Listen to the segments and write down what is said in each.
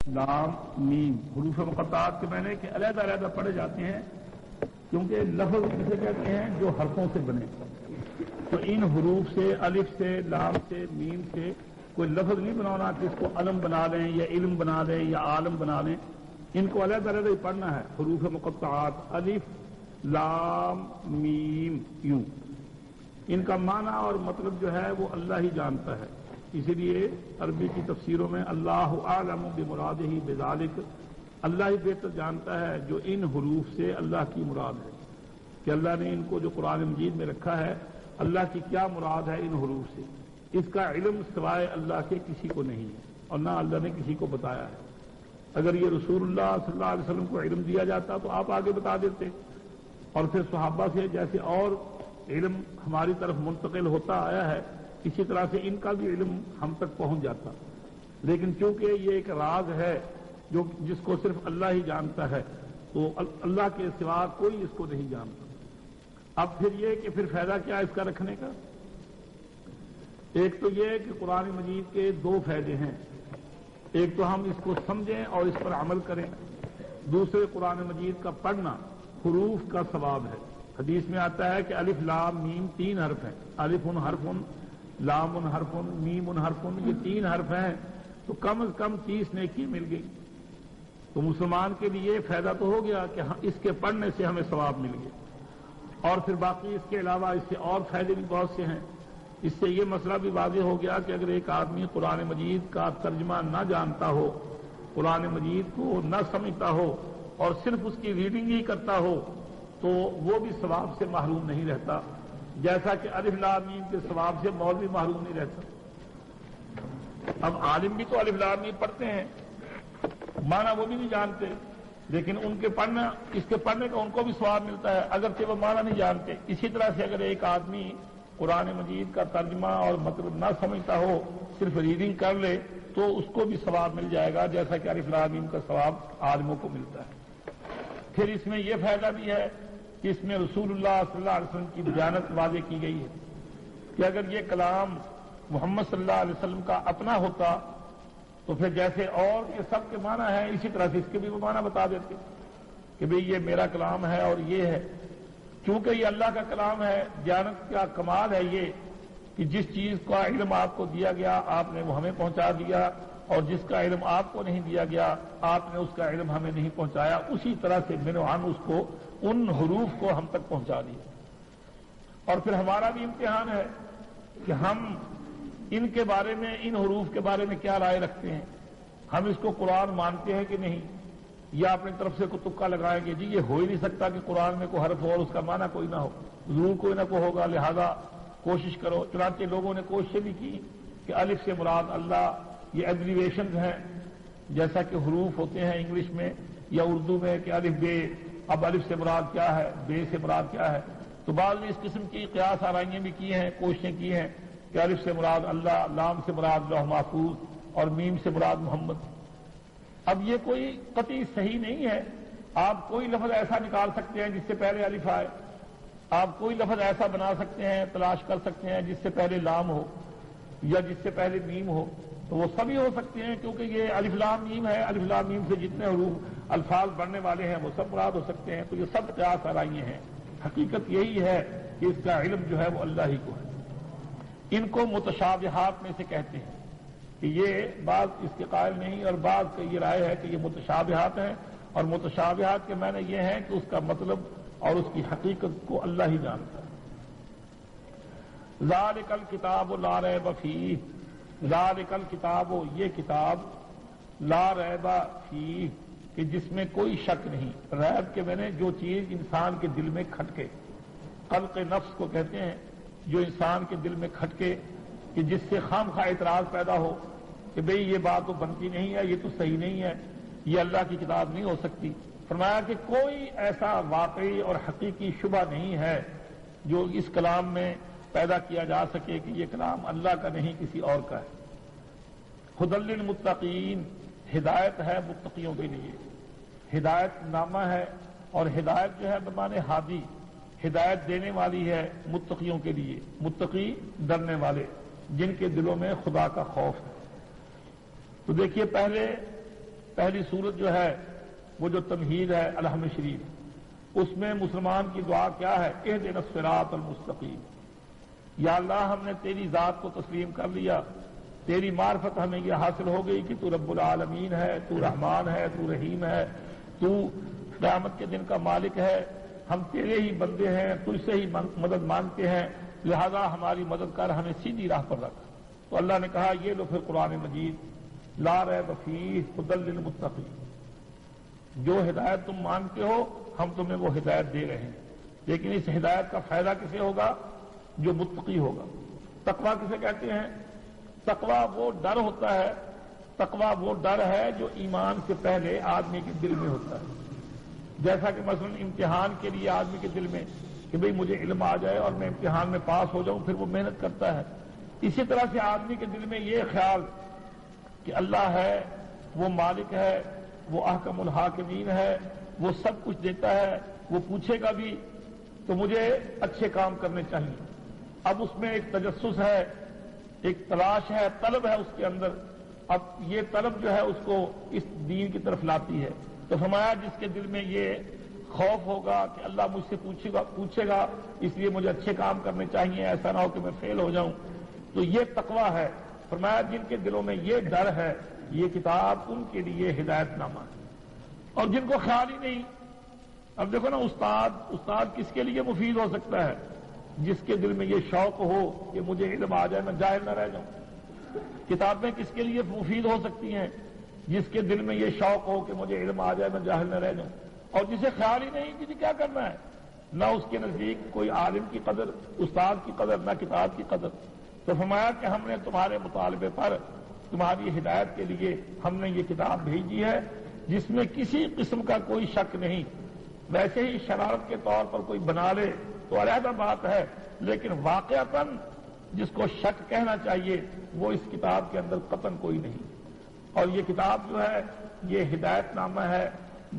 لام میم حروف مقطعات کے معنی کہ علیحدہ علیحدہ پڑھے جاتے ہیں، کیونکہ لفظ کسے کہتے ہیں جو حرفوں سے بنے. تو ان حروف سے، الف سے، لام سے، میم سے کوئی لفظ نہیں بنانا کہ اس کو علم بنا لیں یا علم بنا لیں یا عالم بنا لیں. ان کو علیحدہ علیحدہ ہی پڑھنا ہے. حروف مقطعات الف لام میم یوں، ان کا معنی اور مطلب جو ہے وہ اللہ ہی جانتا ہے. اسی لیے عربی کی تفسیروں میں اللہ اعلم بمرادہ بذالک، اللہ ہی بہتر جانتا ہے جو ان حروف سے اللہ کی مراد ہے، کہ اللہ نے ان کو جو قرآن مجید میں رکھا ہے اللہ کی کیا مراد ہے ان حروف سے. اس کا علم سوائے اللہ کے کسی کو نہیں ہے اور نہ اللہ نے کسی کو بتایا ہے. اگر یہ رسول اللہ صلی اللہ علیہ وسلم کو علم دیا جاتا تو آپ آگے بتا دیتے، اور پھر صحابہ سے جیسے اور علم ہماری طرف منتقل ہوتا آیا ہے اسی طرح سے ان کا بھی علم ہم تک پہنچ جاتا. لیکن چونکہ یہ ایک راز ہے جس کو صرف اللہ ہی جانتا ہے، تو اللہ کے سوا کوئی اس کو نہیں جانتا. اب پھر یہ کہ پھر فائدہ کیا اس کا رکھنے کا؟ ایک تو یہ کہ قرآن مجید کے دو فائدے ہیں. ایک تو ہم اس کو سمجھیں اور اس پر عمل کریں. دوسرے قرآن مجید کا پڑھنا حروف کا ثواب ہے. حدیث میں آتا ہے کہ الف لام میم تین حرف ہیں. الف حرف، لام حرف، میم حرف، یہ تین حرف ہیں تو کم از کم 30 نیکی مل گئی. تو مسلمان کے لیے فائدہ تو ہو گیا کہ اس کے پڑھنے سے ہمیں ثواب مل گیا. اور پھر باقی اس کے علاوہ اس سے اور فائدے بھی بہت سے ہیں. اس سے یہ مسئلہ بھی واضح ہو گیا کہ اگر ایک آدمی قرآن مجید کا ترجمہ نہ جانتا ہو، قرآن مجید کو نہ سمجھتا ہو اور صرف اس کی ریڈنگ ہی کرتا ہو تو وہ بھی ثواب سے محروم نہیں رہتا، جیسا کہ الف لام میم کے ثواب سے مولوی محروم نہیں رہتا. اب عالم بھی تو الف لام میم پڑھتے ہیں، معنی وہ بھی نہیں جانتے، لیکن ان کے پڑھنا، اس کے پڑھنے کا ان کو بھی ثواب ملتا ہے اگرچہ وہ معنی نہیں جانتے. اسی طرح سے اگر ایک آدمی قرآن مجید کا ترجمہ اور مطلب نہ سمجھتا ہو، صرف ریڈنگ کر لے تو اس کو بھی ثواب مل جائے گا جیسا کہ الف لام میم کا ثواب عالموں کو ملتا ہے. پھر اس میں یہ فائدہ بھی ہے کہ اس میں رسول اللہ صلی اللہ علیہ وسلم کی دیانت واضح کی گئی ہے کہ اگر یہ کلام محمد صلی اللہ علیہ وسلم کا اپنا ہوتا تو پھر جیسے اور کے سب کے معنی ہیں اسی طرح سے اس کے بھی وہ معنی بتا دیتے کہ بھئی یہ میرا کلام ہے اور یہ ہے. چونکہ یہ اللہ کا کلام ہے، دیانت کا کمال ہے یہ کہ جس چیز کا علم آپ کو دیا گیا آپ نے وہ ہمیں پہنچا دیا، اور جس کا علم آپ کو نہیں دیا گیا آپ نے اس کا علم ہمیں نہیں پہنچایا، اسی طرح سے منوعن اس کو، ان حروف کو ہم تک پہنچا دیا. اور پھر ہمارا بھی امتحان ہے کہ ہم ان کے بارے میں، ان حروف کے بارے میں کیا رائے رکھتے ہیں. ہم اس کو قرآن مانتے ہیں کہ نہیں، یا اپنی طرف سے کوئی تکا لگائیں گے جی یہ ہو ہی نہیں سکتا کہ قرآن میں کوئی حرف ہو اور اس کا معنی کوئی نہ ہو، ضرور کوئی نہ کوئی ہوگا، لہذا کوشش کرو. چنانچہ لوگوں نے کوششیں بھی کی کہ الف سے مراد اللہ، یہ ایبریویشنز ہیں جیسا کہ حروف ہوتے ہیں انگلش میں یا اردو میں کہ الف بے، اب الف سے مراد کیا ہے، بے سے مراد کیا ہے. تو بعض نے اس قسم کی قیاس آرائیاں بھی کی ہیں، کوششیں کی ہیں کہ الف سے مراد اللہ، لام سے مراد لوح محفوظ اور میم سے مراد محمد. اب یہ کوئی قطعی صحیح نہیں ہے. آپ کوئی لفظ ایسا نکال سکتے ہیں جس سے پہلے الف آئے، آپ کوئی لفظ ایسا بنا سکتے ہیں، تلاش کر سکتے ہیں جس سے پہلے لام ہو یا جس سے پہلے میم ہو، تو وہ سبھی ہو سکتے ہیں کیونکہ یہ الف لام میم ہے. الف لام میم سے جتنے حروف الفاظ بننے والے ہیں وہ سب مراد ہو سکتے ہیں. تو یہ سب قیاس آرائیاں ہیں. حقیقت یہی ہے کہ اس کا علم جو ہے وہ اللہ ہی کو ہے. ان کو متشابہات میں سے کہتے ہیں کہ یہ بعض اس کے قائل نہیں، اور بعض کا یہ رائے ہے کہ یہ متشابہات ہیں، اور متشابہات کے معنی یہ ہیں کہ اس کا مطلب اور اس کی حقیقت کو اللہ ہی جانتا ہے. ذالک الکتاب لا ریب فیہ، ذالک الکتاب، یہ کتاب، لا ریب فیہ، کہ جس میں کوئی شک نہیں. ریب کے معنی جو چیز انسان کے دل میں کھٹکے، خلق نفس کو کہتے ہیں، جو انسان کے دل میں کھٹکے کہ جس سے خام خواہ اعتراض پیدا ہو کہ بھئی یہ بات تو بنتی نہیں ہے، یہ تو صحیح نہیں ہے، یہ اللہ کی کتاب نہیں ہو سکتی. فرمایا کہ کوئی ایسا واقعی اور حقیقی شبہ نہیں ہے جو اس کلام میں پیدا کیا جا سکے کہ یہ کلام اللہ کا نہیں کسی اور کا ہے. ھدی للمتقین، ہدایت ہے متقیوں کے لیے. ہدایت نامہ ہے، اور ہدایت جو ہے بمانے ہادی، ہدایت دینے والی ہے متقیوں کے لیے. متقی ڈرنے والے جن کے دلوں میں خدا کا خوف ہے. تو دیکھیے پہلے پہلی سورت جو ہے وہ جو تمہید ہے الحم شریف، اس میں مسلمان کی دعا کیا ہے؟ اہدنا الصراط المستقیم، یا اللہ ہم نے تیری ذات کو تسلیم کر لیا، تیری معرفت ہمیں یہ حاصل ہو گئی کہ تو رب العالمین ہے، تو رحمان ہے، تو رحیم ہے، تو قیامت کے دن کا مالک ہے، ہم تیرے ہی بندے ہیں، تجھ سے ہی مدد مانگتے ہیں، لہذا ہماری مدد کر، ہمیں سیدھی راہ پر رکھ۔ تو اللہ نے کہا یہ لو پھر قرآن مجید لا ریب فیہ ھدی للمتقین، جو ہدایت تم مانگتے ہو ہم تمہیں وہ ہدایت دے رہے ہیں، لیکن اس ہدایت کا فائدہ کسے ہوگا؟ جو متقی ہوگا۔ تقویٰ کسے کہتے ہیں؟ تقویٰ وہ ڈر ہوتا ہے، تقویٰ وہ ڈر ہے جو ایمان سے پہلے آدمی کے دل میں ہوتا ہے، جیسا کہ مثلا امتحان کے لیے آدمی کے دل میں کہ بھئی مجھے علم آ جائے اور میں امتحان میں پاس ہو جاؤں، پھر وہ محنت کرتا ہے۔ اسی طرح سے آدمی کے دل میں یہ خیال کہ اللہ ہے، وہ مالک ہے، وہ احکم الحاکمین ہے، وہ سب کچھ دیتا ہے، وہ پوچھے گا بھی، تو مجھے اچھے کام کرنے چاہیے۔ اب اس میں ایک تجسس ہے، ایک تلاش ہے، طلب ہے اس کے اندر، اب یہ طلب جو ہے اس کو اس دین کی طرف لاتی ہے۔ تو فرمایا جس کے دل میں یہ خوف ہوگا کہ اللہ مجھ سے پوچھے گا اس لیے مجھے اچھے کام کرنے چاہیے، ایسا نہ ہو کہ میں فیل ہو جاؤں، تو یہ تقویٰ ہے۔ فرمایا جن کے دلوں میں یہ ڈر ہے یہ کتاب ان کے لیے ہدایت نامہ ہے۔ اور جن کو خیال ہی نہیں، اب دیکھو نا، استاد کس کے لیے مفید ہو سکتا ہے؟ جس کے دل میں یہ شوق ہو کہ مجھے علم آ جائے، میں جاہل نہ رہ جاؤں۔ کتابیں کس کے لیے مفید ہو سکتی ہیں؟ جس کے دل میں یہ شوق ہو کہ مجھے علم آ جائے، میں جاہل نہ رہ جاؤں۔ اور جسے خیال ہی نہیں کہ جی کیا کرنا ہے، نہ اس کے نزدیک کوئی عالم کی قدر، استاد کی قدر، نہ کتاب کی قدر، تو فرمایا کہ ہم نے تمہارے مطالبے پر، تمہاری ہدایت کے لیے ہم نے یہ کتاب بھیجی ہے جس میں کسی قسم کا کوئی شک نہیں۔ ویسے ہی شرارت کے طور پر کوئی بنا لے تو علیحدہ بات ہے، لیکن واقعتاً جس کو شک کہنا چاہیے وہ اس کتاب کے اندر قطعاً کوئی نہیں۔ اور یہ کتاب جو ہے یہ ہدایت نامہ ہے،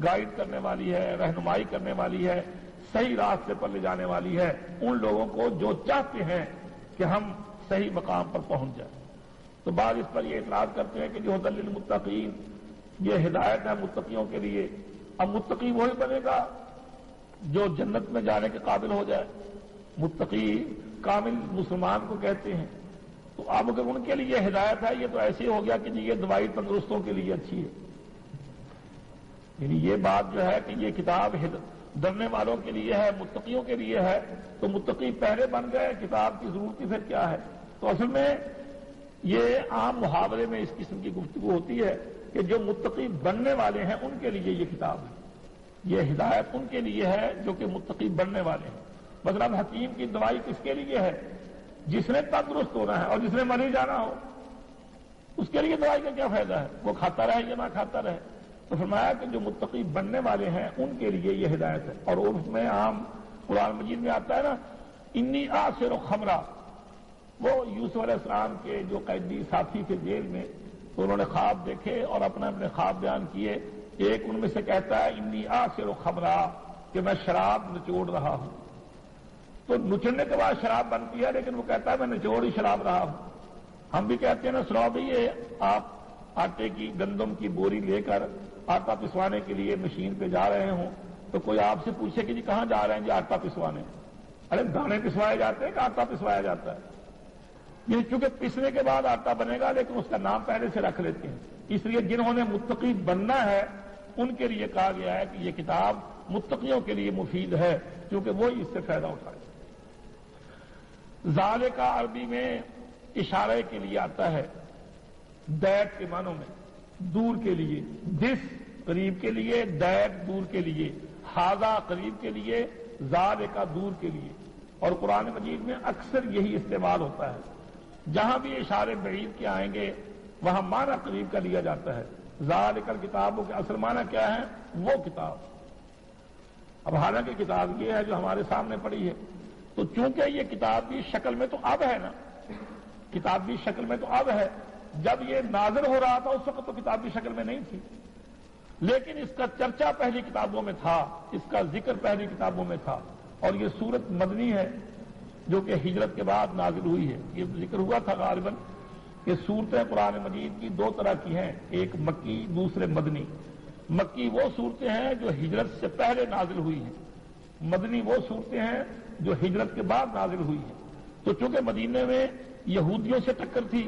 گائیڈ کرنے والی ہے، رہنمائی کرنے والی ہے، صحیح راستے پر لے جانے والی ہے ان لوگوں کو جو چاہتے ہیں کہ ہم صحیح مقام پر پہنچ جائیں۔ تو بعض اس پر یہ اعتراض کرتے ہیں کہ جو ھدی للمتقین، یہ ہدایت ہے متقیوں کے لیے۔ اب متقی وہی بنے گا جو جنت میں جانے کے قابل ہو جائے، متقی کامل مسلمان کو کہتے ہیں۔ تو اب اگر ان کے لیے ہدایت ہے، یہ تو ایسے ہو گیا کہ جی یہ دوائی تندرستوں کے لیے اچھی ہے، یعنی یہ بات جو ہے کہ یہ کتاب ڈرنے والوں کے لیے ہے، متقیوں کے لیے ہے، تو متقی پہلے بن گئے، کتاب کی ضرورت ہی پھر کیا ہے؟ تو اصل میں یہ عام محاورے میں اس قسم کی گفتگو ہوتی ہے کہ جو متقی بننے والے ہیں ان کے لیے یہ کتاب ہے، یہ ہدایت ان کے لیے ہے جو کہ متقی بننے والے ہیں۔ مطلب حکیم کی دوائی کس کے لیے ہے؟ جس نے تندرست ہونا ہے، اور جس نے مر جانا ہو اس کے لیے دوائی کا کیا فائدہ ہے؟ وہ کھاتا رہے یا نہ کھاتا رہے۔ تو فرمایا کہ جو متقی بننے والے ہیں ان کے لیے یہ ہدایت ہے۔ اور اس میں عام قرآن مجید میں آتا ہے نا، انی آصر خمرہ، وہ یوسف علیہ السلام کے جو قیدی ساتھی تھے جیل میں، تو انہوں نے خواب دیکھے اور اپنے خواب بیان کیے۔ ایک ان میں سے کہتا ہے انی آصر خمرہ، کہ میں شراب نچوڑ رہا ہوں۔ تو نچڑنے کے بعد شراب بنتی ہے، لیکن وہ کہتا ہے میں نچوڑ ہی شراب رہا ہوں۔ ہم بھی کہتے ہیں نا سنو بھائی، یہ آپ آٹے کی گندم کی بوری لے کر آٹا پسوانے کے لیے مشین پہ جا رہے ہوں، تو کوئی آپ سے پوچھے کہ جی کہاں جا رہے ہیں؟ جی آٹا پسوانے۔ ارے دانے پسوائے جاتے ہیں کہ آٹا پسوایا جاتا ہے؟ یہ چونکہ پسنے کے بعد آٹا بنے گا، لیکن اس کا نام پہلے سے رکھ لیتے ہیں۔ اس لیے جنہوں نے متقی بننا ہے ان کے لیے کہا گیا ہے کہ یہ کتاب متقیوں کے لیے مفید ہے، کیونکہ وہی اس سے فائدہ اٹھائے۔ ذالک کا عربی میں اشارے کے لیے آتا ہے، دیٹ کے معنوں میں دور کے لیے، دس قریب کے لیے، دیٹ دور کے لیے، ہاذا قریب کے لیے، ذالک دور کے لیے۔ اور قرآن مجید میں اکثر یہی استعمال ہوتا ہے، جہاں بھی اشارے بعید کے آئیں گے وہاں معنی قریب کا لیا جاتا ہے۔ ذالک الکتابوں کے اصل معنی کیا ہے؟ وہ کتاب۔ اب حالانکہ کتاب یہ ہے جو ہمارے سامنے پڑی ہے، تو چونکہ یہ کتاب بھی شکل میں تو اب ہے نا، کتاب بھی شکل میں تو اب ہے، جب یہ نازل ہو رہا تھا اس وقت تو کتاب بھی شکل میں نہیں تھی، لیکن اس کا چرچا پہلی کتابوں میں تھا، اس کا ذکر پہلی کتابوں میں تھا۔ اور یہ سورت مدنی ہے جو کہ ہجرت کے بعد نازل ہوئی ہے۔ یہ ذکر ہوا تھا غالباً کہ صورتیں قرآن مجید کی دو طرح کی ہیں، ایک مکی دوسرے مدنی۔ مکی وہ صورتیں ہیں جو ہجرت سے پہلے نازل ہوئی ہیں، مدنی وہ صورتیں ہیں جو ہجرت کے بعد نازل ہوئی ہیں۔ تو چونکہ مدینے میں یہودیوں سے ٹکر تھی،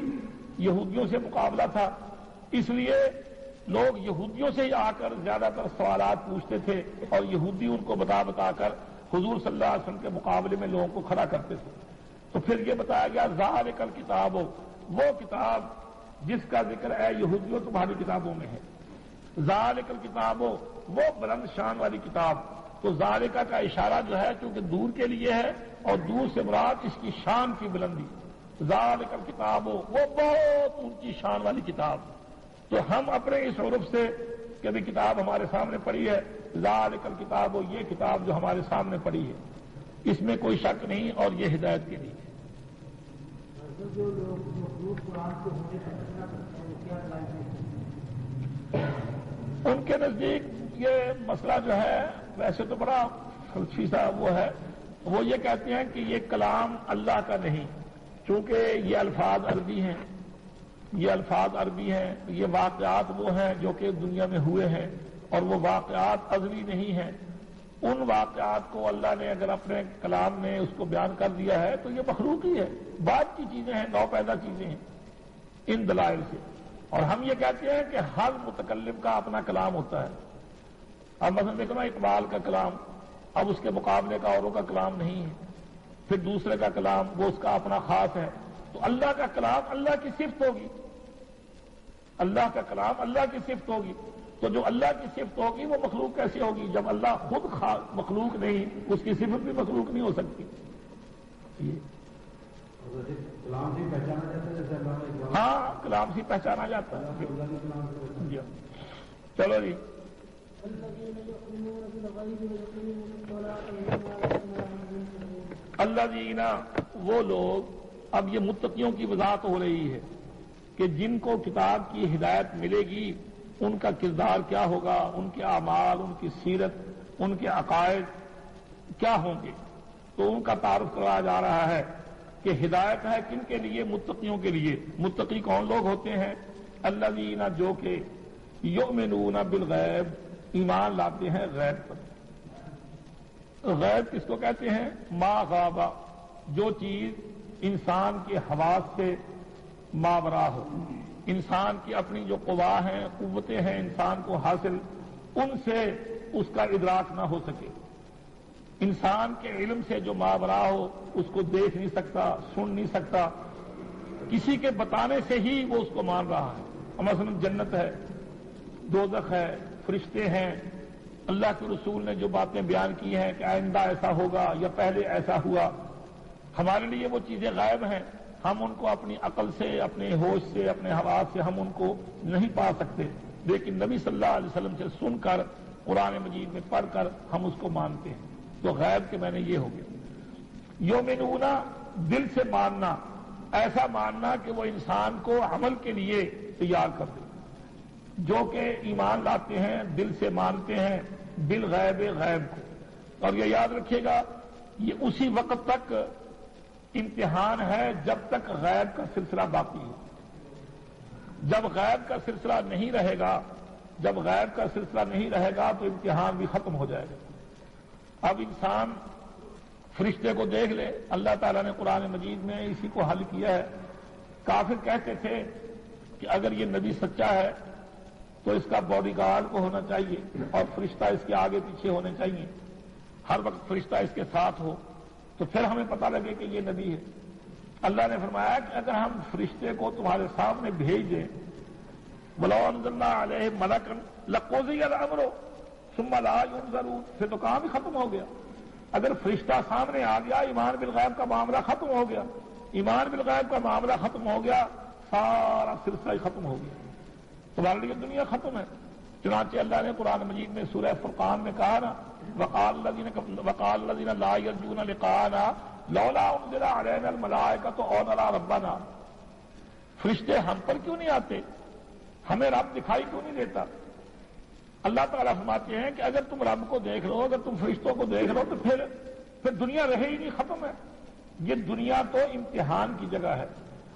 یہودیوں سے مقابلہ تھا، اس لیے لوگ یہودیوں سے ہی آ کر زیادہ تر سوالات پوچھتے تھے اور یہودی ان کو بتا بتا کر حضور صلی اللہ علیہ وسلم کے مقابلے میں لوگوں کو کھڑا کرتے تھے۔ تو پھر یہ بتایا گیا ذالک الکتاب، وہ کتاب جس کا ذکر ہے یہودیوں تمہاری کتابوں میں ہے، ذالک الکتاب وہ بلند شان والی کتاب۔ تو ذالکہ کا اشارہ جو ہے چونکہ دور کے لیے ہے اور دور سے مراد اس کی شان کی بلندی، ذالک الکتاب وہ بہت اونچی شان والی کتاب۔ تو ہم اپنے اس عرف سے کہ بھی کتاب ہمارے سامنے پڑی ہے، ذالک الکتاب یہ کتاب جو ہمارے سامنے پڑی ہے، اس میں کوئی شک نہیں اور یہ ہدایت کے لیے ہے۔ ان کے نزدیک یہ مسئلہ جو ہے ویسے تو بڑا فلسفی سا وہ ہے، وہ یہ کہتے ہیں کہ یہ کلام اللہ کا نہیں، چونکہ یہ الفاظ عربی ہیں، یہ الفاظ عربی ہیں، یہ واقعات وہ ہیں جو کہ دنیا میں ہوئے ہیں اور وہ واقعات ازلی نہیں ہیں۔ ان واقعات کو اللہ نے اگر اپنے کلام میں اس کو بیان کر دیا ہے تو یہ مخلوق ہی ہے، بعد کی چیزیں ہیں، نو پیدا چیزیں ہیں ان دلائل سے۔ اور ہم یہ کہتے ہیں کہ ہر متکلم کا اپنا کلام ہوتا ہے۔ اب مثلا دیکھو نا اقبال کا کلام اب اس کے مقابلے کا اوروں کا کلام نہیں ہے، پھر دوسرے کا کلام وہ اس کا اپنا خاص ہے۔ تو اللہ کا کلام اللہ کی صفت ہوگی، اللہ کا کلام اللہ کی صفت ہوگی۔ تو جو اللہ کی صفت ہوگی وہ مخلوق کیسے ہوگی جب اللہ خود مخلوق نہیں، اس کی صفت بھی مخلوق نہیں ہو سکتی۔ کلام سے پہچانا جاتا ہے جیسے اللہ نے ہاں کلام سے پہچانا جاتا ہے۔ جی چلو جی، اللہ جینا وہ لوگ، اب یہ متقیوں کی وضاحت ہو رہی ہے کہ جن کو کتاب کی ہدایت ملے گی ان کا کردار کیا ہوگا، ان کے اعمال، ان کی سیرت، ان کے عقائد کیا ہوں گے۔ تو ان کا تعارف کرایا جا رہا ہے کہ ہدایت ہے کن کے لیے؟ متقیوں کے لیے۔ متقی کون لوگ ہوتے ہیں؟ الذین جو کہ یؤمنون بالغیب، ایمان لاتے ہیں غیب پر۔ غیب کس کو کہتے ہیں؟ ما غابا، جو چیز انسان کے حواس سے ماورا ہو، انسان کی اپنی جو قوا ہیں، قوتیں ہیں انسان کو حاصل، ان سے اس کا ادراک نہ ہو سکے۔ انسان کے علم سے جو ماورا ہو اس کو دیکھ نہیں سکتا، سن نہیں سکتا، کسی کے بتانے سے ہی وہ اس کو مان رہا ہے۔ مثلا جنت ہے، دوزخ ہے، فرشتے ہیں، اللہ کے رسول نے جو باتیں بیان کی ہیں کہ آئندہ ایسا ہوگا یا پہلے ایسا ہوا، ہمارے لیے وہ چیزیں غائب ہیں، ہم ان کو اپنی عقل سے، اپنے ہوش سے، اپنے حواس سے ہم ان کو نہیں پا سکتے، لیکن نبی صلی اللہ علیہ وسلم سے سن کر، قرآن مجید میں پڑھ کر ہم اس کو مانتے ہیں۔ تو غیب کے میں نے یہ ہو گیا۔ یؤمنون دل سے ماننا، ایسا ماننا کہ وہ انسان کو عمل کے لیے تیار کر دے۔ جو کہ ایمان لاتے ہیں، دل سے مانتے ہیں بالغیب، غیب کو۔ اور یہ یاد رکھیے گا یہ اسی وقت تک امتحان ہے جب تک غیب کا سلسلہ باقی ہے۔ جب غیب کا سلسلہ نہیں رہے گا، جب غیب کا سلسلہ نہیں رہے گا تو امتحان بھی ختم ہو جائے گا۔ اب انسان فرشتے کو دیکھ لے، اللہ تعالیٰ نے قرآن مجید میں اسی کو حل کیا ہے۔ کافر کہتے تھے کہ اگر یہ نبی سچا ہے تو اس کا باڈی گارڈ کو ہونا چاہیے اور فرشتہ اس کے آگے پیچھے ہونے چاہیے، ہر وقت فرشتہ اس کے ساتھ ہو تو پھر ہمیں پتہ لگے کہ یہ نبی ہے۔ اللہ نے فرمایا کہ اگر ہم فرشتے کو تمہارے سامنے بھیج دیں، وَلَوْ أَنزَلْنَا عَلَيْهِمْ مَلَكًا لَقُضِيَ الْأَمْرُ ثُمَّ لَا يُنظَرُونَ، پھر تو کام ہی ختم ہو گیا۔ اگر فرشتہ سامنے آ گیا، ایمان بالغیب کا معاملہ ختم ہو گیا، ایمان بالغیب کا معاملہ ختم ہو گیا، سارا سلسلہ ہی ختم ہو گیا، تمہارے لیے دنیا ختم ہے۔ چنانچہ اللہ نے قرآن مجید میں سورہ فرقان میں کہا نا، وقال الذين لا يرجون لقاءنا لولا انزل علينا الملائكة او نرى ربنا، فرشتے ہم پر کیوں نہیں آتے، ہمیں رب دکھائی کیوں نہیں دیتا؟ اللہ تعالیٰ فرماتے ہیں کہ اگر تم رب کو دیکھ لو، اگر تم فرشتوں کو دیکھ لو تو پھر دنیا رہے ہی نہیں، ختم ہے۔ یہ دنیا تو امتحان کی جگہ ہے،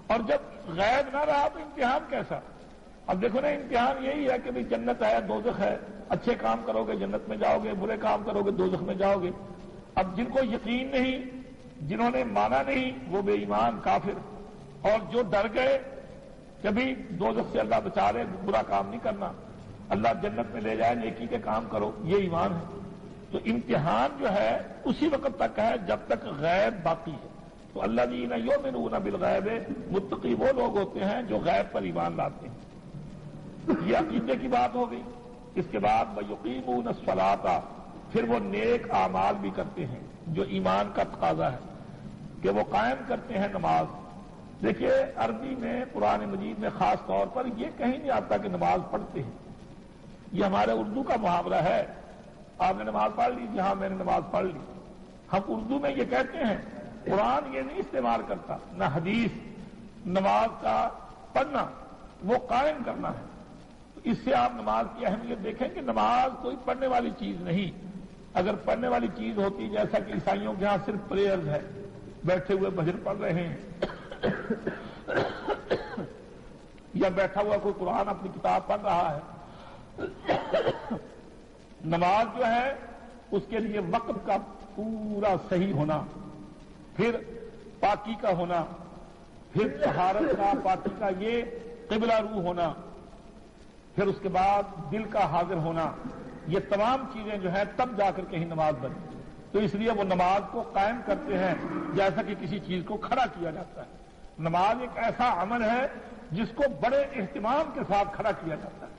اور جب غیب نہ رہا تو امتحان کیسا؟ اب دیکھو نا، امتحان یہی ہے کہ بھئی جنت ہے، دوزخ ہے، اچھے کام کرو گے جنت میں جاؤ گے، برے کام کرو گے دوزخ میں جاؤ گے۔ اب جن کو یقین نہیں، جنہوں نے مانا نہیں، وہ بے ایمان کافر، اور جو ڈر گئے کہ بھی دوزخ سے اللہ بچا لے، برا کام نہیں کرنا، اللہ جنت میں لے جائے، نیکی کے کام کرو، یہ ایمان ہے۔ تو امتحان جو ہے اسی وقت تک ہے جب تک غیب باقی ہے۔ تو الذین یؤمنون بالغیب، متقی وہ لوگ ہوتے ہیں جو غیب پر ایمان لاتے ہیں۔ یہ عقیدے کی بات ہو گئی۔ اس کے بعد وَیُقِیمُونَ الصَّلَاةَ، پھر وہ نیک اعمال بھی کرتے ہیں، جو ایمان کا تقاضا ہے کہ وہ قائم کرتے ہیں نماز۔ دیکھیے عربی میں قرآن مجید میں خاص طور پر یہ کہیں نہیں آتا کہ نماز پڑھتے ہیں، یہ ہمارے اردو کا محاورہ ہے۔ آپ نے نماز پڑھ لی؟ جی ہاں میں نے نماز پڑھ لی۔ ہم اردو میں یہ کہتے ہیں، قرآن یہ نہیں استعمال کرتا، نہ حدیث۔ نماز کا پڑھنا وہ قائم کرنا ہے۔ تو اس سے آپ نماز کی اہمیت دیکھیں کہ نماز کوئی پڑھنے والی چیز نہیں۔ اگر پڑھنے والی چیز ہوتی، جیسا کہ عیسائیوں کے ہاں صرف پریئرز ہے، بیٹھے ہوئے بھجن پڑھ رہے ہیں یا بیٹھا ہوا کوئی قرآن اپنی کتاب پڑھ رہا ہے، نماز جو ہے اس کے لیے وقت کا پورا صحیح ہونا، پھر پاکی کا ہونا، پھر طہارت کا، پاکی کا، یہ قبلہ رو ہونا، پھر اس کے بعد دل کا حاضر ہونا، یہ تمام چیزیں جو ہیں تب جا کر کہیں نماز بنتی۔ تو اس لیے وہ نماز کو قائم کرتے ہیں جیسا کہ کسی چیز کو کھڑا کیا جاتا ہے۔ نماز ایک ایسا عمل ہے جس کو بڑے اہتمام کے ساتھ کھڑا کیا جاتا ہے،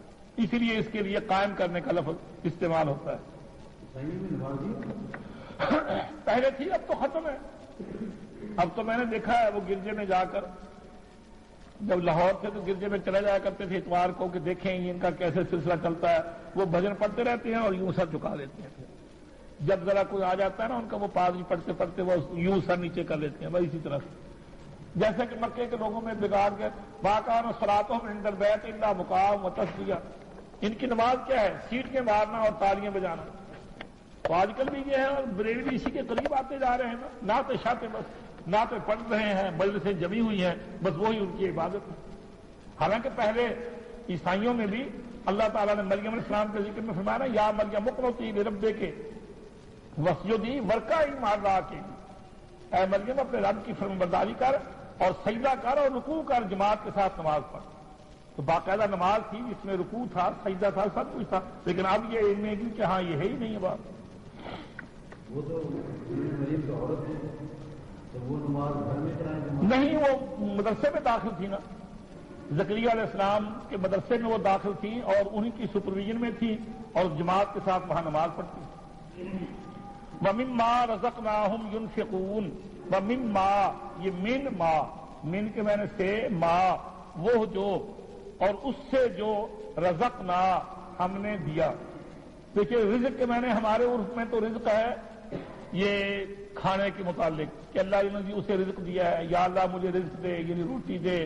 اسی لیے اس کے لیے قائم کرنے کا لفظ استعمال ہوتا ہے۔ پہلے تھی، اب تو ختم ہے۔ اب تو میں نے دیکھا ہے وہ گرجے میں جا کر، جب لاہور تھے تو گرجے میں چلے جایا کرتے تھے اتوار کو کہ دیکھیں ان کا کیسے سلسلہ چلتا ہے۔ وہ بھجن پڑھتے رہتے ہیں اور یوں سر جھکا دیتے ہیں، جب ذرا کوئی آ جاتا ہے نا ان کا، وہ پادری پڑھتے پڑھتے وہ یوں سر نیچے کر لیتے ہیں، بس اسی طرح سے۔ جیسے کہ مکے کے لوگوں میں بگاڑ کے باقاعدہ صلاتهم عند البیت الا مقام و تصدیہ، ان کی نماز کیا ہے؟ سیٹیں مارنا اور تالیاں بجانا۔ تو آج کل بھی یہ ہے، اور بریلوی بھی اسی کے قریب آتے جا رہے ہیں نا، نعتیں شاطیں بس نعتیں پڑھ رہے ہیں، مجلسیں جمی ہوئی ہیں، بس وہی ان کی عبادت ہے۔ حالانکہ پہلے عیسائیوں میں بھی اللہ تعالیٰ نے مریم علیہ السلام کے ذکر میں فرمایا نا، یا مریم اقنتی لربک واسجدی وارکعی مع الراکعین، اے مریم اپنے رب کی فرمانبرداری کر اور سجدہ کر اور رکوع کر، جماعت کے ساتھ نماز پڑھ۔ تو باقاعدہ نماز تھی جس میں رکوع تھا، سجدہ تھا، سب کچھ تھا، لیکن اب یہ علم ہے کہ ہاں یہ ہے ہی نہیں ہے بات۔ وہ تو مریم تو عورت ہے، تو وہ نماز گھر میں کرائیں؟ نہیں، وہ مدرسے میں داخل تھی نا، زکریا علیہ السلام کے مدرسے میں وہ داخل تھی اور انہی کی سپرویژن میں تھی اور جماعت کے ساتھ وہاں نماز پڑھتی۔ وَمِمَّا رَزَقْنَاهُمْ يُنْفِقُونَ، وَمِمَّا، یہ من ما، من کے معنی سے ما، وہ جو، اور اس سے جو، رزقنا ہم نے دیا۔ دیکھیے رزق کے معنی ہمارے عرف میں تو رزق ہے یہ کھانے کے متعلق کہ اللہ نے جی اسے رزق دیا ہے، یا اللہ مجھے رزق دے، یعنی روٹی دے،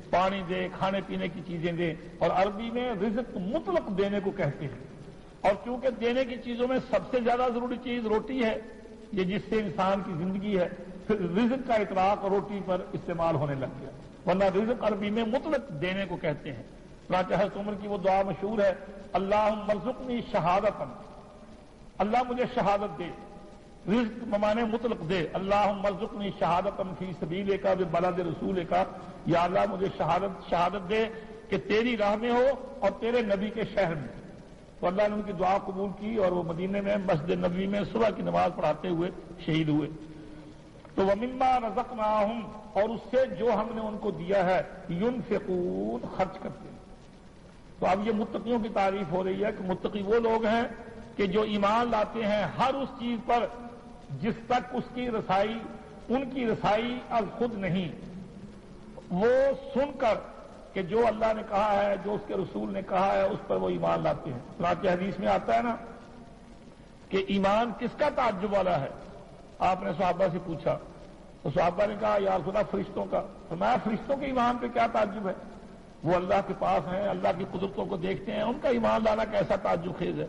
پانی دے، کھانے پینے کی چیزیں دے۔ اور عربی میں رزق مطلق دینے کو کہتے ہیں، اور چونکہ دینے کی چیزوں میں سب سے زیادہ ضروری چیز روٹی ہے، یہ جس سے انسان کی زندگی ہے، پھر رزق کا اطلاق روٹی پر استعمال ہونے لگ گیا، ورنہ رزق عربی میں مطلق دینے کو کہتے ہیں۔ چنانچہ حضرت عمر کی وہ دعا مشہور ہے، اللہم ارزقنی شہادتا، اللہ مجھے شہادت دے، رزق بمانے مطلق دے، اللہم ارزقنی شہادتا فی سبیلک ببلد رسولک، یا اللہ مجھے شہادت دے کہ تیری راہ میں ہو اور تیرے نبی کے شہر میں۔ تو اللہ نے ان کی دعا قبول کی اور وہ مدینے میں مسجد نبوی میں صبح کی نماز پڑھاتے ہوئے شہید ہوئے۔ تو وَمِمَّا رَزَقْنَاهُمْ، اور اس سے جو ہم نے ان کو دیا ہے، يُنْفِقُونَ، خرچ کرتے ہیں۔ تو اب یہ متقیوں کی تعریف ہو رہی ہے کہ متقی وہ لوگ ہیں کہ جو ایمان لاتے ہیں ہر اس چیز پر جس تک اس کی رسائی، ان کی رسائی از خود نہیں، وہ سن کر کہ جو اللہ نے کہا ہے، جو اس کے رسول نے کہا ہے، اس پر وہ ایمان لاتے ہیں۔ چنانچہ حدیث میں آتا ہے نا کہ ایمان کس کا تعجب والا ہے؟ آپ نے صحابہ سے پوچھا تو صحابہ نے کہا یا رسول اللہ فرشتوں کا۔ فرمایا فرشتوں کے ایمان پہ کیا تعجب ہے؟ وہ اللہ کے پاس ہیں، اللہ کی قدرتوں کو دیکھتے ہیں، ان کا ایمان لانا کیسا تعجب خیز ہے؟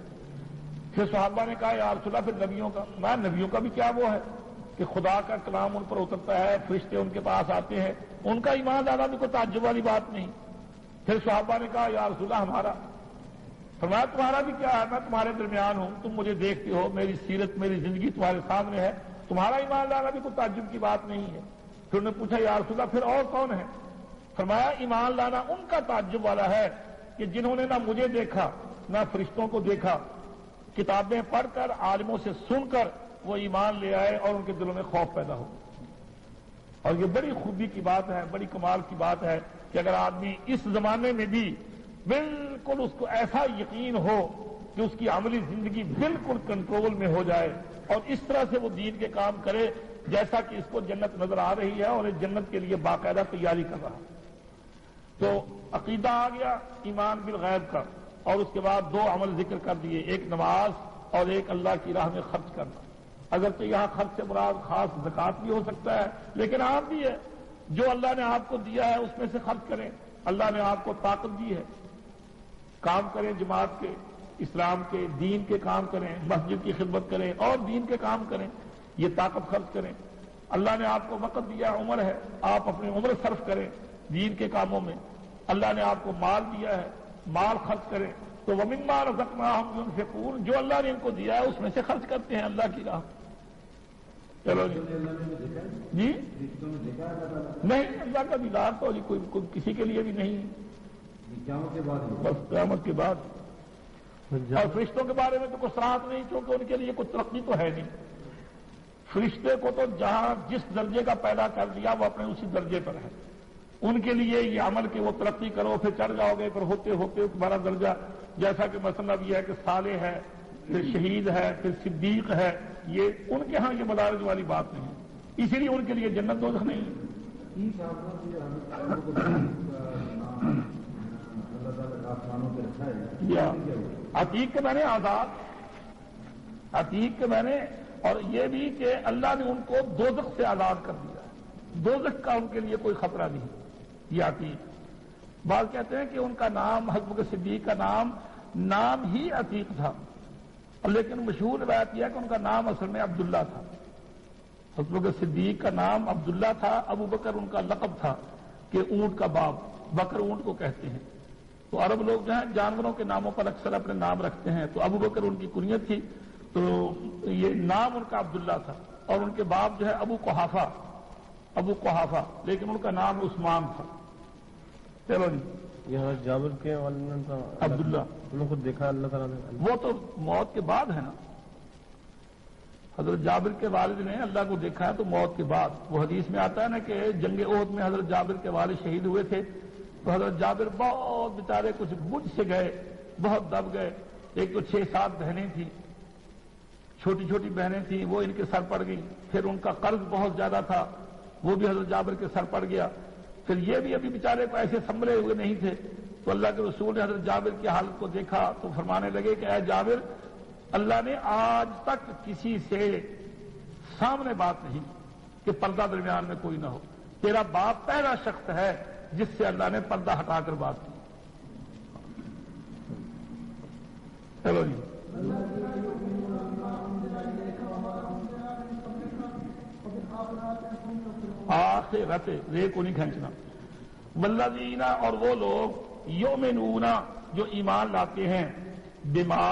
پھر صحابہ نے کہا یا رسول اللہ پھر نبیوں کا۔ میں نبیوں کا بھی کیا وہ ہے؟ کہ خدا کا کلام ان پر اترتا ہے، فرشتے ان کے پاس آتے ہیں، ان کا ایمان لانا بھی کوئی تعجب والی بات نہیں۔ پھر صحابہ نے کہا یا رسول اللہ ہمارا، فرمایا تمہارا بھی کیا ہے، میں تمہارے درمیان ہوں، تم مجھے دیکھتے ہو، میری سیرت میری زندگی تمہارے سامنے ہے، تمہارا ایمان لانا بھی کوئی تعجب کی بات نہیں ہے۔ پھر انہوں نے پوچھا یا رسول اللہ پھر اور کون ہے؟ فرمایا ایمان لانا ان کا تعجب والا ہے کہ جنہوں نے نہ مجھے دیکھا نہ فرشتوں کو دیکھا، کتابیں پڑھ کر عالموں سے سن کر وہ ایمان لے آئے اور ان کے دلوں میں خوف پیدا ہو۔ اور یہ بڑی خوبی کی بات ہے، بڑی کمال کی بات ہے کہ اگر آدمی اس زمانے میں بھی بالکل اس کو ایسا یقین ہو کہ اس کی عملی زندگی بالکل کنٹرول میں ہو جائے اور اس طرح سے وہ دین کے کام کرے جیسا کہ اس کو جنت نظر آ رہی ہے اور اس جنت کے لیے باقاعدہ تیاری کر رہا ہے۔ تو عقیدہ آ گیا ایمان بالغیب کا، اور اس کے بعد دو عمل ذکر کر دیے، ایک نماز اور ایک اللہ کی راہ میں خرچ کرنا۔ اگرچہ یہاں خرچ سے مراد خاص زکوٰۃ بھی ہو سکتا ہے، لیکن عام بھی ہے، جو اللہ نے آپ کو دیا ہے اس میں سے خرچ کریں۔ اللہ نے آپ کو طاقت دی ہے، کام کریں، جماعت کے، اسلام کے، دین کے کام کریں، مسجد کی خدمت کریں اور دین کے کام کریں، یہ طاقت خرچ کریں۔ اللہ نے آپ کو وقت دیا، عمر ہے، آپ اپنی عمر صرف کریں دین کے کاموں میں۔ اللہ نے آپ کو مال دیا ہے، مال خرچ کریں۔ تو وَمِمَّا رَزَقْنَاهُمْ يُنْفِقُونَ، جو اللہ نے ان کو دیا ہے اس میں سے خرچ کرتے ہیں اللہ کی راہ۔ چلو جی نہیں، اللہ کا دیدار تو کوئی کسی کے لیے بھی نہیں، بس قیامت کے بعد۔ اور فرشتوں کے بارے میں تو کوئی صراحت نہیں، کیونکہ ان کے لیے کوئی ترقی تو ہے نہیں۔ فرشتے کو تو جہاں جس درجے کا پیدا کر دیا وہ اپنے اسی درجے پر ہے۔ ان کے لیے یہ عمل کہ وہ ترقی کرو پھر چڑھ جاؤ گے، پھر ہوتے ہوتے تمہارا درجہ، جیسا کہ مثلا اب یہ ہے کہ صالح ہے، پھر شہید ہے، پھر صدیق ہے، یہ ان کے ہاں یہ مدارج والی بات نہیں ہے، اسی لیے ان کے لیے جنت دوزخ نہیں ہے۔ عتیق کے میں نے آزاد، عتیق کے میں نے، اور یہ بھی کہ اللہ نے ان کو دوزخ سے آزاد کر دیا، دوزخ کا ان کے لیے کوئی خطرہ نہیں، یہ عتیق۔ بعض کہتے ہیں کہ ان کا نام، حضرت صدیق کا نام ہی عتیق تھا، لیکن مشہور روایت یہ ہے کہ ان کا نام اصل میں عبداللہ تھا۔ حضرت صدیق کا نام عبداللہ تھا، ابو بکر ان کا لقب تھا کہ اونٹ کا باپ، بکر اونٹ کو کہتے ہیں۔ تو عرب لوگ جو ہیں جانوروں کے ناموں پر اکثر اپنے نام رکھتے ہیں، تو ابو بکر ان کی کنیت تھی، تو یہ نام ان کا عبداللہ تھا، اور ان کے باپ جو ہے ابو قحافہ، لیکن ان کا نام عثمان تھا۔ چلو جی، یہ جابر کے والد عبداللہ، انہوں کو دیکھا اللہ تعالیٰ نے، وہ تو موت کے بعد ہے نا۔ حضرت جابر کے والد نے اللہ کو دیکھا ہے تو موت کے بعد، وہ حدیث میں آتا ہے نا کہ جنگ احد میں حضرت جابر کے والد شہید ہوئے تھے، تو حضرت جابر بہت بیچارے کچھ بجھ سے گئے، بہت دب گئے۔ ایک تو 6-7 بہنیں تھیں، چھوٹی چھوٹی بہنیں تھیں، وہ ان کے سر پڑ گئی، پھر ان کا قرض بہت زیادہ تھا، وہ بھی حضرت جابر کے سر پڑ گیا، پھر یہ بھی ابھی بیچارے کو ایسے سنبھلے ہوئے نہیں تھے۔ تو اللہ کے رسول نے حضرت جابر کی حالت کو دیکھا تو فرمانے لگے کہ اے جابر، اللہ نے آج تک کسی سے سامنے بات نہیں کہ پردہ درمیان میں کوئی نہ ہو، تیرا باپ پہلا شخص ہے جس سے اللہ نے پردہ ہٹا کر بات کی۔ چلو جی، آخرت رے کو نہیں کھینچنا۔ والذین، اور وہ لوگ یؤمنون جو ایمان لاتے ہیں، بما،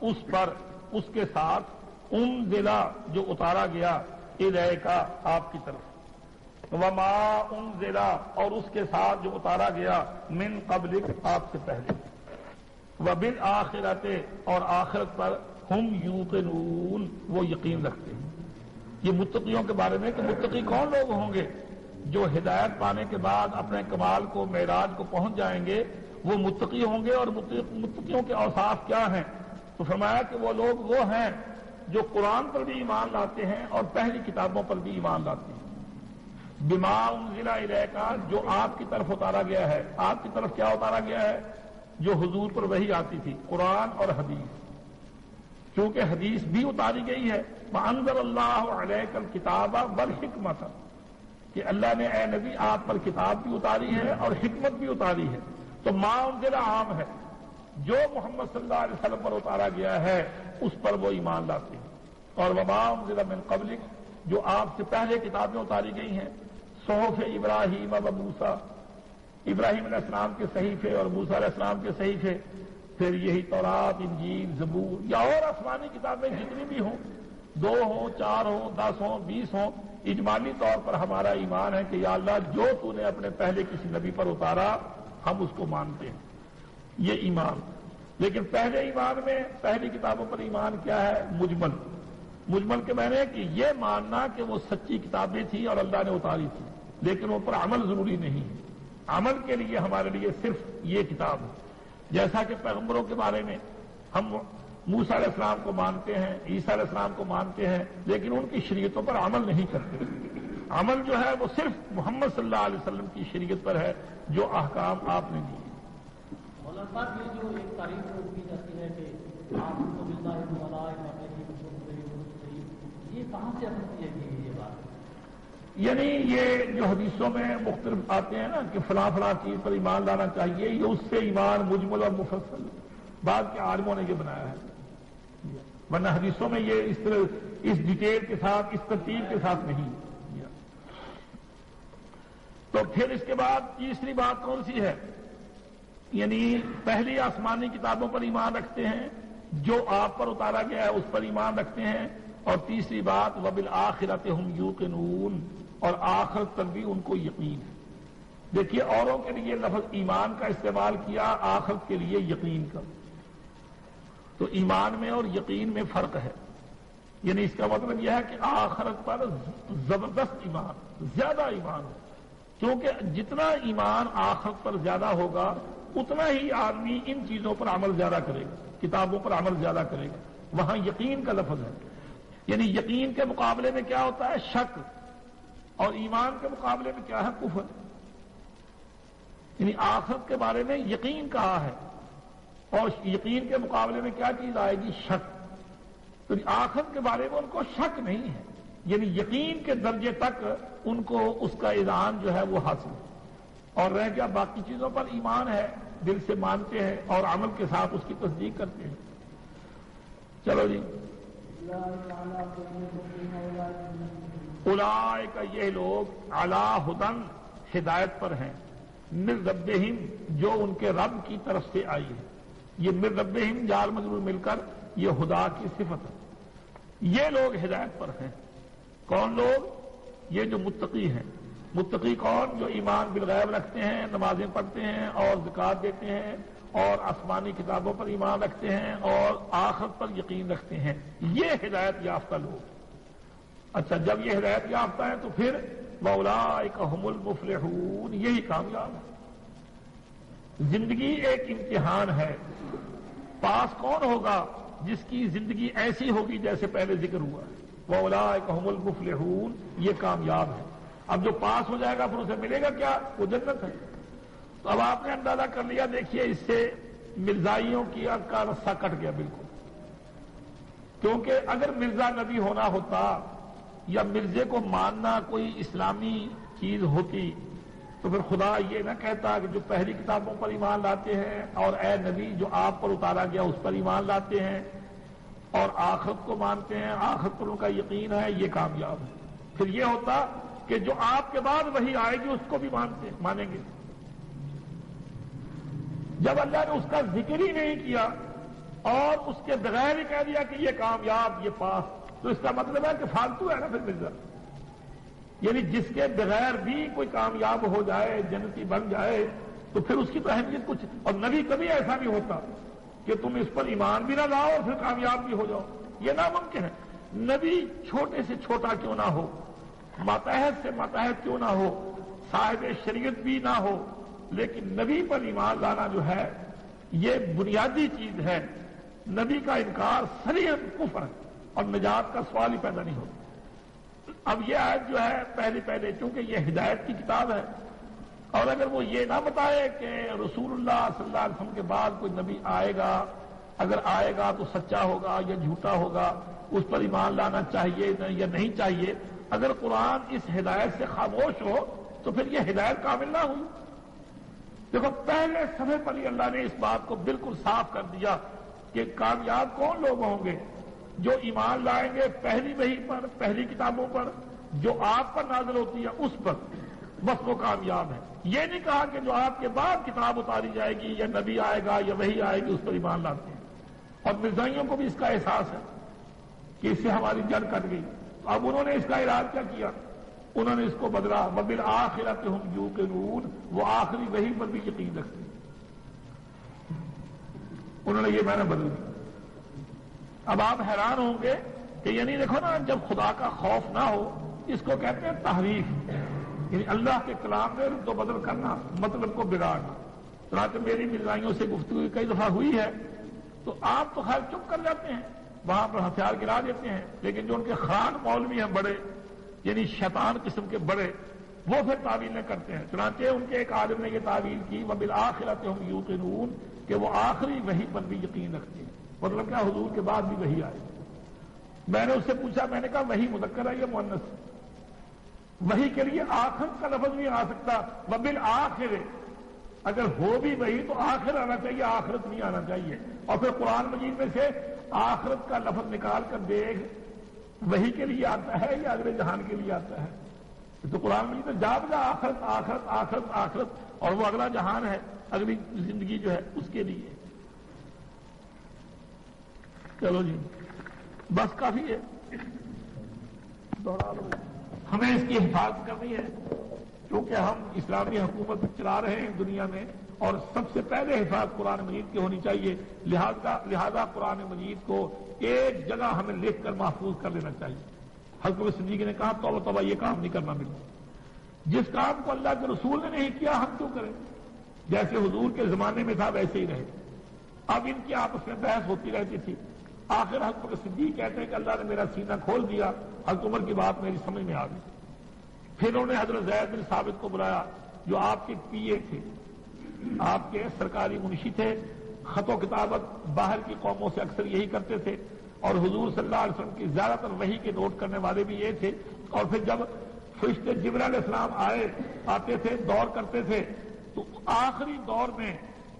اس پر، اس کے ساتھ، انزل جو اتارا گیا، الیک آپ کی طرف، وما انزل اور اس کے ساتھ جو اتارا گیا، من قبلک آپ سے پہلے، وبالآخرۃ اور آخرت پر، ہم یوقنون وہ یقین رکھتے ہیں۔ یہ متقیوں کے بارے میں کہ متقی کون لوگ ہوں گے جو ہدایت پانے کے بعد اپنے کمال کو، معراج کو پہنچ جائیں گے، وہ متقی ہوں گے۔ اور متقیوں کے اوصاف کیا ہیں؟ تو فرمایا کہ وہ لوگ وہ ہیں جو قرآن پر بھی ایمان لاتے ہیں اور پہلی کتابوں پر بھی ایمان لاتے ہیں۔ بما انزل الیک، جو آپ کی طرف اتارا گیا ہے۔ آپ کی طرف کیا اتارا گیا ہے؟ جو حضور پر وحی آتی تھی، قرآن اور حدیث، کیونکہ حدیث بھی اتاری گئی ہے۔ وَأَنزَلَ اللَّهُ عَلَيْكَ الْكِتَابَ وَالْحِكْمَةَ، کہ اللہ نے اے نبی آپ پر کتاب بھی اتاری ہے اور حکمت بھی اتاری ہے۔ تو ما انزل عام ہے، جو محمد صلی اللہ علیہ وسلم پر اتارا گیا ہے اس پر وہ ایمان لاتے ہیں۔ اور وما انزل من قبلک، جو آپ سے پہلے کتابیں اتاری گئی ہیں، صحف ابراہیم و موسیٰ، ابراہیم علیہ السلام کے صحیفے اور موسیٰ علیہ السلام کے صحیفے، پھر یہی تورات، انجیل، زبور یا اور آسمانی کتابیں جتنی بھی ہوں، 2 ہوں، 4 ہوں، 10 ہوں، 20 ہوں، اجمالی طور پر ہمارا ایمان ہے کہ یا اللہ جو تو نے اپنے پہلے کسی نبی پر اتارا ہم اس کو مانتے ہیں، یہ ایمان۔ لیکن پہلے ایمان میں پہلی کتابوں پر ایمان کیا ہے؟ مجمل۔ مجمل کے معنی ہے کہ یہ ماننا کہ وہ سچی کتابیں تھیں اور اللہ نے اتاری تھی، لیکن ان پر عمل ضروری نہیں ہے۔ عمل کے لیے ہمارے لیے صرف یہ کتاب ہے۔ جیسا کہ پیغمبروں کے بارے میں ہم موسیٰ علیہ السلام کو مانتے ہیں، عیسیٰ علیہ السلام کو مانتے ہیں، لیکن ان کی شریعتوں پر عمل نہیں کرتے۔ عمل جو ہے وہ صرف محمد صلی اللہ علیہ وسلم کی شریعت پر ہے، جو احکام آپ نے دیے۔ مولانا صاحب، یہ جو ایک تاریخ کی جاتی ہے کہ آپ کو ملتا ہے یہ کہاں سے آتی ہے یہ بات؟ یعنی یہ جو حدیثوں میں مختلف آتے ہیں نا کہ فلاں فلاں چیز پر ایمان لانا چاہیے، یہ اس سے ایمان مجمل اور مفصل بعد کے عالموں نے یہ بنایا ہے، ورنہ حدیثوں میں یہ اس طرح اس ڈیٹیل کے ساتھ، اس ترتیب کے ساتھ نہیں۔ تو پھر اس کے بعد تیسری بات کون سی ہے؟ یعنی پہلی آسمانی کتابوں پر ایمان رکھتے ہیں، جو آپ پر اتارا گیا ہے اس پر ایمان رکھتے ہیں، اور تیسری بات وبالآخرۃ ہم یوقنون، اور آخرت پر بھی ان کو یقین ہے۔ دیکھیے اوروں کے لیے لفظ ایمان کا استعمال کیا، آخرت کے لیے یقین کا، تو ایمان میں اور یقین میں فرق ہے۔ یعنی اس کا مطلب یہ ہے کہ آخرت پر زبردست ایمان، زیادہ ایمان ہو، کیونکہ جتنا ایمان آخرت پر زیادہ ہوگا اتنا ہی آدمی ان چیزوں پر عمل زیادہ کرے گا، کتابوں پر عمل زیادہ کرے گا۔ وہاں یقین کا لفظ ہے، یعنی یقین کے مقابلے میں کیا ہوتا ہے؟ شک، اور ایمان کے مقابلے میں کیا ہے؟ کفر۔ یعنی آخرت کے بارے میں یقین کہا ہے، اور یقین کے مقابلے میں کیا چیز آئے گی؟ شک۔ تو آخرت کے بارے میں ان کو شک نہیں ہے، یعنی یقین کے درجے تک ان کو اس کا اذعان جو ہے وہ حاصل ہے، اور رہ گیا باقی چیزوں پر ایمان ہے، دل سے مانتے ہیں اور عمل کے ساتھ اس کی تصدیق کرتے ہیں۔ چلو جی، اولئک، یہ لوگ علی ھدی، ہدایت پر ہیں، من ربہم، جو ان کے رب کی طرف سے آئی ہے۔ یہ من ربہم جار مجرور مل کر یہ خدا کی صفت ہے۔ یہ لوگ ہدایت پر ہیں۔ کون لوگ؟ یہ جو متقی ہیں۔ متقی کون؟ جو ایمان بالغیب رکھتے ہیں، نمازیں پڑھتے ہیں اور زکوٰۃ دیتے ہیں اور آسمانی کتابوں پر ایمان رکھتے ہیں اور آخرت پر یقین رکھتے ہیں، یہ ہدایت یافتہ لوگ۔ اچھا، جب یہ ہدایت یافتہ ہیں تو پھر وَأُولَٰئِکَ هُمُ الْمُفْلِحُونَ، یہی کامیاب ہے۔ زندگی ایک امتحان ہے، پاس کون ہوگا؟ جس کی زندگی ایسی ہوگی جیسے پہلے ذکر ہوا، وَأُولَٰئِکَ هُمُ الْمُفْلِحُونَ، یہ کامیاب ہے۔ اب جو پاس ہو جائے گا پھر اسے ملے گا کیا؟ وہ جنت ہے۔ تو اب آپ نے اندازہ کر لیا، دیکھیے اس سے مرزائیوں کا رسہ کٹ گیا بالکل، کیونکہ اگر مرزا نبی ہونا ہوتا یا مرزے کو ماننا کوئی اسلامی چیز ہوتی تو پھر خدا یہ نہ کہتا کہ جو پہلی کتابوں پر ایمان لاتے ہیں اور اے نبی جو آپ پر اتارا گیا اس پر ایمان لاتے ہیں اور آخرت کو مانتے ہیں، آخرت پر ان کا یقین ہے، یہ کامیاب ہے۔ پھر یہ ہوتا کہ جو آپ کے بعد وہی آئے گی اس کو بھی مانیں گے۔ جب اللہ نے اس کا ذکر ہی نہیں کیا اور اس کے بغیر ہی کہہ دیا کہ یہ کامیاب، یہ پاس، تو اس کا مطلب ہے کہ فالتو ہے نا پھر مرزا۔ یعنی جس کے بغیر بھی کوئی کامیاب ہو جائے، جنتی بن جائے، تو پھر اس کی تو اہمیت کچھ، اور نبی کبھی ایسا نہیں ہوتا کہ تم اس پر ایمان بھی نہ لاؤ اور پھر کامیاب بھی ہو جاؤ، یہ ناممکن ہے۔ نبی چھوٹے سے چھوٹا کیوں نہ ہو، ماتحت سے ماتحت کیوں نہ ہو، صاحب شریعت بھی نہ ہو، لیکن نبی پر ایمان لانا جو ہے یہ بنیادی چیز ہے۔ نبی کا انکار صریحاً کفر ہے اور نجات کا سوال ہی پیدا نہیں ہوتا۔ اب یہ آیت جو ہے پہلے چونکہ یہ ہدایت کی کتاب ہے، اور اگر وہ یہ نہ بتائے کہ رسول اللہ صلی اللہ علیہ وسلم کے بعد کوئی نبی آئے گا، اگر آئے گا تو سچا ہوگا یا جھوٹا ہوگا، اس پر ایمان لانا چاہیے یا نہیں چاہیے، اگر قرآن اس ہدایت سے خاموش ہو تو پھر یہ ہدایت کامل نہ ہوئی۔ دیکھو پہلے صفحے پر ہی اللہ نے اس بات کو بالکل صاف کر دیا کہ کامیاب کون لوگ ہوں گے؟ جو ایمان لائیں گے پہلی وحی پر، پہلی کتابوں پر جو آپ پر نازل ہوتی ہے اس پر، بس وہ کامیاب ہے۔ یہ نہیں کہا کہ جو آپ کے بعد کتاب اتاری جائے گی یا نبی آئے گا یا وحی آئے گی اس پر ایمان لاتے ہیں۔ اور مرزائیوں کو بھی اس کا احساس ہے کہ اس سے ہماری جڑ کٹ گئی۔ اب انہوں نے اس کا علاج کیا کیا؟ انہوں نے اس کو بدلا، وبالآخرۃ ھم یوقنون، وہ آخری وحی پر بھی یقین رکھتے ہیں۔ انہوں نے یہ معنی بدل دیا۔ اب آپ حیران ہوں گے کہ یعنی دیکھو نا، جب خدا کا خوف نہ ہو اس کو کہتے ہیں تحریف، یعنی اللہ کے کلام میں رد و بدل کرنا، مطلب کو بگاڑنا۔ چنانچہ میری مرزائیوں سے گفتگو کئی دفعہ ہوئی ہے تو آپ تو خیر چپ کر جاتے ہیں، وہاں پر ہتھیار گرا دیتے ہیں، لیکن جو ان کے خان مولوی ہیں بڑے، یعنی شیطان قسم کے بڑے، وہ پھر تعویلیں کرتے ہیں۔ چنانچہ ان کے ایک عالم نے یہ تعویل کی وبالآخرۃ ھم یوقنون، کہ وہ آخری وحی پر بھی یقین رکھتے ہیں، مطلب کیا حضور کے بعد بھی وحی آئے۔ میں نے اس سے پوچھا، میں نے کہا وحی مذکر ہے یا مؤنث ہے؟ وحی کے لیے آخر کا لفظ نہیں آ سکتا، وبالآخر، اگر ہو بھی وحی تو آخر آنا چاہیے، آخرت نہیں آنا چاہیے۔ اور پھر قرآن مجید میں سے آخرت کا لفظ نکال کر دیکھ، وحی کے لیے آتا ہے یا اگلے جہان کے لیے آتا ہے؟ تو قرآن مجید میں جا بجا آخرت آخرت آخرت آخرت، اور وہ اگلا جہان ہے، اگلی زندگی جو ہے اس کے لیے۔ چلو جی بس کافی ہے، دوہرا لو۔ ہمیں اس کی حفاظت کرنی ہے کیونکہ ہم اسلامی حکومت چلا رہے ہیں دنیا میں، اور سب سے پہلے حفاظت قرآن مجید کی ہونی چاہیے۔ لہذا قرآن مجید کو ایک جگہ ہمیں لکھ کر محفوظ کر لینا چاہیے۔ حضرت صدیق نے کہا توبہ توبہ، یہ کام نہیں کرنا ملتا۔ جس کام کو اللہ کے رسول نے نہیں کیا ہم کیوں کریں؟ جیسے حضور کے زمانے میں تھا ویسے ہی رہے۔ اب ان کی آپس میں بحث ہوتی رہتی تھی، آخر حضرت صدیق کہتے ہیں کہ اللہ نے میرا سینہ کھول دیا، حضرت عمر کی بات میری سمجھ میں آ گئی۔ پھر انہوں نے حضرت زید بن ثابت کو بلایا جو آپ کے پی اے تھے، آپ کے سرکاری منشی تھے، خط و کتابت باہر کی قوموں سے اکثر یہی کرتے تھے، اور حضور صلی اللہ علیہ وسلم کی زیادہ تر وحی کے نوٹ کرنے والے بھی یہ تھے۔ اور پھر جب فرشتے جبرائیل علیہ السلام آتے تھے، دور کرتے تھے، تو آخری دور میں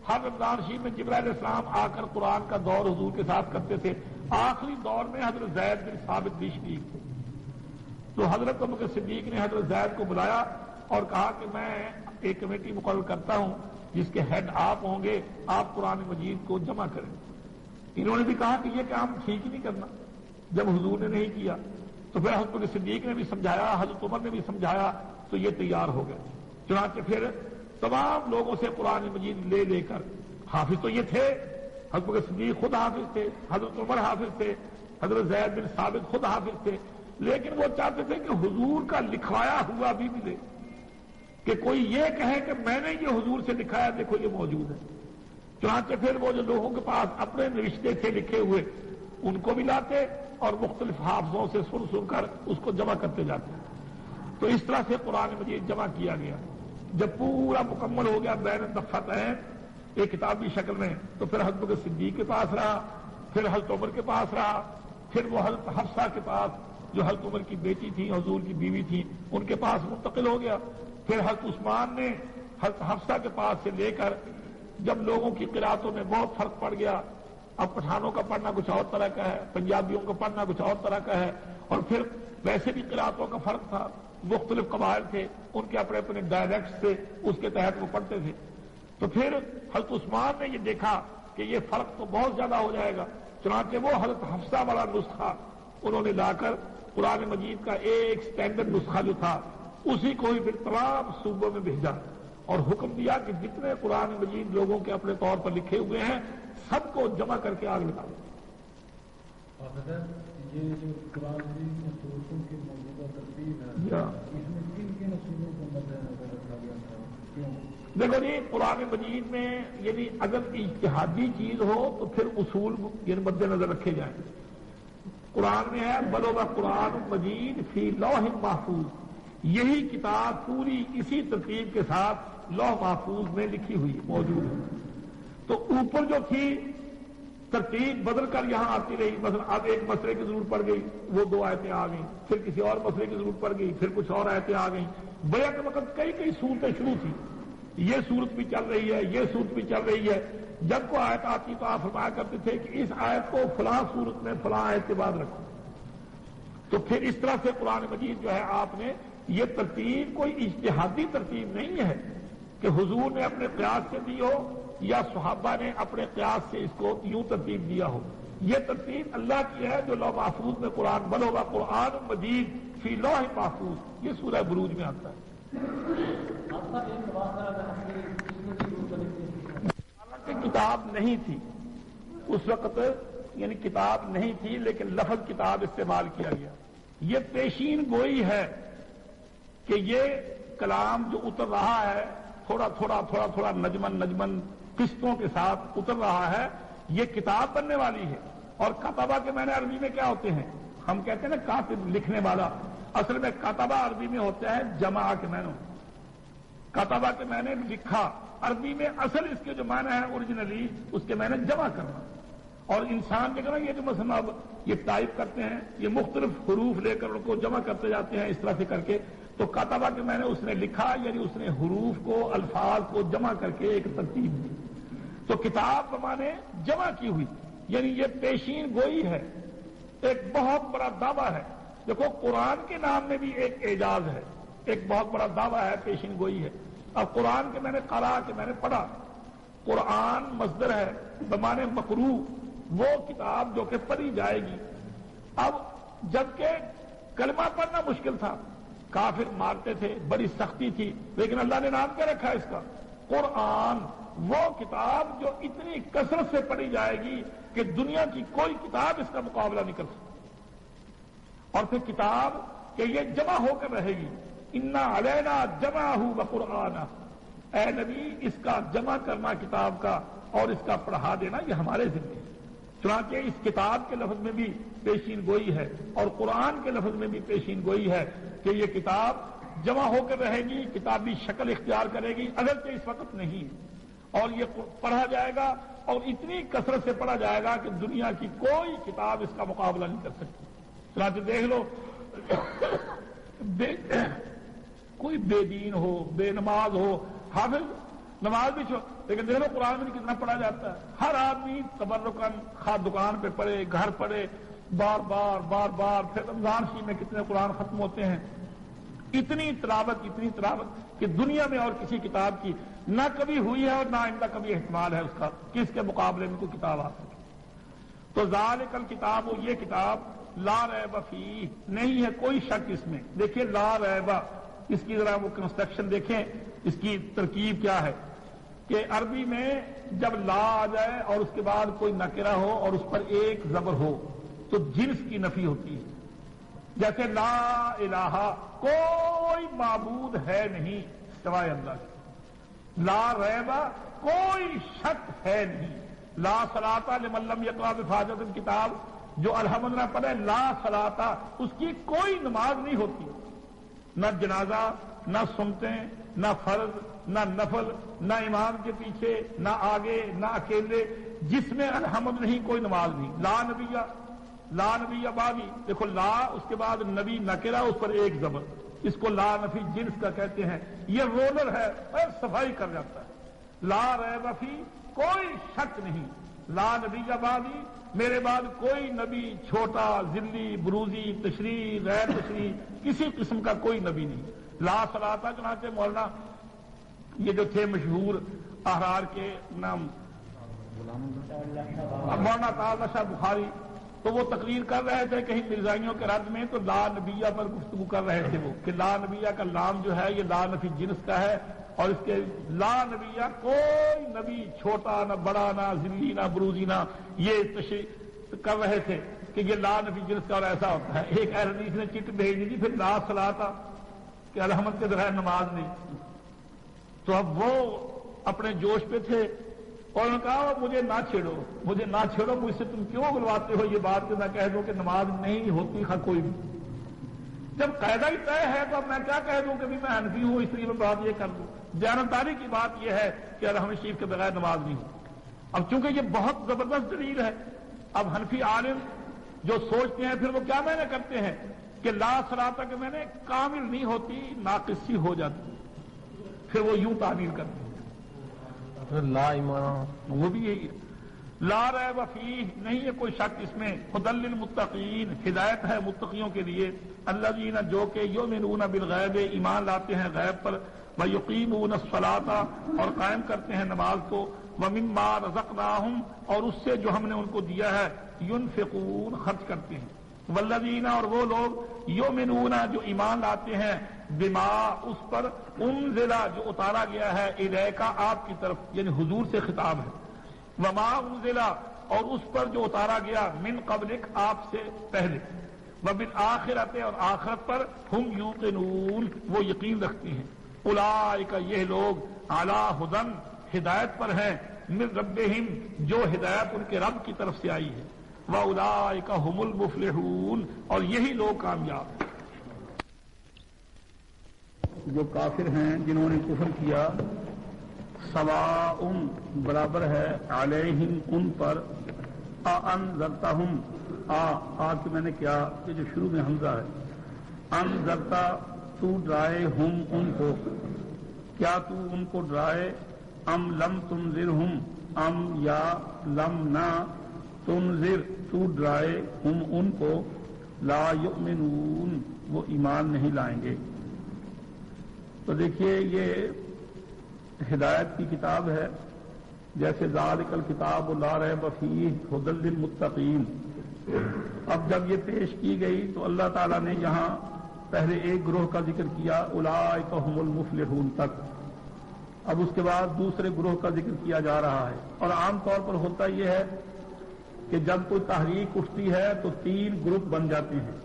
ہر رمضان شریف میں جبرائیل علیہ السلام آ کر قرآن کا دور حضور کے ساتھ کرتے تھے۔ آخری دور میں حضرت زید بن ثابت بھی شریف تھے۔ تو حضرت ابو بکر صدیق نے حضرت زید کو بلایا اور کہا کہ میں ایک کمیٹی مقرر کرتا ہوں جس کے ہیڈ آپ ہوں گے، آپ قرآن مجید کو جمع کریں۔ انہوں نے بھی کہا کہ یہ کام ٹھیک نہیں کرنا، جب حضور نے نہیں کیا تو پھر حضرت ابو صدیق نے بھی سمجھایا، حضرت عمر نے بھی سمجھایا، تو یہ تیار ہو گئے۔ چنانچہ پھر تمام لوگوں سے قرآن مجید لے لے کر، حافظ تو یہ تھے، حضرت ابو صدیق خود حافظ تھے، حضرت عمر حافظ تھے، حضرت زید بن ثابت خود حافظ تھے، لیکن وہ چاہتے تھے کہ حضور کا لکھوایا ہوا بھی ملے، کہ کوئی یہ کہے کہ میں نے یہ حضور سے لکھایا، دیکھو یہ موجود ہے۔ چنانچہ پھر وہ جو لوگوں کے پاس اپنے نوشتے تھے لکھے ہوئے ان کو بھی لاتے اور مختلف حافظوں سے سن کر اس کو جمع کرتے جاتے۔ تو اس طرح سے قرآن مجید جمع کیا گیا۔ جب پورا مکمل ہو گیا بین الدفتین ایک کتابی شکل میں، تو پھر حضرت بکر صدیق کے پاس رہا، پھر حضرت عمر کے پاس رہا، پھر وہ حضرت حفصہ کے پاس جو حضرت عمر کی بیٹی تھی، حضور کی بیوی تھی، ان کے پاس منتقل ہو گیا۔ پھر حضرت عثمان نے حضرت حفصہ کے پاس سے لے کر، جب لوگوں کی قراتوں میں بہت فرق پڑ گیا، اب پٹھانوں کا پڑھنا کچھ اور طرح کا ہے، پنجابیوں کا پڑھنا کچھ اور طرح کا ہے، اور پھر ویسے بھی قراتوں کا فرق تھا، مختلف قبائل تھے، ان کے اپنے اپنے ڈائلیکٹس تھے، اس کے تحت وہ پڑھتے تھے۔ تو پھر حضرت عثمان نے یہ دیکھا کہ یہ فرق تو بہت زیادہ ہو جائے گا، چنانچہ وہ حضرت حفصہ والا نسخہ انہوں نے لا کر قرآن مجید کا ایک سٹینڈرڈ نسخہ جو تھا اسی کو ہی پھر تمام صوبوں میں بھیجا، اور حکم دیا کہ جتنے قرآن مجید لوگوں کے اپنے طور پر لکھے ہوئے ہیں سب کو جمع کر کے آگ لگا دو۔ یہ جو قرآن مجید میں سورتوں کی موجودہ ترتیب ہے، اس میں کن کن اصولوں کو مد نظر رکھا گیا تھا؟ کیوں؟ دیکھو جی، قرآن مجید میں یعنی اگر اجتہادی چیز ہو تو پھر اصول یعنی مد نظر رکھے جائیں۔ قرآن میں ہے بلغ قرآن مجید فی لوح محفوظ، یہی کتاب پوری اسی ترتیب کے ساتھ لوح محفوظ میں لکھی ہوئی موجود ہے۔ تو اوپر جو تھی ترتیب بدل کر یہاں آتی رہی، مثلا اب ایک مسئلے کی ضرورت پڑ گئی، وہ 2 آیتیں آ گئیں، پھر کسی اور مسئلے کی ضرورت پڑ گئی، پھر کچھ اور آیتیں آ گئیں۔ بیعت وقت کئی صورتیں شروع تھی، یہ صورت بھی چل رہی ہے، یہ صورت بھی چل رہی ہے، جب کوئی آیت آتی تو آپ فرمایا کرتے تھے کہ اس آیت کو فلاں صورت میں فلاں آیت کے بعد رکھو. تو پھر اس طرح سے قرآن مجید جو ہے آپ نے یہ ترتیب کوئی اجتہادی ترتیب نہیں ہے کہ حضور نے اپنے قیاس سے دی ہو یا صحابہ نے اپنے قیاس سے اس کو یوں ترتیب دیا ہو. یہ ترتیب اللہ کی ہے جو لوح محفوظ میں قرآن بنا ہوگا. قرآن مجید فی لوح محفوظ, یہ سورہ بروج میں آتا ہے. حالانکہ کتاب نہیں تھی اس وقت, یعنی کتاب نہیں تھی لیکن لفظ کتاب استعمال کیا گیا. یہ پیشین گوئی ہے کہ یہ کلام جو اتر رہا ہے تھوڑا تھوڑا نجمن قسطوں کے ساتھ اتر رہا ہے, یہ کتاب بننے والی ہے. اور کتبہ کے معنی عربی میں کیا ہوتے ہیں؟ ہم کہتے ہیں نا کاتب, لکھنے والا. اصل میں کتبہ عربی میں ہوتا ہے جمع کے معنی. کتبہ کے معنی لکھا, عربی میں اصل اس کے جو معنی ہے اوریجنلی اس کے معنی جمع کرنا. اور انسان کے کہنا یہ جو مثلا اب یہ ٹائپ کرتے ہیں, یہ مختلف حروف لے کر ان کو جمع کرتے جاتے ہیں اس طرح سے کر کے. تو کتبہ کے معنی اس نے لکھا, یعنی اس نے حروف کو, الفاظ کو جمع کر کے ایک ترتیب دی. تو کتاب کے معنی جمع کی ہوئی, یعنی یہ پیشین گوئی ہے, ایک بہت بڑا دعویٰ ہے. دیکھو قرآن کے نام میں بھی ایک اعجاز ہے, ایک بہت بڑا دعویٰ ہے, پیشین گوئی ہے. اب قرآن کے میں نے قرأ کے میں نے پڑھا, قرآن مصدر ہے بمعنی مقروء, وہ کتاب جو کہ پڑھی جائے گی. اب جبکہ کلمہ پڑھنا مشکل تھا, کافر مارتے تھے, بڑی سختی تھی, لیکن اللہ نے نام کیا رکھا اس کا؟ قرآن. وہ کتاب جو اتنی کثرت سے پڑھی جائے گی کہ دنیا کی کوئی کتاب اس کا مقابلہ نہیں کر سکتی. اور پھر کتاب کہ یہ جمع ہو کر رہے گی. انا علینا جمعہ وقرآنہ, اے نبی اس کا جمع کرنا کتاب کا اور اس کا پڑھا دینا یہ ہمارے ذمہ ہے. چنانچہ اس کتاب کے لفظ میں بھی پیشین گوئی ہے اور قرآن کے لفظ میں بھی پیشین گوئی ہے کہ یہ کتاب جمع ہو کر رہے گی, کتابی شکل اختیار کرے گی, اگرچہ اس وقت نہیں, اور یہ پڑھا جائے گا اور اتنی کثرت سے پڑھا جائے گا کہ دنیا کی کوئی کتاب اس کا مقابلہ نہیں کر سکتی. چنانچہ دیکھ لو کوئی بے دین ہو, بے نماز ہو, حافظ نماز بھی چھوڑ, لیکن دیکھ لو قرآن میں کتنا پڑھا جاتا ہے. ہر آدمی تبرکن خواہ دکان پہ پڑھے, گھر پڑھے, بار بار. پھر رمضان شریف میں کتنے قرآن ختم ہوتے ہیں. اتنی تلاوت کہ دنیا میں اور کسی کتاب کی نہ کبھی ہوئی ہے اور نہ آئندہ کبھی احتمال ہے اس کا کہ اس کے مقابلے میں کوئی کتاب آ سکے. تو ذالک الکتاب, یہ کتاب لا ریب فیہ, نہیں ہے کوئی شک اس میں. دیکھیے لا ریب, اس کی ذرا وہ کنسٹرکشن دیکھیں, اس کی ترکیب کیا ہے کہ عربی میں جب لا آ جائے اور اس کے بعد کوئی نکرہ ہو اور اس پر ایک زبر ہو تو جنس کی نفی ہوتی ہے. جیسے لا الہ, کوئی معبود ہے نہیں سوائے اللہ کے. لا ریب, کوئی شک ہے نہیں. لا صلاۃ لمن لم یقرأ بفاتحۃ الکتاب, جو الحمدللہ پڑھے لا صلاۃ, اس کی کوئی نماز نہیں ہوتی. نہ جنازہ, نہ سنتیں, نہ فرض, نہ نفل, نہ امام کے پیچھے, نہ آگے, نہ اکیلے, جس میں الحمد نہیں کوئی نماز نہیں. لا نبی بعدی, دیکھو لا اس کے بعد نبی نکرہ, اس پر ایک زبر, اس کو لا نفی جنس کا کہتے ہیں. یہ رولر ہے اور صفائی کر جاتا ہے. لا ریب فی, کوئی شک نہیں. لا نبی بعدی, میرے بعد کوئی نبی چھوٹا, ذلی, بروزی, تشریح, غیر تشریح, کسی قسم کا کوئی نبی نہیں. لا صلاۃ, چنانچہ مولانا یہ جو تھے مشہور احرار کے نام مولانا تعالی شاہ بخاری, تو وہ تقریر کر رہے تھے کہیں مرزائیوں کے رد میں, تو لا نبیہ پر گفتگو کر رہے تھے وہ کہ لا نبیہ کا لام جو ہے یہ لا نفی جنس کا ہے, اور اس کے لا نبیہ, کوئی نبی چھوٹا نہ بڑا, نہ ذلی, نہ بروزی, نہ, یہ تشریح کر رہے تھے کہ یہ لا نفی جنس کا اور ایسا ہوتا ہے. ایک اہل حدیث نے چٹ بھیج دی تھی, پھر لا صلاۃ کہ الحمد کے ذرائع نماز نہیں. تو اب وہ اپنے جوش پہ تھے اور انہوں نے کہا مجھے نہ چھیڑو, مجھ سے تم کیوں بلواتے ہو یہ بات کہ میں کہہ دوں کہ نماز نہیں ہوتی خواہ کوئی بھی. جب قاعدہ ہی طے ہے تو اب میں کیا کہہ دوں کہ بھی میں حنفی ہوں اس لیے میں بات یہ کر دوں. دیانتداری کی بات یہ ہے کہ الحمد شریف کے بغیر نماز نہیں ہوتی. اب چونکہ یہ بہت زبردست دلیل ہے, اب حنفی عالم جو سوچتے ہیں پھر وہ کیا معنی کرتے ہیں کہ لا صلاۃ کے معنی کامل نہیں ہوتی, ناقص سی ہو جاتی, پھر وہ یوں تعبیر کرتے ہیں. لا ایمان وہ بھی یہی ہے، لا ریب فیہ، نہیں ہے کوئی شک اس میں، ھدی للمتقین، ہدایت ہے متقیوں کے لیے، الذین جو کہ یؤمنون بالغیب، ایمان لاتے ہیں غیب پر، ویقیمون الصلاۃ، اور قائم کرتے ہیں نماز کو، ومما رزقناہم، اور اس سے جو ہم نے ان کو دیا ہے، ینفقون، خرچ کرتے ہیں، والذین، اور وہ لوگ، یؤمنون، جو ایمان لاتے ہیں، بما، اس پر، انزل، جو اتارا گیا ہے، الیک، آپ کی طرف، یعنی حضور سے خطاب ہے، وما انزل، اور اس پر جو اتارا گیا، من قبلک، آپ سے پہلے، وبالآخرۃ، اور آخرت پر، ہم یوقنون، وہ یقین رکھتے ہیں، اولئک، یہ لوگ، علی ھدی، ہدایت پر ہیں، من ربہم، جو ہدایت ان کے رب کی طرف سے آئی ہے، واولئک ھم المفلحون، اور یہی لوگ کامیاب ہیں۔ جو کافر ہیں جنہوں نے کفر کیا، سواء، برابر ہے، علیہم، ان پر، انذرتہم، کہ میں نے کیا، یہ جو شروع میں حمزہ ہے، انذرتا، تو ڈرائے، ہم، ان کو، کیا تو ان کو ڈرائے، ام لم تنذرہم، ام یا لم نہ تنذر، تو ڈرائے، ہم ان کو، لا یؤمنون، وہ ایمان نہیں لائیں گے۔ تو دیکھیے یہ ہدایت کی کتاب ہے، جیسے ذالک الکتاب لا ریب فیہ ھدی للمتقین۔ اب جب یہ پیش کی گئی تو اللہ تعالیٰ نے یہاں پہلے ایک گروہ کا ذکر کیا، اولئک ھم المفلحون تک، اب اس کے بعد دوسرے گروہ کا ذکر کیا جا رہا ہے۔ اور عام طور پر ہوتا یہ ہے کہ جب کوئی تحریک اٹھتی ہے تو 3 گروپ بن جاتے ہیں،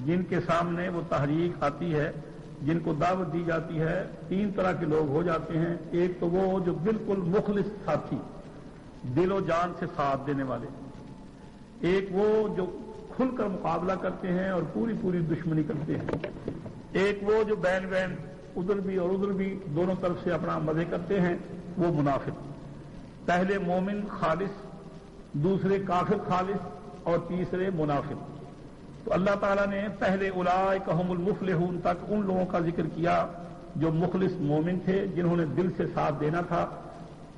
جن کے سامنے وہ تحریک آتی ہے، جن کو دعوت دی جاتی ہے، 3 طرح کے لوگ ہو جاتے ہیں۔ ایک تو وہ جو بالکل مخلص ساتھی، دل و جان سے ساتھ دینے والے، ایک وہ جو کھل کر مقابلہ کرتے ہیں اور پوری پوری دشمنی کرتے ہیں، ایک وہ جو بین بین، ادھر بھی اور ادھر بھی، دونوں طرف سے اپنا مزے کرتے ہیں، وہ منافق۔ پہلے مومن خالص، دوسرے کافر خالص، اور تیسرے منافق۔ تو اللہ تعالیٰ نے پہلے اولئک ھم المفلحون تک ان لوگوں کا ذکر کیا جو مخلص مومن تھے، جنہوں نے دل سے ساتھ دینا تھا،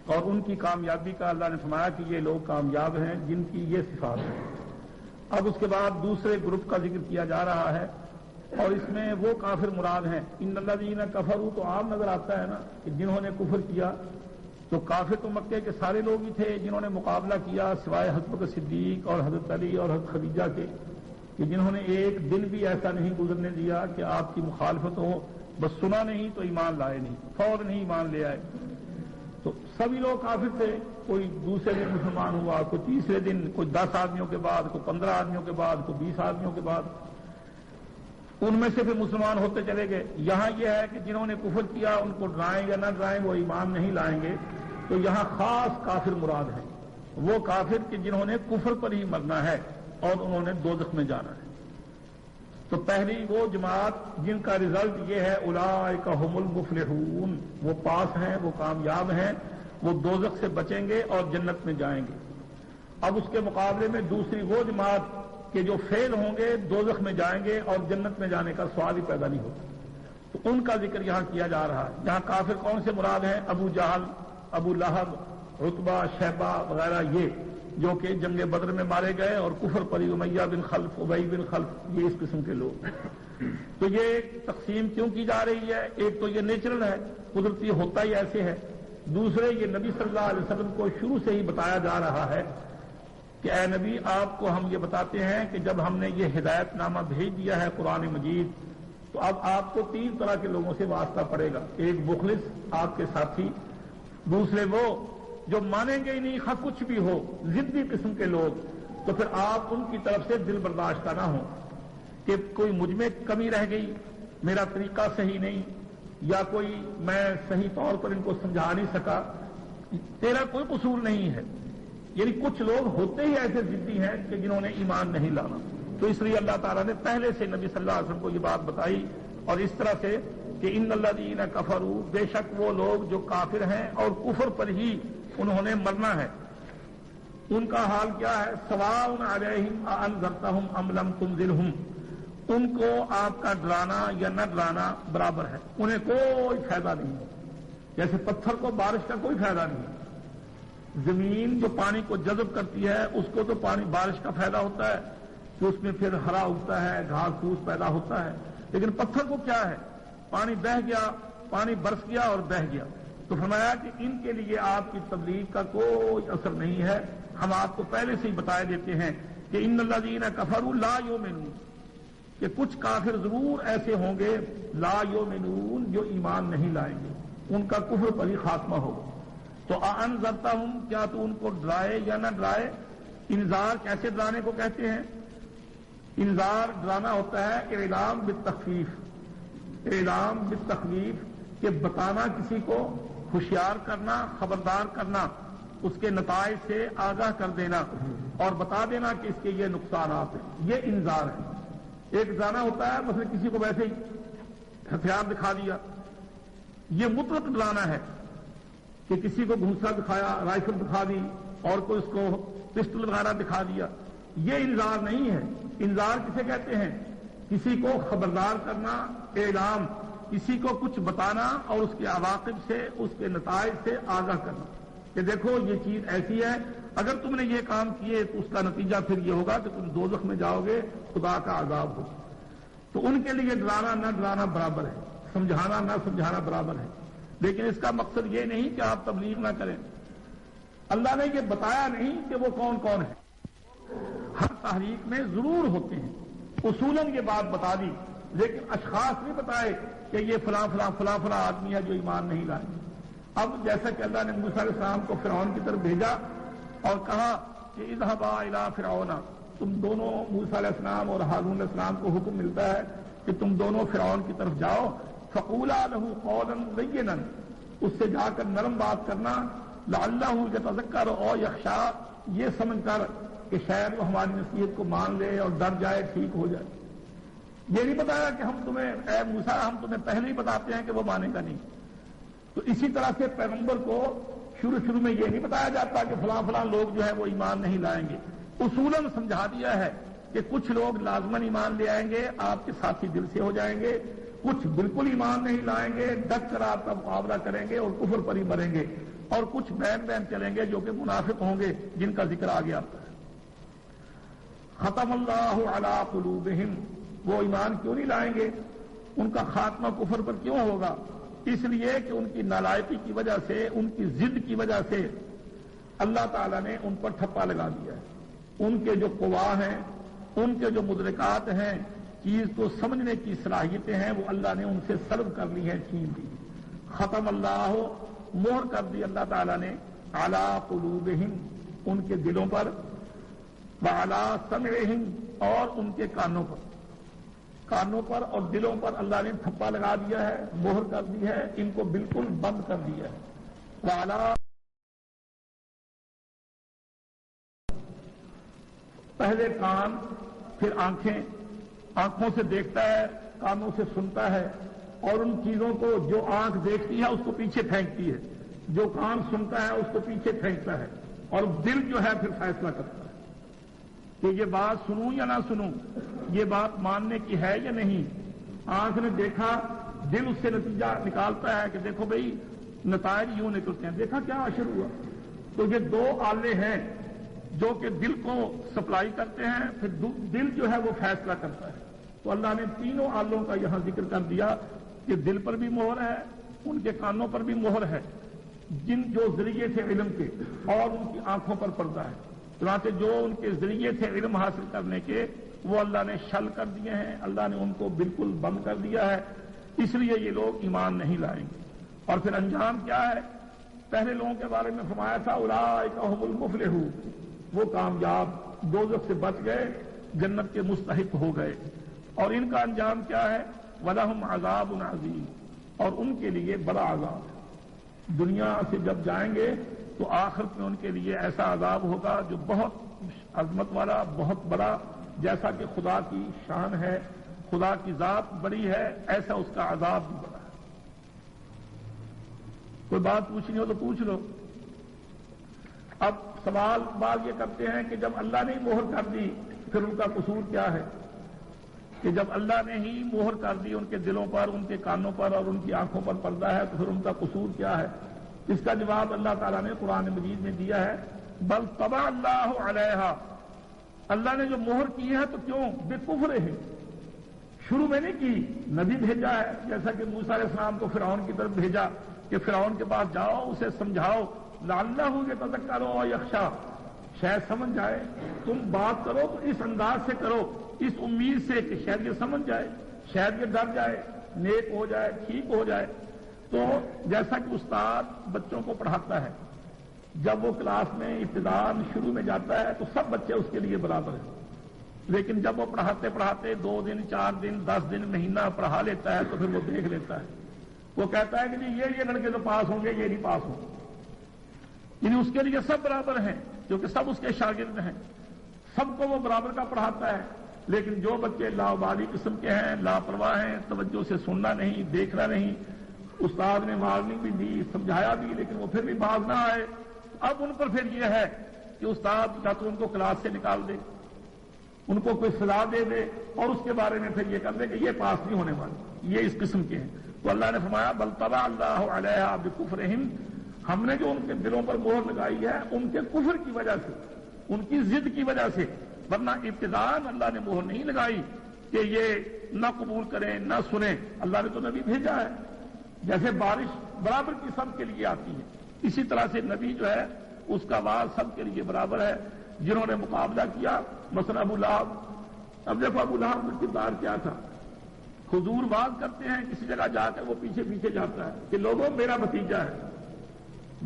اور ان کی کامیابی کا اللہ نے فرمایا کہ یہ لوگ کامیاب ہیں جن کی یہ صفات ہے۔ اب اس کے بعد دوسرے گروپ کا ذکر کیا جا رہا ہے، اور اس میں وہ کافر مراد ہیں۔ ان الذین کفروا، تو عام نظر آتا ہے نا کہ جنہوں نے کفر کیا، تو کافر تو مکے کے سارے لوگ ہی تھے جنہوں نے مقابلہ کیا، سوائے حضرت صدیق اور حضرت علی اور حضرت خدیجہ کے، کہ جنہوں نے ایک دن بھی ایسا نہیں گزرنے دیا کہ آپ کی مخالفت ہو، بس سنا نہیں تو ایمان لائے نہیں، فوراً ہی ایمان لے آئے۔ تو سبھی لوگ کافر تھے، کوئی دوسرے دن مسلمان ہوا، کوئی تیسرے دن، کوئی 10 آدمیوں کے بعد، کوئی 15 آدمیوں کے بعد، کوئی 20 آدمیوں کے بعد، ان میں سے پھر مسلمان ہوتے چلے گئے۔ یہاں یہ ہے کہ جنہوں نے کفر کیا ان کو ڈرائیں یا نہ ڈرائیں وہ ایمان نہیں لائیں گے۔ تو یہاں خاص کافر مراد ہے، وہ کافر کہ جنہوں نے کفر پر ہی مرنا ہے اور انہوں نے دوزخ میں جانا ہے۔ تو پہلی وہ جماعت جن کا رزلٹ یہ ہے، اولئک ھم المفلحون، وہ پاس ہیں، وہ کامیاب ہیں، وہ دوزخ سے بچیں گے اور جنت میں جائیں گے۔ اب اس کے مقابلے میں دوسری وہ جماعت کہ جو فیل ہوں گے، دوزخ میں جائیں گے اور جنت میں جانے کا سوال ہی پیدا نہیں ہوتا۔ تو ان کا ذکر یہاں کیا جا رہا ہے۔ یہاں کافر کون سے مراد ہیں؟ ابو جہل، ابو لہب، عتبہ، شیبہ وغیرہ، یہ جو کہ جنگ بدر میں مارے گئے اور کفر پر، امیہ بن خلف، ابی بن خلف، یہ اس قسم کے لوگ۔ تو یہ تقسیم کیوں کی جا رہی ہے؟ ایک تو یہ نیچرل ہے، قدرتی ہوتا ہی ایسے ہے، دوسرے یہ نبی صلی اللہ علیہ وسلم کو شروع سے ہی بتایا جا رہا ہے کہ اے نبی، آپ کو ہم یہ بتاتے ہیں کہ جب ہم نے یہ ہدایت نامہ بھیج دیا ہے قرآن مجید، تو اب آپ کو 3 طرح کے لوگوں سے واسطہ پڑے گا۔ ایک مخلص، آپ کے ساتھی، دوسرے وہ جو مانیں گے ہی نہیں، خواہ کچھ بھی ہو، ضدی قسم کے لوگ، تو پھر آپ ان کی طرف سے دل برداشتہ نہ ہوں کہ کوئی مجھ میں کمی رہ گئی، میرا طریقہ صحیح نہیں، یا کوئی میں صحیح طور پر ان کو سمجھا نہیں سکا، تیرا کوئی قصور نہیں ہے۔ یعنی کچھ لوگ ہوتے ہی ایسے ضدی ہیں کہ جنہوں نے ایمان نہیں لانا۔ تو اس لیے اللہ تعالیٰ نے پہلے سے نبی صلی اللہ علیہ وسلم کو یہ بات بتائی، اور اس طرح سے کہ ان الذین کفروا، بے شک وہ لوگ جو کافر ہیں اور کفر پر ہی انہوں نے مرنا ہے، ان کا حال کیا ہے؟ سواء علیہم اانذرتہم ام لم تنذرہم، ان کو آپ کا ڈرانا یا نہ ڈرانا برابر ہے، انہیں کوئی فائدہ نہیں ہے۔ جیسے پتھر کو بارش کا کوئی فائدہ نہیں ہے، زمین جو پانی کو جذب کرتی ہے اس کو تو پانی بارش کا فائدہ ہوتا ہے کہ اس میں پھر ہرا اگتا ہے، گھاس پھوس پیدا ہوتا ہے، لیکن پتھر کو کیا ہے، پانی بہہ گیا، پانی برس گیا اور بہہ گیا۔ تو فرمایا کہ ان کے لیے آپ کی تبلیغ کا کوئی اثر نہیں ہے، ہم آپ کو پہلے سے ہی بتائے دیتے ہیں کہ ان الذین کفروا لا یؤمنون، کہ کچھ کافر ضرور ایسے ہوں گے لا یؤمنون جو ایمان نہیں لائیں گے، ان کا کفر پر ہی خاتمہ ہوگا۔ تو انذرتہم، کیا تو ان کو ڈرائے یا نہ ڈرائے؟ انذار کیسے ڈرانے کو کہتے ہیں؟ انذار ڈرانا ہوتا ہے اعلام بالتخفیف، اعلام بالتخفیف، کہ بتانا کسی کو، ہوشیار کرنا، خبردار کرنا، اس کے نتائج سے آگاہ کر دینا اور بتا دینا کہ اس کے یہ نقصانات ہیں، یہ انذار ہے۔ ایک ڈرانا ہوتا ہے مثلا کسی کو ویسے ہی ہتھیار دکھا دیا، یہ مطلق ڈرانا ہے کہ کسی کو گھونسا دکھایا، رائفل دکھا دی اور کوئی اس کو پسٹل وغیرہ دکھا دیا، یہ انذار نہیں ہے۔ انذار کسے کہتے ہیں؟ کسی کو خبردار کرنا، اعلام، کسی کو کچھ بتانا اور اس کے عواقب سے، اس کے نتائج سے آگاہ کرنا کہ دیکھو یہ چیز ایسی ہے، اگر تم نے یہ کام کیے تو اس کا نتیجہ پھر یہ ہوگا کہ تم دوزخ میں جاؤ گے، خدا کا عذاب ہوگا۔ تو ان کے لیے ڈرانا نہ ڈرانا برابر ہے، سمجھانا نہ سمجھانا برابر ہے، لیکن اس کا مقصد یہ نہیں کہ آپ تبلیغ نہ کریں۔ اللہ نے یہ بتایا نہیں کہ وہ کون کون ہے، ہر تحریک میں ضرور ہوتے ہیں، اصولاً یہ بات بتا دی، لیکن اشخاص نہیں بتائے کہ یہ فلاں فلاں فلاں فلاں آدمی ہے جو ایمان نہیں لائیں گے۔ اب جیسا کہ اللہ نے موسیٰ علیہ السلام کو فرعون کی طرف بھیجا اور کہا کہ اذهبا الی فرعون، تم دونوں، موسیٰ علیہ السلام اور ہارون علیہ السلام کو حکم ملتا ہے کہ تم دونوں فرعون کی طرف جاؤ، فقولا له قولا لینا، اس سے جا کر نرم بات کرنا، لعلہ یتذکر او یخشی، یہ سمجھ کر کہ شاید وہ ہماری نصیحت کو مان لے اور ڈر جائے، ٹھیک ہو جائے۔ یہ نہیں بتایا کہ ہم تمہیں، اے موسیٰ ہم تمہیں پہلے ہی بتاتے ہیں کہ وہ مانے گا نہیں۔ تو اسی طرح سے پیغمبر کو شروع میں یہ نہیں بتایا جاتا کہ فلاں فلاں لوگ جو ہے وہ ایمان نہیں لائیں گے، اصولاً سمجھا دیا ہے کہ کچھ لوگ لازماً ایمان لے آئیں گے، آپ کے ساتھی دل سے ہو جائیں گے، کچھ بالکل ایمان نہیں لائیں گے، ڈٹ کر آپ کا مقابلہ کریں گے اور کفر پر ہی مریں گے، اور کچھ بین چلیں گے جو کہ منافق ہوں گے، جن کا ذکر آ گیا۔ ختم اللہ علی قلوبہم، وہ ایمان کیوں نہیں لائیں گے، ان کا خاتمہ کفر پر کیوں ہوگا؟ اس لیے کہ ان کی نالائقی کی وجہ سے، ان کی ضد کی وجہ سے اللہ تعالیٰ نے ان پر ٹھپا لگا دیا ہے۔ ان کے جو قوا ہیں، ان کے جو مدرکات ہیں، چیز کو سمجھنے کی صلاحیتیں ہیں، وہ اللہ نے ان سے سلب کر لی ہیں، چھین لی۔ ختم اللہ، مہر کر دی اللہ تعالیٰ نے، علی قلوبہم، ان کے دلوں پر، وعلی سمعہم، اور ان کے کانوں پر، کانوں پر اور دلوں پر اللہ نے تھپا لگا دیا ہے، مہر کر دی ہے، ان کو بالکل بند کر دیا ہے۔ وعلی، پہلے کان، پھر آنکھیں، آنکھوں سے دیکھتا ہے، کانوں سے سنتا ہے، اور ان چیزوں کو جو آنکھ دیکھتی ہے اس کو پیچھے پھینکتی ہے، جو کان سنتا ہے اس کو پیچھے پھینکتا ہے، اور دل جو ہے پھر فیصلہ کرتا ہے کہ یہ بات سنوں یا نہ سنوں، یہ بات ماننے کی ہے یا نہیں۔ آنکھ نے دیکھا، دل اس سے نتیجہ نکالتا ہے کہ دیکھو بھئی نتائج یوں نکلتے ہیں، دیکھا کیا اشر ہوا۔ تو یہ دو آلے ہیں جو کہ دل کو سپلائی کرتے ہیں، پھر دل جو ہے وہ فیصلہ کرتا ہے۔ تو اللہ نے تینوں آلوں کا یہاں ذکر کر دیا کہ دل پر بھی مہر ہے، ان کے کانوں پر بھی مہر ہے، جن جو ذریعے تھے علم کے، اور ان کی آنکھوں پر پردہ ہے۔ چنانچہ جو ان کے ذریعے تھے علم حاصل کرنے کے، وہ اللہ نے شل کر دیے ہیں، اللہ نے ان کو بالکل بند کر دیا ہے، اس لیے یہ لوگ ایمان نہیں لائیں گے۔ اور پھر انجام کیا ہے؟ پہلے لوگوں کے بارے میں فرمایا تھا اولئک هم المفلحون، وہ کامیاب، دوزخ سے بچ گئے، جنت کے مستحق ہو گئے۔ اور ان کا انجام کیا ہے؟ وَلَهُمْ عَذَابٌ عَظِيمٌ، اور ان کے لیے بڑا عذاب ہے۔ دنیا سے جب جائیں گے تو آخرت میں ان کے لیے ایسا عذاب ہوگا جو بہت عظمت والا، بہت بڑا، جیسا کہ خدا کی شان ہے، خدا کی ذات بڑی ہے، ایسا اس کا عذاب بھی بڑا ہے۔ کوئی بات پوچھنی ہو تو پوچھ لو۔ اب سوال یہ کرتے ہیں کہ جب اللہ نے مہر کر دی پھر ان کا قصور کیا ہے؟ کہ جب اللہ نے ہی مہر کر دی ان کے دلوں پر، ان کے کانوں پر اور ان کی آنکھوں پر پردہ ہے، تو پھر ان کا قصور کیا ہے؟ اس کا جواب اللہ تعالیٰ نے قرآن مجید میں دیا ہے، بل طبع اللہ علیہا، اللہ نے جو مہر کی ہے تو کیوں؟ بکفرہم، شروع میں نہیں کی، نبی بھیجا ہے، جیسا کہ موسیٰ علیہ السلام کو فرعون کی طرف بھیجا کہ فرعون کے پاس جاؤ، اسے سمجھاؤ، لعلہ یتذکر او یخشی، شاید سمجھ جائے، تم بات کرو تو اس انداز سے کرو، اس امید سے کہ شاید یہ سمجھ جائے، شاید یہ ڈر جائے، نیک ہو جائے، ٹھیک ہو جائے۔ تو جیسا کہ استاد بچوں کو پڑھاتا ہے، جب وہ کلاس میں ابتداءً شروع میں جاتا ہے تو سب بچے اس کے لیے برابر ہیں، لیکن جب وہ پڑھاتے پڑھاتے 2 دن 4 دن 10 دن مہینہ پڑھا لیتا ہے تو پھر وہ دیکھ لیتا ہے، وہ کہتا ہے کہ جی یہ لڑکے تو پاس ہوں گے، یہ نہیں پاس ہوں گے، یعنی اس کے لیے سب برابر ہیں کیونکہ سب اس کے شاگرد ہیں، سب کو وہ برابر کا پڑھاتا ہے۔ لیکن جو بچے لاوبالی قسم کے ہیں، لاپرواہ ہیں، توجہ سے سننا نہیں، دیکھنا نہیں، استاد نے وارننگ بھی دی، سمجھایا بھی، لیکن وہ پھر بھی باز نہ آئے، اب ان پر پھر یہ ہے کہ استاد یا تو ان کو کلاس سے نکال دے، ان کو کوئی سزا دے دے، اور اس کے بارے میں پھر یہ کر دے کہ یہ پاس نہیں ہونے والے، یہ اس قسم کے ہیں۔ تو اللہ نے فرمایا بل طبع اللہ علیہا بکفرہم، ہم نے جو ان کے دلوں پر مہر لگائی ہے ان کے کفر کی وجہ سے، ان کی ضد کی وجہ سے، ورنہ ابتداءً اللہ نے مہر نہیں لگائی کہ یہ نہ قبول کریں نہ سنیں، اللہ نے تو نبی بھیجا ہے۔ جیسے بارش برابر کی سب کے لیے آتی ہے، اسی طرح سے نبی جو ہے اس کا واز سب کے لیے برابر ہے۔ جنہوں نے مقابلہ کیا، مثلا ابو لہب، اب دیکھو ابو لہب کا کردار کیا تھا، حضور واز کرتے ہیں کسی جگہ جا کر وہ پیچھے پیچھے جاتا ہے کہ لوگوں میرا بھتیجا ہے،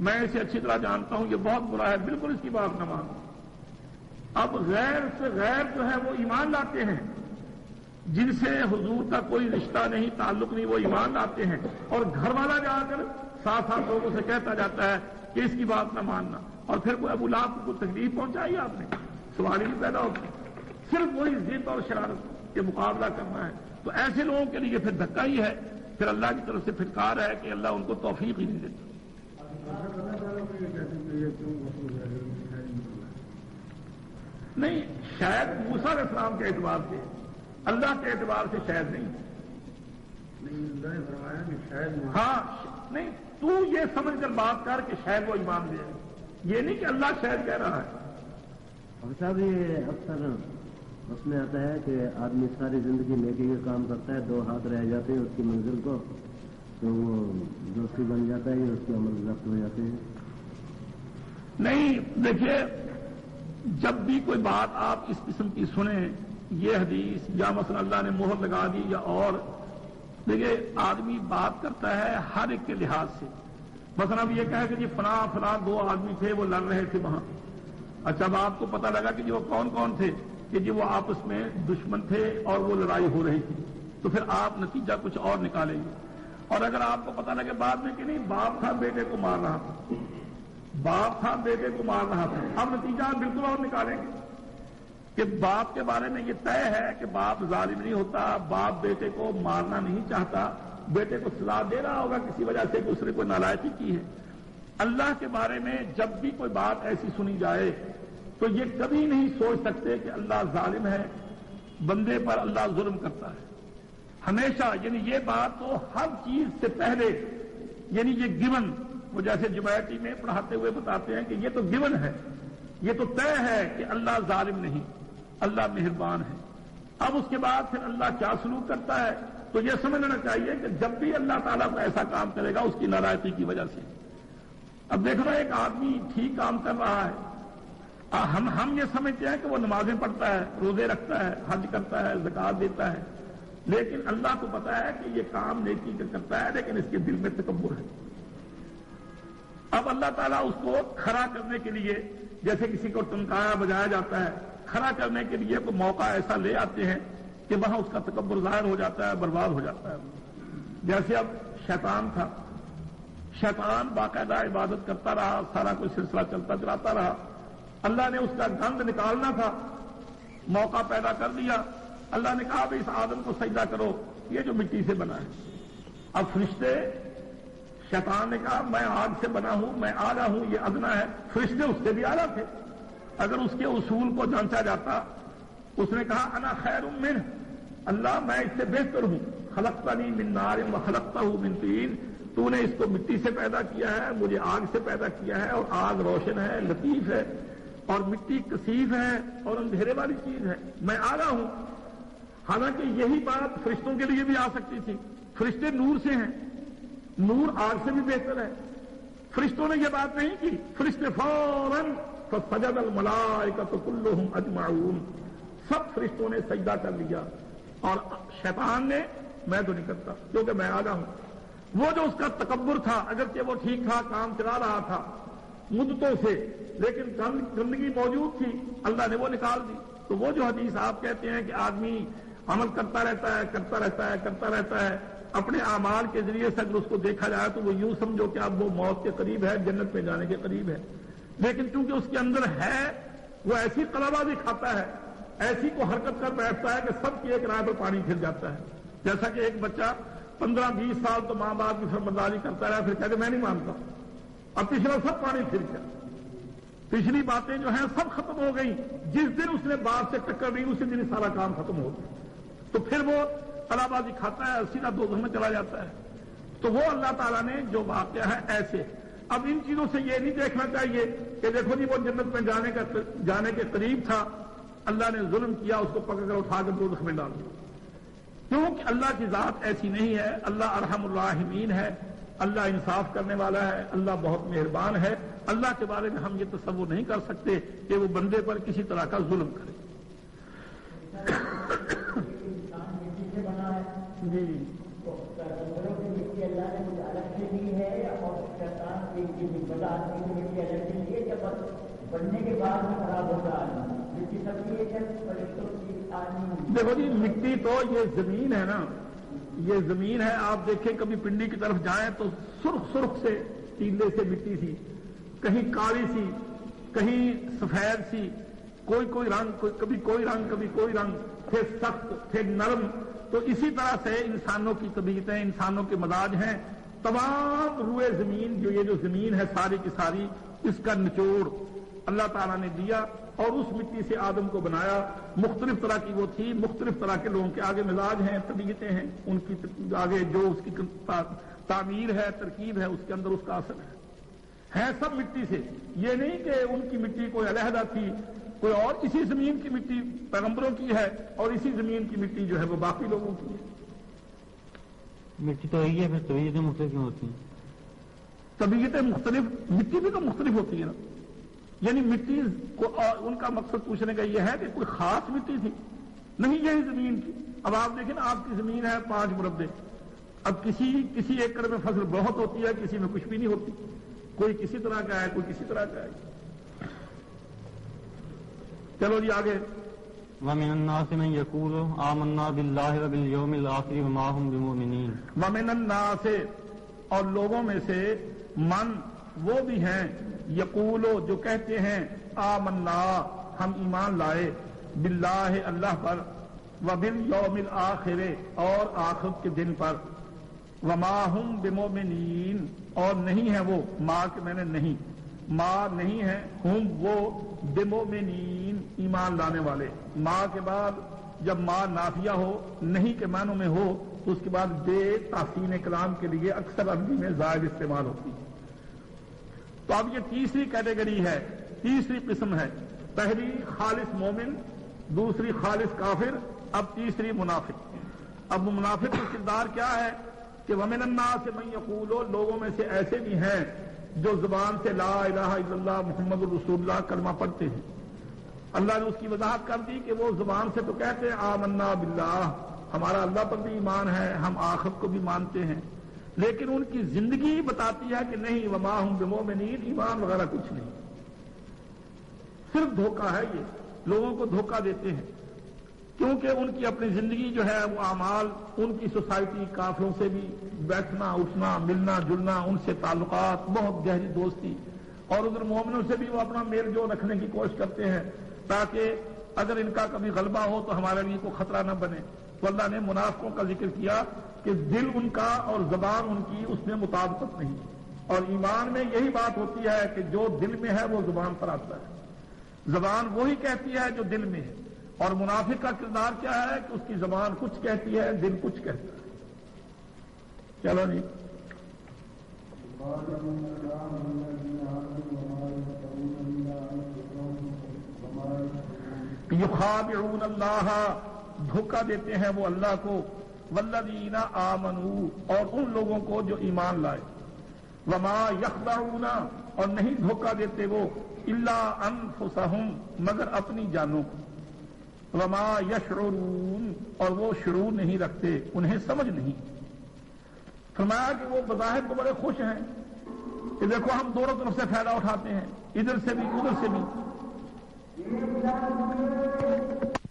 میں اسے اچھی طرح جانتا ہوں، یہ بہت برا ہے، بالکل اس کی بات نہ مانو۔ اب غیر سے غیر جو ہے وہ ایمان لاتے ہیں، جن سے حضور کا کوئی رشتہ نہیں، تعلق نہیں، وہ ایمان لاتے ہیں، اور گھر والا جا کر 7 لوگوں سے کہتا جاتا ہے کہ اس کی بات نہ ماننا، اور پھر کوئی ابو لہب کو تکلیف پہنچائی آپ نے، سوال ہی پیدا ہوتا، صرف وہی ضد اور شرارت کے مقابلہ کرنا ہے۔ تو ایسے لوگوں کے لیے پھر دھکا ہی ہے، پھر اللہ کی طرف سے پھٹکار ہے کہ اللہ ان کو توفیق ہی نہیں دیتا۔ نہیں، شاید موسیٰ علیہ السلام کے اعتبار سے، اللہ کے اعتبار سے شاید نہیں۔ اللہ نے فرمایا کہ شاید ہاں نہیں، تو یہ سمجھ کر بات کر کہ شاید وہ ایمان دے، یہ نہیں کہ اللہ شاید کہہ رہا ہے۔ اور صاحب یہ اکثر اس میں آتا ہے کہ آدمی ساری زندگی نیکی کا کام کرتا ہے، 2 ہاتھ رہ جاتے ہیں اس کی منزل کو، تو وہ دوستی بن جاتا ہے یا اس کے عمل ضبط ہو جاتے ہیں۔ نہیں، دیکھیے جب بھی کوئی بات آپ اس قسم کی سنیں، یہ حدیث یا مثلا اللہ نے مہر لگا دی یا اور، دیکھیے آدمی بات کرتا ہے ہر ایک کے لحاظ سے، مثلا اب یہ کہا کہ جی فلاں 2 آدمی تھے وہ لڑ رہے تھے وہاں، اچھا اب آپ کو پتہ لگا کہ جی وہ کون کون تھے، کہ جی وہ آپس میں دشمن تھے اور وہ لڑائی ہو رہی تھی، تو پھر آپ نتیجہ کچھ اور نکالیں گے۔ اور اگر آپ کو پتہ لگے بعد میں کہ نہیں باپ تھا بیٹے کو مار رہا تھا، باپ تھا بیٹے کو مار رہا تھا، اب نتیجہ آپ بالکل اور نکالیں گے کہ باپ کے بارے میں یہ طے ہے کہ باپ ظالم نہیں ہوتا، باپ بیٹے کو مارنا نہیں چاہتا، بیٹے کو سزا دے رہا ہوگا کسی وجہ سے کہ اس نے کوئی نالائقی کی ہے۔ اللہ کے بارے میں جب بھی کوئی بات ایسی سنی جائے تو یہ کبھی نہیں سوچ سکتے کہ اللہ ظالم ہے، بندے پر اللہ ظلم کرتا ہے، ہمیشہ، یعنی یہ بات تو ہر چیز سے پہلے، یعنی یہ گیون، وہ جیسے جمعیتی میں پڑھاتے ہوئے بتاتے ہیں کہ یہ تو گیون ہے، یہ تو طے ہے کہ اللہ ظالم نہیں، اللہ مہربان ہے۔ اب اس کے بعد پھر اللہ کیا سلوک کرتا ہے، تو یہ سمجھنا چاہیے کہ جب بھی اللہ تعالیٰ کو ایسا کام کرے گا اس کی نالائقی کی وجہ سے۔ اب دیکھ رہا ایک آدمی ٹھیک کام کر رہا ہے، ہم یہ سمجھتے ہیں کہ وہ نمازیں پڑھتا ہے، روزے رکھتا ہے، حج کرتا ہے، زکوٰۃ دیتا ہے، لیکن اللہ کو پتا ہے کہ یہ کام نیکی کا کرتا ہے لیکن اس کے دل میں تکبر ہے۔ اب اللہ تعالیٰ اس کو کھڑا کرنے کے لیے، جیسے کسی کو ٹنکایا بجایا جاتا ہے، کھڑا کرنے کے لیے کوئی موقع ایسا لے آتے ہیں کہ وہاں اس کا تکبر ظاہر ہو جاتا ہے، برباد ہو جاتا ہے۔ جیسے اب شیطان تھا، شیطان باقاعدہ عبادت کرتا رہا، سارا کوئی سلسلہ چلتا چلاتا رہا، اللہ نے اس کا گند نکالنا تھا، موقع پیدا کر دیا، اللہ نے کہا بھائی اس آدم کو سجدہ کرو، یہ جو مٹی سے بنا ہے۔ اب فرشتے، شیطان نے کہا میں آگ سے بنا ہوں، میں اعلیٰ ہوں، یہ ادنا ہے، فرشتے اس سے بھی اعلیٰ تھے، اگر اس کے اصول کو جانچا جاتا، اس نے کہا انا خیر منہ، اللہ میں اس سے بہتر ہوں، خلقتنی من نار و خلقتہ من طین، تو نے اس کو مٹی سے پیدا کیا ہے، مجھے آگ سے پیدا کیا ہے، اور آگ روشن ہے، لطیف ہے، اور مٹی کثیف ہے اور اندھیرے والی چیز ہے، میں آگاہ ہوں۔ حالانکہ یہی بات فرشتوں کے لیے بھی آ سکتی تھی، فرشتے نور سے ہیں، نور آگ سے بھی بہتر ہے، فرشتوں نے یہ بات نہیں کی، فرشتے فوراً فسجد الملائکۃ کلھم اجمعون، سب فرشتوں نے سجدہ کر لیا، اور شیطان نے میں تو نہیں کرتا کیونکہ میں آگاہ ہوں۔ وہ جو اس کا تکبر تھا، اگرچہ وہ ٹھیک ٹھاک کام چلا رہا تھا مدتوں سے، لیکن گندگی موجود تھی، اللہ نے وہ نکال دی۔ تو وہ جو حدیث آپ کہتے ہیں کہ آدمی عمل کرتا رہتا ہے اپنے اعمال کے ذریعے سے اگر اس کو دیکھا جائے تو وہ یوں سمجھو کہ اب وہ موت کے قریب ہے، جنت میں جانے کے قریب ہے، لیکن چونکہ اس کے اندر ہے، وہ ایسی قلابازی کھاتا ہے، ایسی کو حرکت کر بیٹھتا ہے کہ سب کی ایک رائے پر پانی پھر جاتا ہے۔ جیسا کہ ایک بچہ 15-20 سال تو ماں باپ کی فرمانبرداری کرتا رہا، پھر کہتے میں نہیں مانتا، اب پچھلا سب پانی پھر گیا، پچھلی باتیں جو ہیں سب ختم ہو گئی، جس دن اس نے باپ سے ٹکر دی اسی دن سارا کام ختم ہو گیا، تو پھر وہ قلابازی کھاتا ہے، سیدھا دوزخ میں چلا جاتا ہے۔ تو وہ اللہ تعالیٰ نے جو واقعہ ہے ایسے، اب ان چیزوں سے یہ نہیں دیکھنا چاہیے کہ دیکھو جی وہ جنت میں جانے کے قریب تھا، اللہ نے ظلم کیا، اس کو پکڑ کر اٹھا کر دوزخ میں ڈال دیا، کیونکہ اللہ کی ذات ایسی نہیں ہے، اللہ ارحم الراحمین ہے، اللہ انصاف کرنے والا ہے، اللہ بہت مہربان ہے۔ اللہ کے بارے میں ہم یہ تصور نہیں کر سکتے کہ وہ بندے پر کسی طرح کا ظلم کرے۔ جی بننے کے بعد میں خراب ہوتا ہے، دیکھو جی مٹی تو یہ زمین ہے نا، یہ زمین ہے، آپ دیکھیں کبھی پنڈی کی طرف جائیں تو سرخ سرخ سے تیلے سے مٹی سی، کہیں کالی سی، کہیں سفید سی، کوئی رنگ، کبھی کوئی رنگ، کبھی کوئی رنگ، پھر سخت، پھر نرم۔ تو اسی طرح سے انسانوں کی طبیعتیں، انسانوں کے مزاج ہیں، تمام روئے زمین، یہ جو زمین ہے ساری کی ساری، اس کا نچوڑ اللہ تعالیٰ نے دیا اور اس مٹی سے آدم کو بنایا۔ مختلف طرح کی وہ تھی، مختلف طرح کے لوگوں کے آگے مزاج ہیں، طبیعتیں ہیں، ان کی آگے جو اس کی تعمیر ہے، ترکیب ہے، اس کے اندر اس کا اثر ہے سب مٹی سے۔ یہ نہیں کہ ان کی مٹی کوئی علیحدہ تھی، کوئی اور اسی زمین کی مٹی پیغمبروں کی ہے اور اسی زمین کی مٹی جو ہے وہ باقی لوگوں کی ہے۔ مٹی تو یہی ہے، پھر طبیعتیں مختلف کیوں ہوتی ہیں؟ طبیعتیں مختلف، مٹی بھی تو مختلف ہوتی ہے نا، یعنی مٹی کو ان کا مقصد پوچھنے کا یہ ہے کہ کوئی خاص مٹی تھی نہیں، یہی زمین کی۔ اب آپ دیکھیں نا، آپ کی زمین ہے 5 مربع، اب کسی ایکڑ میں فصل بہت ہوتی ہے، کسی میں کچھ بھی نہیں ہوتی، کوئی کسی طرح کا ہے، کوئی کسی طرح کا ہے۔ چلو جی آگے۔ وَمِنَ النَّاسِ مَن يَقُولُ آمَنَّا بِاللَّهِ وَبِالْيَوْمِ الْآخِرِ وَمَا هُم بِمُؤْمِنِينَ۔ وَمِنَ النَّاسِ، اور لوگوں میں سے، من وہ بھی ہیں، یقولو جو کہتے ہیں، آمنا ہم ایمان لائے، باللہ اللہ پر، وبالیوم الآخر اور آخرت کے دن پر، وما ہم بمؤمنین اور نہیں ہے وہ، ما کہ میں نے نہیں، ما نہیں ہے، ہم وہ بمؤمنین ایمان لانے والے۔ ما کے بعد جب ما نافیہ ہو، نہیں کے معنوں میں ہو، تو اس کے بعد بے تحسین کلام کے لیے اکثر عربی میں زائد استعمال ہوتی ہے۔ تو اب یہ تیسری کیٹیگری ہے، تیسری قسم ہے، پہلی خالص مومن، دوسری خالص کافر، اب تیسری منافق۔ اب منافق کا کردار کیا ہے کہ وَمِنَ النَّاسِ مَن يَقُولُ، لوگوں میں سے ایسے بھی ہیں جو زبان سے لا الہ الا اللہ محمد الرسول اللہ کلمہ پڑھتے ہیں۔ اللہ نے اس کی وضاحت کر دی کہ وہ زبان سے تو کہتے ہیں آمنا باللہ، ہمارا اللہ پر بھی ایمان ہے، ہم آخرت کو بھی مانتے ہیں، لیکن ان کی زندگی بتاتی ہے کہ نہیں، وما ہم بمؤمنین، ایمان وغیرہ کچھ نہیں، صرف دھوکہ ہے، یہ لوگوں کو دھوکہ دیتے ہیں، کیونکہ ان کی اپنی زندگی جو ہے وہ اعمال، ان کی سوسائٹی، کافروں سے بھی بیٹھنا اٹھنا، ملنا جلنا، ان سے تعلقات، بہت گہری دوستی، اور ادھر مومنوں سے بھی وہ اپنا میل جول رکھنے کی کوشش کرتے ہیں تاکہ اگر ان کا کبھی غلبہ ہو تو ہمارے لیے کوئی خطرہ نہ بنے۔ تو اللہ نے منافقوں کا ذکر کیا کہ دل ان کا اور زبان ان کی اس میں مطابقت نہیں، اور ایمان میں یہی بات ہوتی ہے کہ جو دل میں ہے وہ زبان پر آتا ہے، زبان وہی کہتی ہے جو دل میں ہے، اور منافق کا کردار کیا ہے کہ اس کی زبان کچھ کہتی ہے، دل کچھ کہتا ہے۔ چلو جی، یخادعون اللہ، دھوکہ دیتے ہیں وہ اللہ کو، والذین آمنوا، اور ان لوگوں کو جو ایمان لائے، وما یخدعون، اور نہیں دھوکہ دیتے وہ، الا انفسہم، مگر اپنی جانوں کو، وما یشعرون، اور وہ شعور نہیں رکھتے، انہیں سمجھ نہیں۔ فرمایا کہ وہ بظاہر تو بڑے خوش ہیں کہ دیکھو ہم دونوں طرف سے فائدہ اٹھاتے ہیں، ادھر سے بھی ادھر سے بھی۔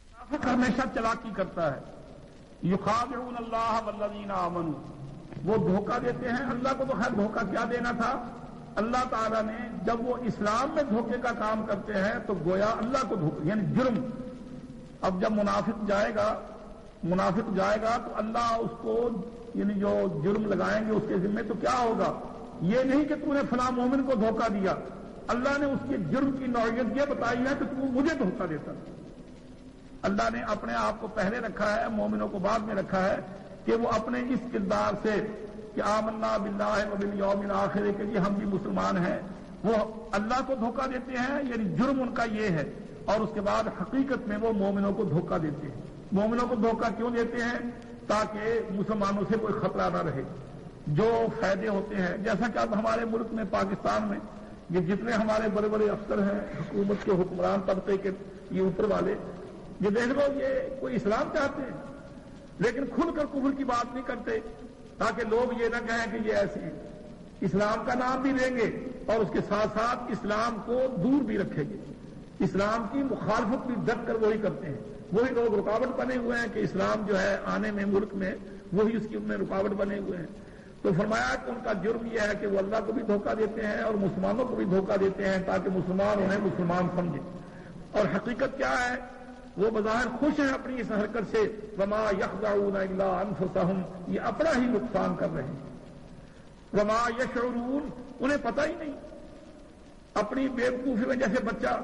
منافق ہمیشہ چلاکی کرتا ہے۔ یخادعون اللہ والذین آمنوا، وہ دھوکہ دیتے ہیں اللہ کو۔ تو خیر دھوکہ کیا دینا تھا، اللہ تعالیٰ نے جب وہ اسلام میں دھوکے کا کام کرتے ہیں تو گویا اللہ کو دھوکہ، یعنی جرم۔ اب جب منافق جائے گا تو اللہ اس کو یعنی جو جرم لگائیں گے اس کے ذمے، تو کیا ہوگا، یہ نہیں کہ تو نے فلاں مومن کو دھوکہ دیا، اللہ نے اس کے جرم کی نوعیت یہ بتائی ہے کہ تو مجھے دھوکہ دیتا۔ اللہ نے اپنے آپ کو پہلے رکھا ہے، مومنوں کو بعد میں رکھا ہے، کہ وہ اپنے اس کردار سے کہ آمنا باللہ وبالیوم الآخر کہ جی ہم بھی مسلمان ہیں، وہ اللہ کو دھوکہ دیتے ہیں، یعنی جرم ان کا یہ ہے۔ اور اس کے بعد حقیقت میں وہ مومنوں کو دھوکہ دیتے ہیں۔ مومنوں کو دھوکہ کیوں دیتے ہیں؟ تاکہ مسلمانوں سے کوئی خطرہ نہ رہے۔ جو فائدے ہوتے ہیں، جیسا کہ اب ہمارے ملک میں پاکستان میں یہ جتنے ہمارے بڑے بڑے افسر ہیں، حکومت کے حکمران طبقے کے یہ اوپر والے، یہ دیکھ لو یہ کوئی اسلام چاہتے ہیں لیکن کھل کر کفر کی بات نہیں کرتے، تاکہ لوگ یہ نہ کہیں کہ یہ ایسے ہیں۔ اسلام کا نام بھی لیں گے اور اس کے ساتھ ساتھ اسلام کو دور بھی رکھیں گے، اسلام کی مخالفت بھی ڈٹ کر وہی کرتے ہیں۔ وہی لوگ رکاوٹ بنے ہوئے ہیں کہ اسلام جو ہے آنے میں ملک میں، وہی اس کی ان میں رکاوٹ بنے ہوئے ہیں۔ تو فرمایا کہ ان کا جرم یہ ہے کہ وہ اللہ کو بھی دھوکہ دیتے ہیں اور مسلمانوں کو بھی دھوکہ دیتے ہیں، تاکہ مسلمان انہیں مسلمان سمجھیں۔ اور حقیقت کیا ہے، وہ بظاہر خوش ہیں اپنی اس حرکت سے، وما یخدعون الا انفسہم، یہ اپنا ہی نقصان کر رہے ہیں۔ وما یشعرون، انہیں پتہ ہی نہیں، اپنی بیوقوفی میں، جیسے بچہ،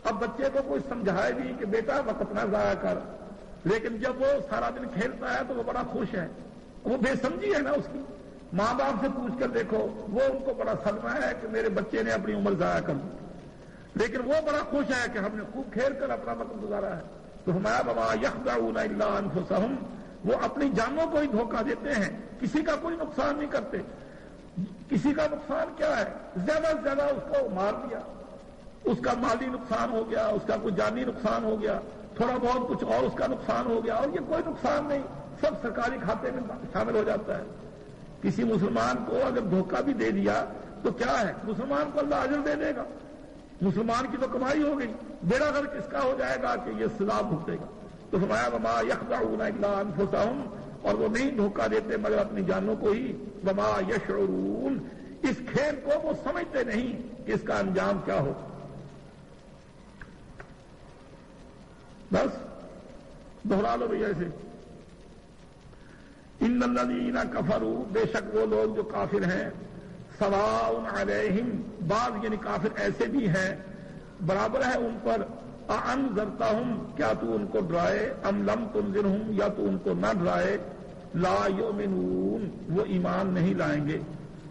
اب بچے کو کوئی سمجھائے بھی کہ بیٹا وقت نہ ضائع کر، لیکن جب وہ سارا دن کھیلتا ہے تو وہ بڑا خوش ہے، وہ بے سمجھی ہے نا اس کی۔ ماں باپ سے پوچھ کر دیکھو، وہ ان کو بڑا صدمہ ہے کہ میرے بچے نے اپنی عمر ضائع کر دی، لیکن وہ بڑا خوش ہے کہ ہم نے خوب کھیل کر اپنا وقت گزارا ہے۔ تو ہمارا وما یخدعون الا انفسہم، وہ اپنی جانوں کو ہی دھوکہ دیتے ہیں، کسی کا کوئی نقصان نہیں کرتے۔ کسی کا نقصان کیا ہے، زیادہ سے زیادہ اس کو مار دیا، اس کا مالی نقصان ہو گیا، اس کا کوئی جانی نقصان ہو گیا، تھوڑا بہت کچھ اور اس کا نقصان ہو گیا، اور یہ کوئی نقصان نہیں، سب سرکاری کھاتے میں شامل ہو جاتا ہے۔ کسی مسلمان کو اگر دھوکہ بھی دے دیا تو کیا ہے، مسلمان کو اللہ اجر دے دے گا، مسلمان کی تو کمائی ہو گئی، بیڑا غرق اس کا ہو جائے گا کہ یہ سزا بھگتے گا۔ تو فرمایا وما یخدعون الا انفسہم، اور وہ نہیں دھوکہ دیتے مگر اپنی جانوں کو ہی، وما یشعرون، اس کھیل کو وہ سمجھتے نہیں کہ اس کا انجام کیا ہو۔ بس دہرا لو بھیا ایسے، ان الذین کفروا، بے شک وہ لوگ جو کافر ہیں، سواء علیہم، بعض یعنی کافر ایسے بھی ہیں برابر ہے ان پر، انذرتہم، کیا تو ان کو ڈرائے، ام لم تنذرہم، یا تو ان کو نہ ڈرائے، لا یؤمنون، وہ ایمان نہیں لائیں گے۔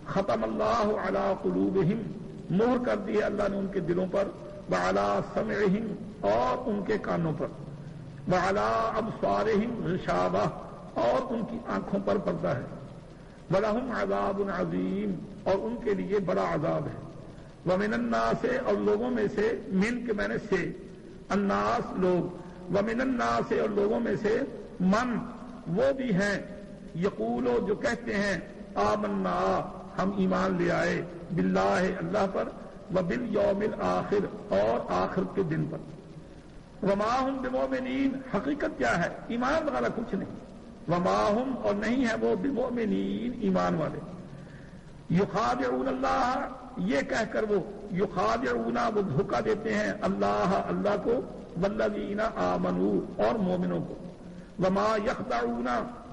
ختم اللہ علی قلوبہم، مہر کر دی ہے اللہ نے ان کے دلوں پر، وعلی سمعہم، اور ان کے کانوں پر، وعلی ابصارہم غشاوہ، اور ان کی آنکھوں پر پردہ ہے، وَلَهُمْ عَذَابٌ عَظِيمٌ، اور ان کے لیے بڑا عذاب ہے۔ وَمِنَ النَّاسِ، اور لوگوں میں سے، من کے معنی سے، الناس لوگ، وَمِنَ النَّاسِ، اور لوگوں میں سے، من وہ بھی ہیں، یقولو جو کہتے ہیں، آمنا ہم ایمان لے آئے، باللہ اللہ پر، وبالیوم الآخر، اور آخرت کے دن پر، وما ہم بمؤمنین، حقیقت کیا ہے، ایمان وغیرہ کچھ نہیں، وما ہم، اور نہیں ہے وہ، بمؤمنین، ایمان والے، یخادعون اللہ، یہ کہہ کر وہ یخادعون، وہ دھوکہ دیتے ہیں اللہ، اللہ کو، والذین آمنوا، اور مومنوں کو، وما یخدعون،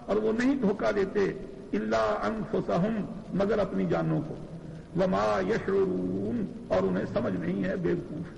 اور وہ نہیں دھوکہ دیتے، الا انفسہم، مگر اپنی جانوں کو، وما یشعرون، اور انہیں سمجھ نہیں ہے، بیوقوف۔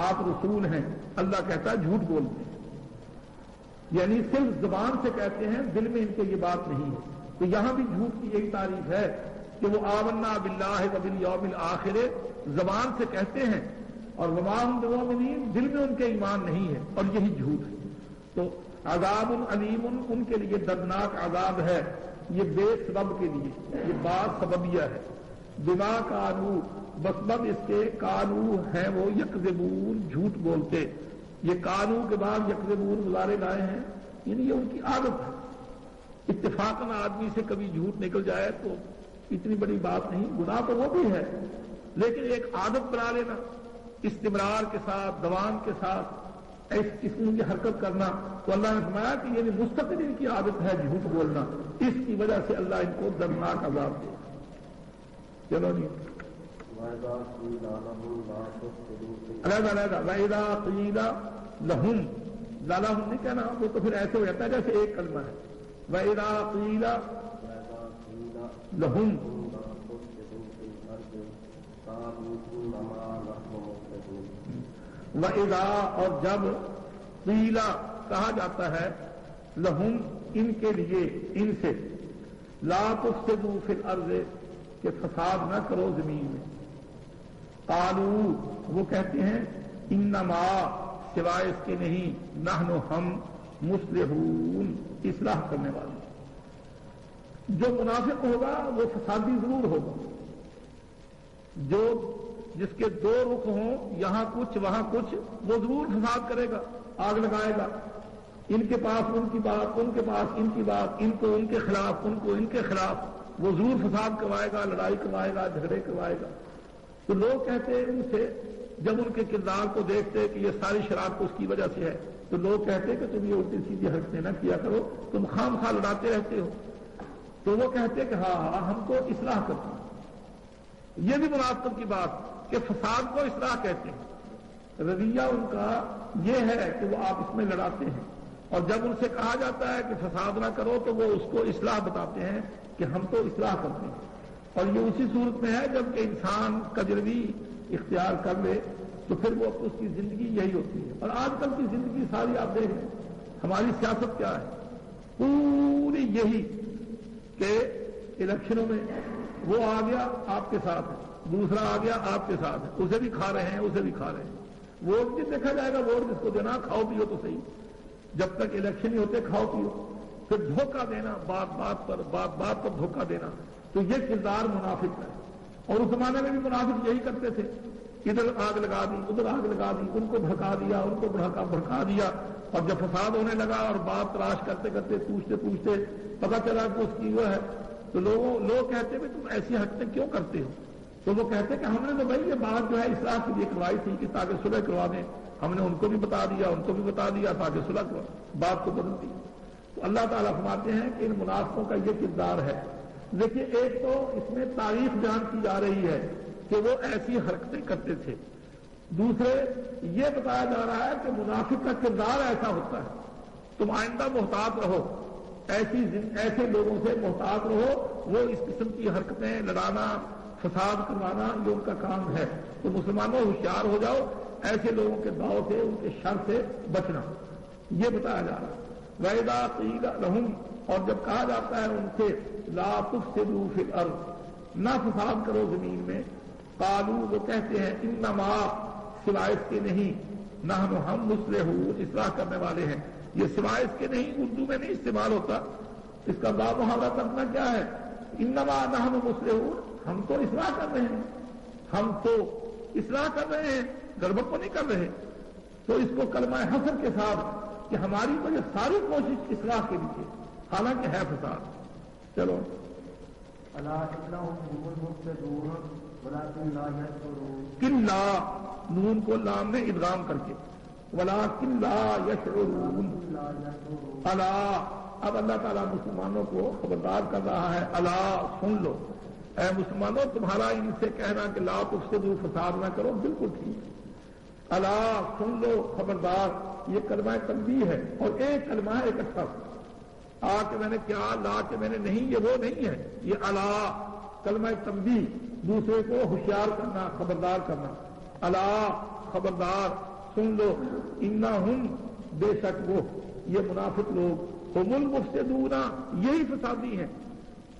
آپ رسول ہیں، اللہ کہتا ہے جھوٹ بولتے ہیں، یعنی صرف زبان سے کہتے ہیں، دل میں ان کے یہ بات نہیں ہے. تو یہاں بھی جھوٹ کی یہی تعریف ہے کہ وہ آمنا باللہ وبالیوم الآخر زبان سے کہتے ہیں اور وما هم بمؤمنین دل میں ان کے ایمان نہیں ہے، اور یہی جھوٹ ہے. تو عذاب علیم ان کے لیے دردناک عذاب ہے، یہ بے سبب کے لیے، یہ بات سببیہ ہے. بما کانو بسبب اس کے کانو ہیں وہ یکذبون جھوٹ بولتے. یہ کانو کے بعد یکذبون مضارع لائے ہیں، یعنی یہ ان کی عادت ہے. اتفاقاً آدمی سے کبھی جھوٹ نکل جائے تو اتنی بڑی بات نہیں، گناہ تو وہ بھی ہے، لیکن ایک عادت بنا لینا استمرار کے ساتھ، دوام کے ساتھ اس قسم کی حرکت کرنا، تو اللہ نے فرمایا کہ یہ مستقل ان کی عادت ہے جھوٹ بولنا، اس کی وجہ سے اللہ ان کو دردناک عذاب دے. چلو نہیں علیحدہ علیحدہ وَإِذَا قِيلَ لَهُمْ لَهُمْ نہیں کہنا، وہ تو پھر ایسے ہو جاتا ہے جیسے ایک کلمہ ہے. وَإِذَا قِيلَ لَهُمْ وَإِذَا اور جب قِيلَ کہا جاتا ہے لَهُمْ ان کے لیے، ان سے لَا تُفْسِدُوا فِي الْأَرْضِ کہ فساد نہ کرو زمین میں. قالوا وہ کہتے ہیں انما سوائے اس کے نہیں، نحن ہم مصلحون اصلاح کرنے والے. جو منافق ہوگا وہ فسادی ضرور ہوگا، جو جس کے دو رخ ہوں، یہاں کچھ وہاں کچھ، وہ ضرور فساد کرے گا، آگ لگائے گا. ان کے پاس ان کی بات، ان کے پاس ان کی بات، ان کو ان کے خلاف، ان کو ان کے خلاف، وہ ضرور فساد کروائے گا، لڑائی کروائے گا، جھگڑے کروائے گا. تو لوگ کہتے ہیں ان سے جب ان کے کردار کو دیکھتے کہ یہ ساری شرارت اس کی وجہ سے ہے، تو لوگ کہتے کہ تم یہ الٹی سیدھی حرکتیں نہ کیا کرو، تم خام خواہ لڑاتے رہتے ہو. تو وہ کہتے کہ ہاں ہم تو اصلاح کرتے ہیں. یہ بھی منافقت کی بات کہ فساد کو اصلاح کہتے ہیں. رویہ ان کا یہ ہے کہ وہ آپ اس میں لڑاتے ہیں، اور جب ان سے کہا جاتا ہے کہ فساد نہ کرو تو وہ اس کو اصلاح بتاتے ہیں کہ ہم تو اصلاح کرتے ہیں. اور یہ اسی صورت میں ہے جب کہ انسان کجروی اختیار کر لے تو پھر وہ اس کی زندگی یہی ہوتی ہے. اور آج کل کی زندگی ساری آپ دیکھ لیں، ہماری سیاست کیا ہے، پوری یہی کہ الیکشنوں میں وہ آ گیا آپ کے ساتھ ہے، دوسرا آ گیا آپ کے ساتھ ہے، اسے بھی کھا رہے ہیں، اسے بھی کھا رہے ہیں. ووٹ بھی دیکھا جائے گا، ووٹ جس کو دینا، کھاؤ پیو تو صحیح، جب تک الیکشن ہی ہوتے کھاؤ پیو. پھر دھوکہ دینا، بات بات پر دھوکہ دینا، تو یہ کردار منافق ہے. اور اس زمانے میں بھی منافق یہی کرتے تھے، ادھر آگ لگا دی، ادھر آگ لگا دی، ان کو بھڑکا دیا، ان کو بھڑکا دیا. اور جب فساد ہونے لگا اور بات تلاش کرتے کرتے پوچھتے پتا چلا کہ اس کی وہ ہے، تو لوگ کہتے ہیں تم ایسی حرکتیں کیوں کرتے ہو؟ تو وہ کہتے کہ ہم نے تو بھائی یہ بات جو ہے اصلاح کے لیے کروائی تھی کہ تاکہ صلح کروا دیں. ہم نے ان کو بھی بتا دیا، ان کو بھی بتا دیا تاکہ صلح بات کو بدل دی. تو اللہ تعالیٰ فرماتے ہیں کہ ان منافقوں کا یہ کردار ہے. دیکھیے، ایک تو اس میں تاریخ بیان کی جا رہی ہے کہ وہ ایسی حرکتیں کرتے تھے، دوسرے یہ بتایا جا رہا ہے کہ منافق کا کردار ایسا ہوتا ہے. تم آئندہ محتاط رہو، ایسے لوگوں سے محتاط رہو، وہ اس قسم کی حرکتیں لڑانا، فساد کروانا یہ ان کا کام ہے. تو مسلمانوں ہوشیار ہو جاؤ، ایسے لوگوں کے داؤ سے، ان کے شر سے بچنا، یہ بتایا جا رہا ہے. وَإِذَا قِيلَ لَهُمْ اور جب کہا جاتا ہے ان سے لَا تُفْسِدُوا فِي الْأَرْضِ نہ فساد کرو زمین میں، قالوا وہ کہتے ہیں انما سوائے اس کے نہیں، نحن ہم مصلحون اصلاح کرنے والے ہیں. یہ سوائے اس کے نہیں اردو میں نہیں استعمال ہوتا، اس کا باب محاورہ ترجمہ کیا ہے؟ انما نحن مصلحون، ہم تو اصلاح کر رہے ہیں، ہم تو اصلاح کر رہے ہیں، گڑبڑ کو نہیں کر رہے. تو اس کو کلمہ حسر کے ساتھ کہ ہماری وجہ ساری کوشش اصلاح کے لیے، حالانکہ ہے فساد. چلو کلا نون کو لام میں ادغام کر کے ولکن لا یشعرون. الا اب اللہ تعالیٰ مسلمانوں کو خبردار کر رہا ہے، الا سن لو اے مسلمانوں، تمہارا ان سے کہنا کہ لا تفسدوا فساد نہ کرو بالکل ٹھیک ہے. الا سن لو، خبردار، یہ کلمہ تنبیہ ہے اور ایک کلمہ ہے اکٹھا. آ کے میں نے کیا، لا کے میں نے نہیں، یہ وہ نہیں ہے، یہ الا کلمہ تنبیہ، دوسرے کو ہوشیار کرنا، خبردار کرنا. الا خبردار سن لو انہم بے شک وہ یہ منافق لوگ هم المفسدون یہی فسادی ہیں.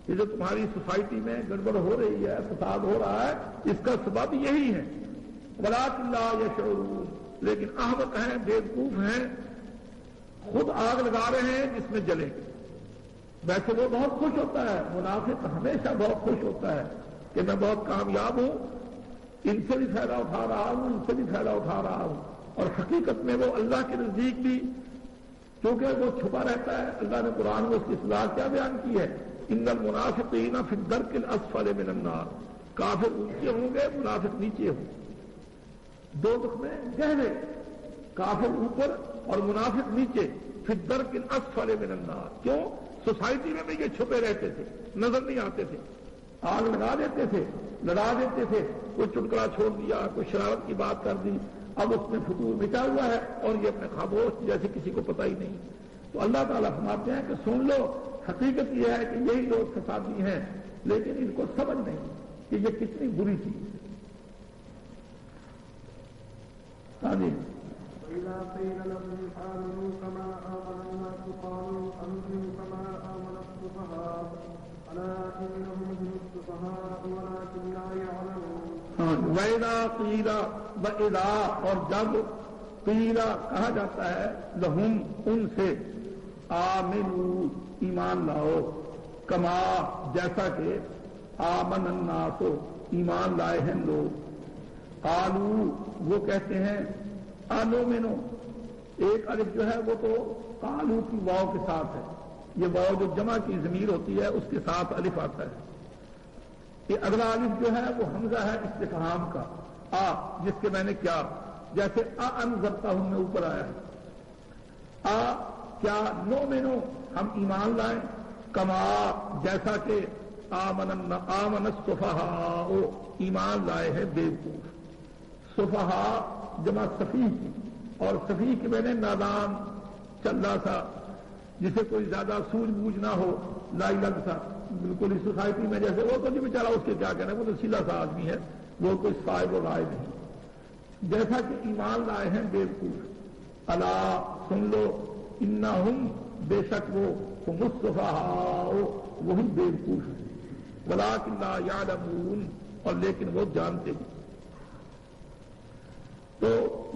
یہ جو تمہاری سوسائٹی میں گڑبڑ ہو رہی ہے فساد ہو رہا ہے اس کا سبب یہی ہے. ولکن لا یشعرون لیکن احمق ہیں بیوقوف ہیں خود آگ لگا رہے ہیں جس میں جلیں. ویسے وہ بہت خوش ہوتا ہے منافق ہمیشہ بہت خوش ہوتا ہے کہ میں بہت کامیاب ہوں ان سے بھی فائدہ اٹھا رہا ہوں ان سے بھی فائدہ اٹھا رہا ہوں. اور حقیقت میں وہ اللہ کے نزدیک بھی کیونکہ وہ چھپا رہتا ہے. اللہ نے قرآن میں اس کی اصلاح کیا بیان کی ہے ان المنافقین فی الدرک الاسفل من النار. کافر اونچے ہوں گے منافق نیچے ہوں دوزخ میں گہرے. کافر اوپر اور منافق نیچے فی الدرک الاسفل من النار. کیوں؟ سوسائٹی میں بھی یہ چھپے رہتے تھے نظر نہیں آتے تھے آگ لگا دیتے تھے لڑا دیتے تھے کوئی چٹکلا چھوڑ دیا کوئی شرارت کی بات کر دی اب اس میں فتور مٹا ہوا ہے اور یہ اپنے خاموش جیسے کسی کو پتہ ہی نہیں. تو اللہ تعالیٰ فرماتے ہیں کہ سن لو حقیقت یہ ہے کہ یہی لوگ فسادی ہیں لیکن ان کو سمجھ نہیں کہ یہ کتنی بری چیز ہے. ہاں جی وَإِذَا قِيلَ لَهُمْ آمِنُوا كَمَا آمَنَ النَّاسُ قَالُوا أَنُؤْمِنُ كَمَا آمَنَ السُّفَهَاءُ أَلَا إِنَّهُمْ هُمُ السُّفَهَاءُ وَلَكِنْ لَا يَعْلَمُونَ. وَإِذَا قِيلَ وَإِذَا اور جب قِيلَ کہا جاتا ہے لَهُمْ ان سے آمنوا ایمان لاؤ کما جیسا کہ آمن الناس ایمان لائے ہیں لوگ. قالوا وہ کہتے ہیں آنؤمنو ایک الف جو ہے وہ تو قالوا کی واو کے ساتھ ہے. یہ واو جو جمع کی ضمیر ہوتی ہے اس کے ساتھ الف آتا ہے. یہ اگلا الف جو ہے وہ حمزہ ہے استفہام کا جس کے میں نے کیا جیسے انذرتہم میں اوپر آیا ہے. کیا نؤمنو ہم ایمان لائیں کما جیسا کہ آمن السفہاء ایمان لائے ہیں بیوقوف. سفہاء جمع سفیہ کی اور سفیہ کے میں نے نادان چلا سا جسے کوئی زیادہ سوجھ بوجھ نہ ہو لائی لگ سا بالکل اس سوسائٹی میں جیسے وہ تو نہیں بیچارہ اس کے کیا کہنا وہ تو سیدھا سا آدمی ہے وہ کوئی صاحب و رائے نہیں. جیسا کہ ایمان لائے ہیں بیوقوف. الا سن لو انہم بے شک وہ ہم السفہاء وہی بیوقوف ہیں ولکن لا یعلمون اور لیکن وہ جانتے بھی. تو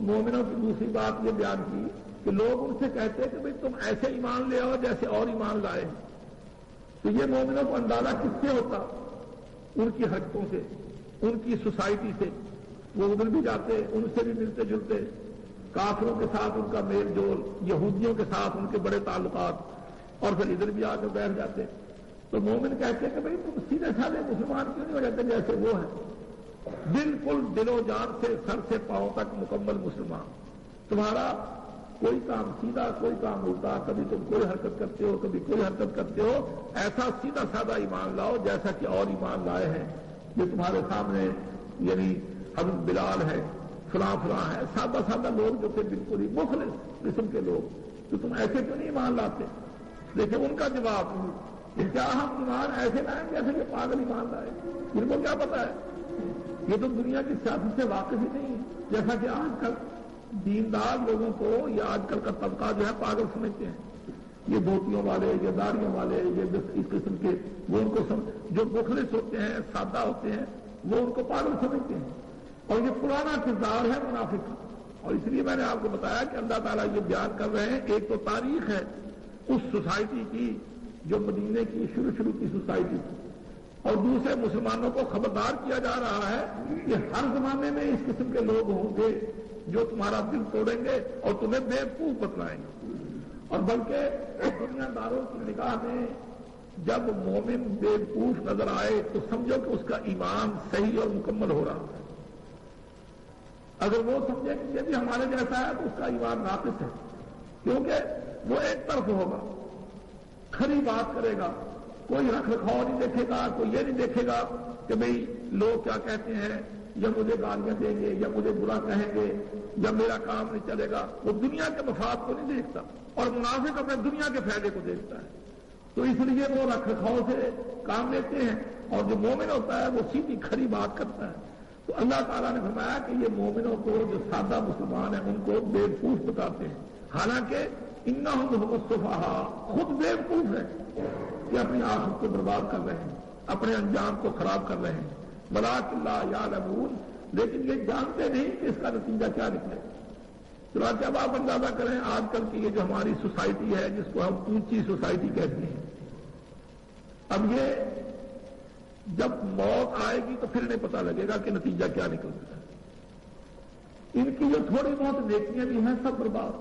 مومنوں کی دوسری بات یہ بیان کی کہ لوگ ان سے کہتے ہیں کہ بھئی تم ایسے ایمان لے آؤ جیسے اور ایمان لائے ہیں. تو یہ مومنوں کو اندازہ کس سے ہوتا؟ ان کی حرکتوں سے ان کی سوسائٹی سے. وہ ادھر بھی جاتے ان سے بھی ملتے جلتے کافروں کے ساتھ ان کا میل جول یہودیوں کے ساتھ ان کے بڑے تعلقات اور پھر ادھر بھی آ کر بیٹھ جاتے. تو مومن کہتے ہیں کہ بھئی تم سیدھے سادے مسلمان کیوں نہیں ہو جاتے جیسے وہ ہیں بالکل دل و جان سے سر سے پاؤں تک مکمل مسلمان. تمہارا کوئی کام سیدھا کوئی کام الٹا کبھی تم کوئی حرکت کرتے ہو کبھی کوئی حرکت کرتے ہو ایسا سیدھا سادہ ایمان لاؤ جیسا کہ اور ایمان لائے ہیں. یہ تمہارے سامنے یعنی حضرت بلال ہے فلاں فلاں ہے سادہ سادہ لوگ جو تھے بالکل ہی مخلص قسم کے لوگ. تو تم ایسے کیوں نہیں ایمان لاتے؟ لیکن ان کا جواب کیا ہم ایمان ایسے لائیں جیسے کہ پاگل ایمان لائے. ان کو کیا پتا ہے یہ تو دنیا کی سیاست سے واقف ہی نہیں ہے. جیسا کہ آج کل دیندار لوگوں کو یا آج کل کا طبقہ جو ہے پاگل سمجھتے ہیں. یہ دھوتیوں والے یہ داڑیوں والے یہ اس قسم کے وہ ان کو جو مخلص ہوتے ہیں سادہ ہوتے ہیں وہ ان کو پاگل سمجھتے ہیں. اور یہ پرانا کردار ہے منافق کا. اور اس لیے میں نے آپ کو بتایا کہ اللہ تعالیٰ یہ بیان کر رہے ہیں ایک تو تاریخ ہے اس سوسائٹی کی جو مدینے کی شروع کی سوسائٹی تھی اور دوسرے مسلمانوں کو خبردار کیا جا رہا ہے کہ ہر زمانے میں اس قسم کے لوگ ہوں گے جو تمہارا دل توڑیں گے اور تمہیں بیوقوف بتلائیں گے. اور بلکہ دنیا داروں کی نگاہ میں جب مومن بیوقوف نظر آئے تو سمجھو کہ اس کا ایمان صحیح اور مکمل ہو رہا ہے. اگر وہ سمجھے کہ یہ بھی ہمارے جیسا ہے تو اس کا ایمان ناقص ہے کیونکہ وہ ایک طرف ہوگا کھری بات کرے گا کوئی رکھ رکھاؤ نہیں دیکھے گا کوئی یہ نہیں دیکھے گا کہ بھئی لوگ کیا کہتے ہیں یا مجھے گالیاں دیں گے یا مجھے برا کہیں گے یا میرا کام نہیں چلے گا. وہ دنیا کے مفاد کو نہیں دیکھتا اور منافق اپنے دنیا کے فائدے کو دیکھتا ہے. تو اس لیے وہ رکھ رکھاؤ سے کام لیتے ہیں اور جو مومن ہوتا ہے وہ سیدھی کھری بات کرتا ہے. تو اللہ تعالیٰ نے فرمایا کہ یہ مومنوں کو جو سادہ مسلمان ہیں ان کو بیوقوف بتاتے ہیں، حالانکہ انہم هم السفہاء، خود بیوقوف ہیں کہ اپنی آخرت کو برباد کر رہے ہیں، اپنے انجام کو خراب کر رہے ہیں، ولکن لا یعلمون، لیکن یہ جانتے نہیں کہ اس کا نتیجہ کیا نکلے۔ چنانچہ اب آپ اندازہ کریں آج کل کی یہ جو ہماری سوسائٹی ہے جس کو ہم اونچی سوسائٹی کہتے ہیں، اب یہ جب موت آئے گی تو پھر انہیں پتہ لگے گا کہ نتیجہ کیا نکلتا ہے۔ ان کی جو تھوڑی بہت نیکیاں بھی ہیں سب برباد،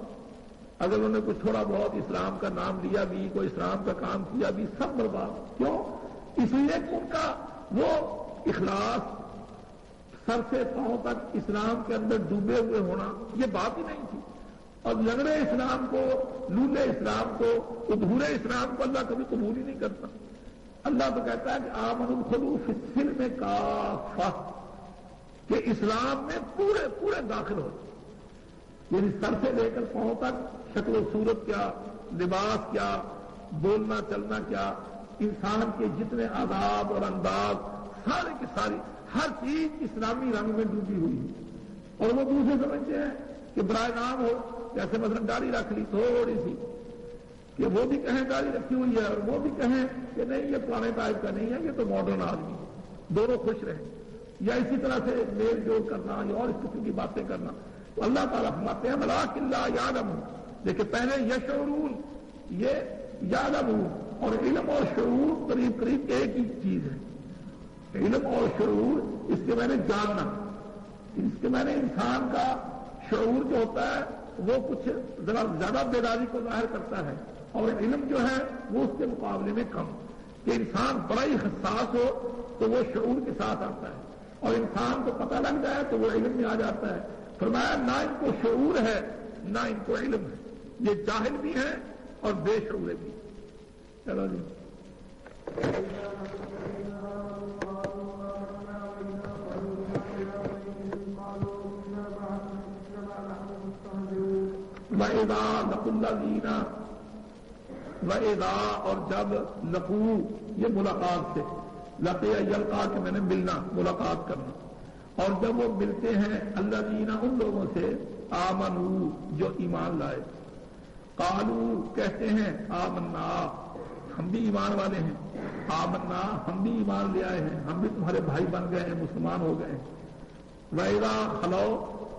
اگر انہوں نے کچھ تھوڑا بہت اسلام کا نام لیا بھی، کوئی اسلام کا کام کیا بھی، سب برباد۔ کیوں؟ اس لیے کہ ان کا وہ اخلاص، سر سے پاؤں تک اسلام کے اندر ڈوبے ہوئے ہونا، یہ بات ہی نہیں تھی۔ اور لنگڑے اسلام کو، لولے اسلام کو، ادھورے اسلام کو اللہ کبھی قبول ہی نہیں کرتا۔ اللہ تو کہتا ہے کہ آمنوا ادخلوا فی السلم کافہ، کہ اسلام میں پورے پورے داخل ہو، یعنی سر سے لے کر پاؤں تک، شکل و صورت کیا، لباس کیا، بولنا چلنا کیا، انسان کے جتنے آداب اور انداز، سارے کی ساری ہر چیز اسلامی رنگ میں ڈوبی ہوئی ہے۔ اور وہ دوسرے سمجھتے ہیں کہ برائے نام ہو، جیسے مثلا داڑھی رکھ لی تھوڑی سی، کہ وہ بھی کہیں داڑھی رکھی ہوئی ہے اور وہ بھی کہیں کہ نہیں یہ پرانے ٹائپ کا نہیں ہے، یہ تو ماڈرن آدمی ہے، دونوں خوش رہیں، یا اسی طرح سے میل جول کرنا یا اور اس قسم کی باتیں کرنا۔ تو اللہ تعالیٰ فرماتے ہیں ولکن لا یعلمون، دیکھیں پہلے یشعرون، یہ یعلمون، اور علم اور شعور قریب قریب ایک ہی چیز ہے۔ علم اور شعور، اس کے معنی جاننا، اس کے معنی انسان کا شعور جو ہوتا ہے وہ کچھ ذرا زیادہ بیداری کو ظاہر کرتا ہے، اور علم جو ہے وہ اس کے مقابلے میں کم، کہ انسان بڑا ہی حساس ہو تو وہ شعور کے ساتھ آتا ہے، اور انسان کو پتہ لگ جائے تو وہ علم میں آ جاتا ہے۔ فرمایا نہ ان کو شعور ہے نہ ان کو علم ہے، یہ جاہل بھی ہیں اور بے شعور بھی۔ چلو جی، وَإِذَا لَقُوا الَّذِينَ، وَإِذَا، اور جب، لقوا یہ ملاقات سے، لقیا یلقا کہ میں نے ملنا، ملاقات کرنا، اور جب وہ ملتے ہیں الذین ان لوگوں سے آمنوا جو ایمان لائے، قالوا کہتے ہیں آمنا ہم بھی ایمان والے ہیں، آمنا ہم بھی ایمان لے آئے ہیں، ہم بھی تمہارے بھائی بن گئے ہیں، مسلمان ہو گئے ہیں۔ وَإِذَا خَلَوْا،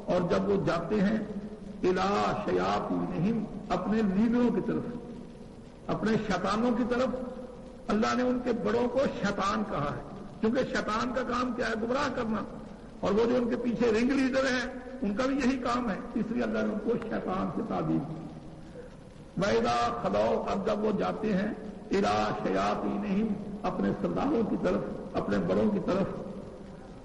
اور جب وہ جاتے ہیں اِلَىٰ شَيَاطِینِہِمْ اپنے لیڈروں کی طرف، اپنے شیطانوں کی طرف، اللہ نے ان کے بڑوں کو شیطان کہا ہے، کیونکہ شیطان کا کام کیا ہے؟ گمراہ کرنا، اور وہ جو ان کے پیچھے رنگ لیڈر ہیں ان کا بھی یہی کام ہے، اس لیے اللہ نے ان کو شیطان سے تعبیر کی۔ وَإِذَا خَلَوْا، اب جب وہ جاتے ہیں اِلَىٰ شَيَاطِینِہِمْ اپنے سرداروں کی طرف، اپنے بڑوں کی طرف،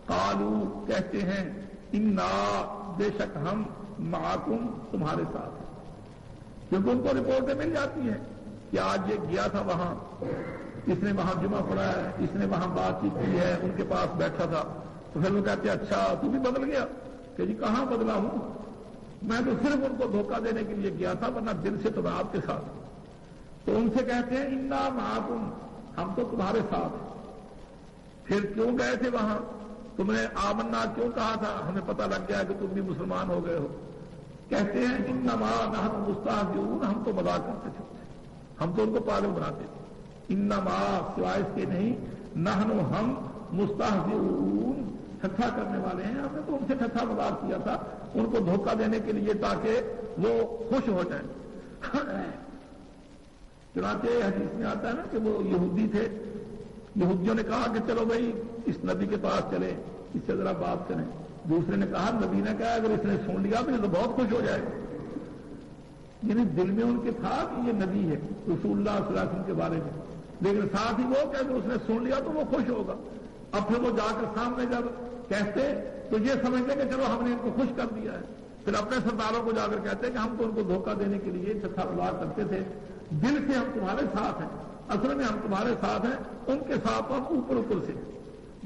قالوا کہتے ہیں اِنَّا بے شک ہم معکم تمہارے ساتھ ہیں، کیونکہ ان کو رپورٹیں مل جاتی ہیں کہ آج یہ گیا تھا وہاں، اس نے وہاں جمعہ پڑھا ہے، اس نے وہاں بات چیت کی ہے، ان کے پاس بیٹھا تھا، تو پھر وہ کہتے ہیں اچھا تو بھی بدل گیا، کہ جی کہاں بدلا ہوں، میں تو صرف ان کو دھوکہ دینے کے لیے گیا تھا، ورنہ دل سے تو میں آپ کے ساتھ ہوں۔ تو ان سے کہتے ہیں انا معکم، ہم تو تمہارے ساتھ ہیں۔ پھر کیوں گئے تھے وہاں؟ تم نے آمنا کیوں کہا تھا؟ ہمیں پتہ لگ گیا کہ تم بھی مسلمان ہو گئے ہو۔ کہتے ہیں انما نحن مستہزئون، ہم تو مذاق کرتے تھے، ہم تو ان کو پاگل بناتے تھے۔ انما سوائے اس کے نہیں، نحن ہم مستہزئون ٹھٹھا کرنے والے ہیں، ہم نے تو ان سے ٹھٹھا مذاق کیا تھا ان کو دھوکہ دینے کے لیے تاکہ وہ خوش ہو جائیں۔ چنانچہ حدیث میں آتا ہے نا کہ وہ یہودی تھے، یہودیوں نے کہا کہ چلو بھائی اس نبی کے پاس چلے، اس سے ذرا بات کریں۔ دوسرے نے کہا، نبی نے کہا اگر اس نے سن لیا تو یہ تو بہت خوش ہو جائے گا، یعنی دل میں ان کے تھا کہ یہ نبی ہے رسول اللہ صلی اللہ علیہ وسلم کے بارے میں، لیکن ساتھ ہی وہ کہ اگر اس نے سن لیا تو وہ خوش ہوگا۔ اب پھر وہ جا کر سامنے جب کہتے تو یہ سمجھتے کہ چلو ہم نے ان کو خوش کر دیا ہے، پھر اپنے سرداروں کو جا کر کہتے کہ ہم تو ان کو دھوکہ دینے کے لیے ٹھٹھا مذاق کرتے تھے، دل سے ہم تمہارے ساتھ ہیں، اصل میں ہم تمہارے ساتھ ہیں، ان کے ساتھ ہم اوپر اوپر سے،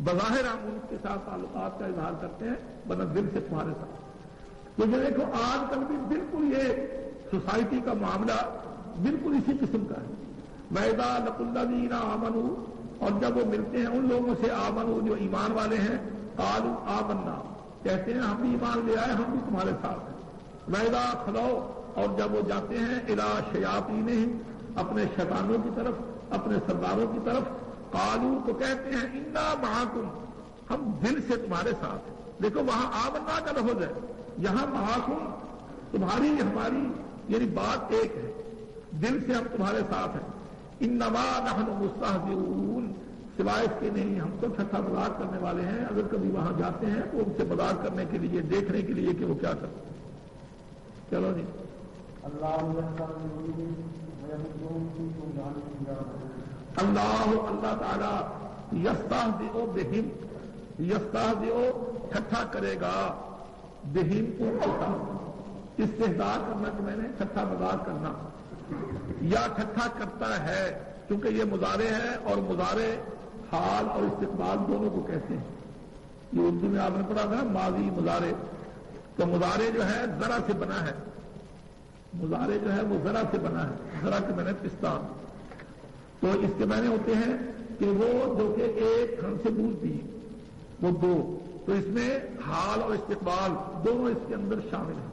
بظاہر ہم ان کے ساتھ تعلقات کا اظہار کرتے ہیں، ورنہ دل سے تمہارے ساتھ۔ تو یہ دیکھو آج کل بھی بالکل یہ سوسائٹی کا معاملہ بالکل اسی قسم کا ہے۔ وَإِذَا لَقُوا الَّذِينَ آمَنُوا، اور جب وہ ملتے ہیں ان لوگوں سے آمنوا جو ایمان والے ہیں، قالوا آمنا، کہتے ہیں ہم بھی ایمان لے آئے، ہم بھی تمہارے ساتھ ہیں۔ وَإِذَا خَلَوْا، اور جب وہ جاتے ہیں اِلَىٰ شَيَاطِینِہِمْ، اپنے شیطانوں کی طرف، اپنے سرداروں کی طرف، قالوا، تو کہتے ہیں اِنَّا مَعَكُمْ، ہم دل سے تمہارے ساتھ ہیں۔ دیکھو وہاں آمنا کا لفظ ہے، یہاں مَعَكُمْ، تمہاری ہماری یعنی بات ایک ہے، دل سے ہم تمہارے ساتھ ہیں۔ انما نحن مستہزئون، سوائے اس کے نہیں ہم تو ٹھٹھا مذاق کرنے والے ہیں۔ اگر کبھی وہاں جاتے ہیں تو ان سے مذاق کرنے کے لیے، دیکھنے کے لیے کہ وہ کیا کرتے ہیں۔ چلو جی، اللہ تعالیٰ یستہزئ بہم، یستہزئ ٹھٹھا کرے گا، بہم ان کے ساتھ، استہزاء کرنا کہ میں نے ٹھٹھا مذاق کرنا، یا ٹھٹھا کرتا ہے، کیونکہ یہ مضارع ہے اور مضارع حال اور استقبال دونوں کو کہتے ہیں۔ یہ اردو میں آپ نے پڑھا تھا ماضی مضارع، تو مضارع جو ہے ذرا سے بنا ہے، مضارع جو ہے وہ ذرا سے بنا ہے، ذرا کے معنی پستان، تو اس کے معنی ہوتے ہیں کہ وہ جو کہ ایک کھن سے دور تھی وہ دو، تو اس میں حال اور استقبال دونوں اس کے اندر شامل ہیں۔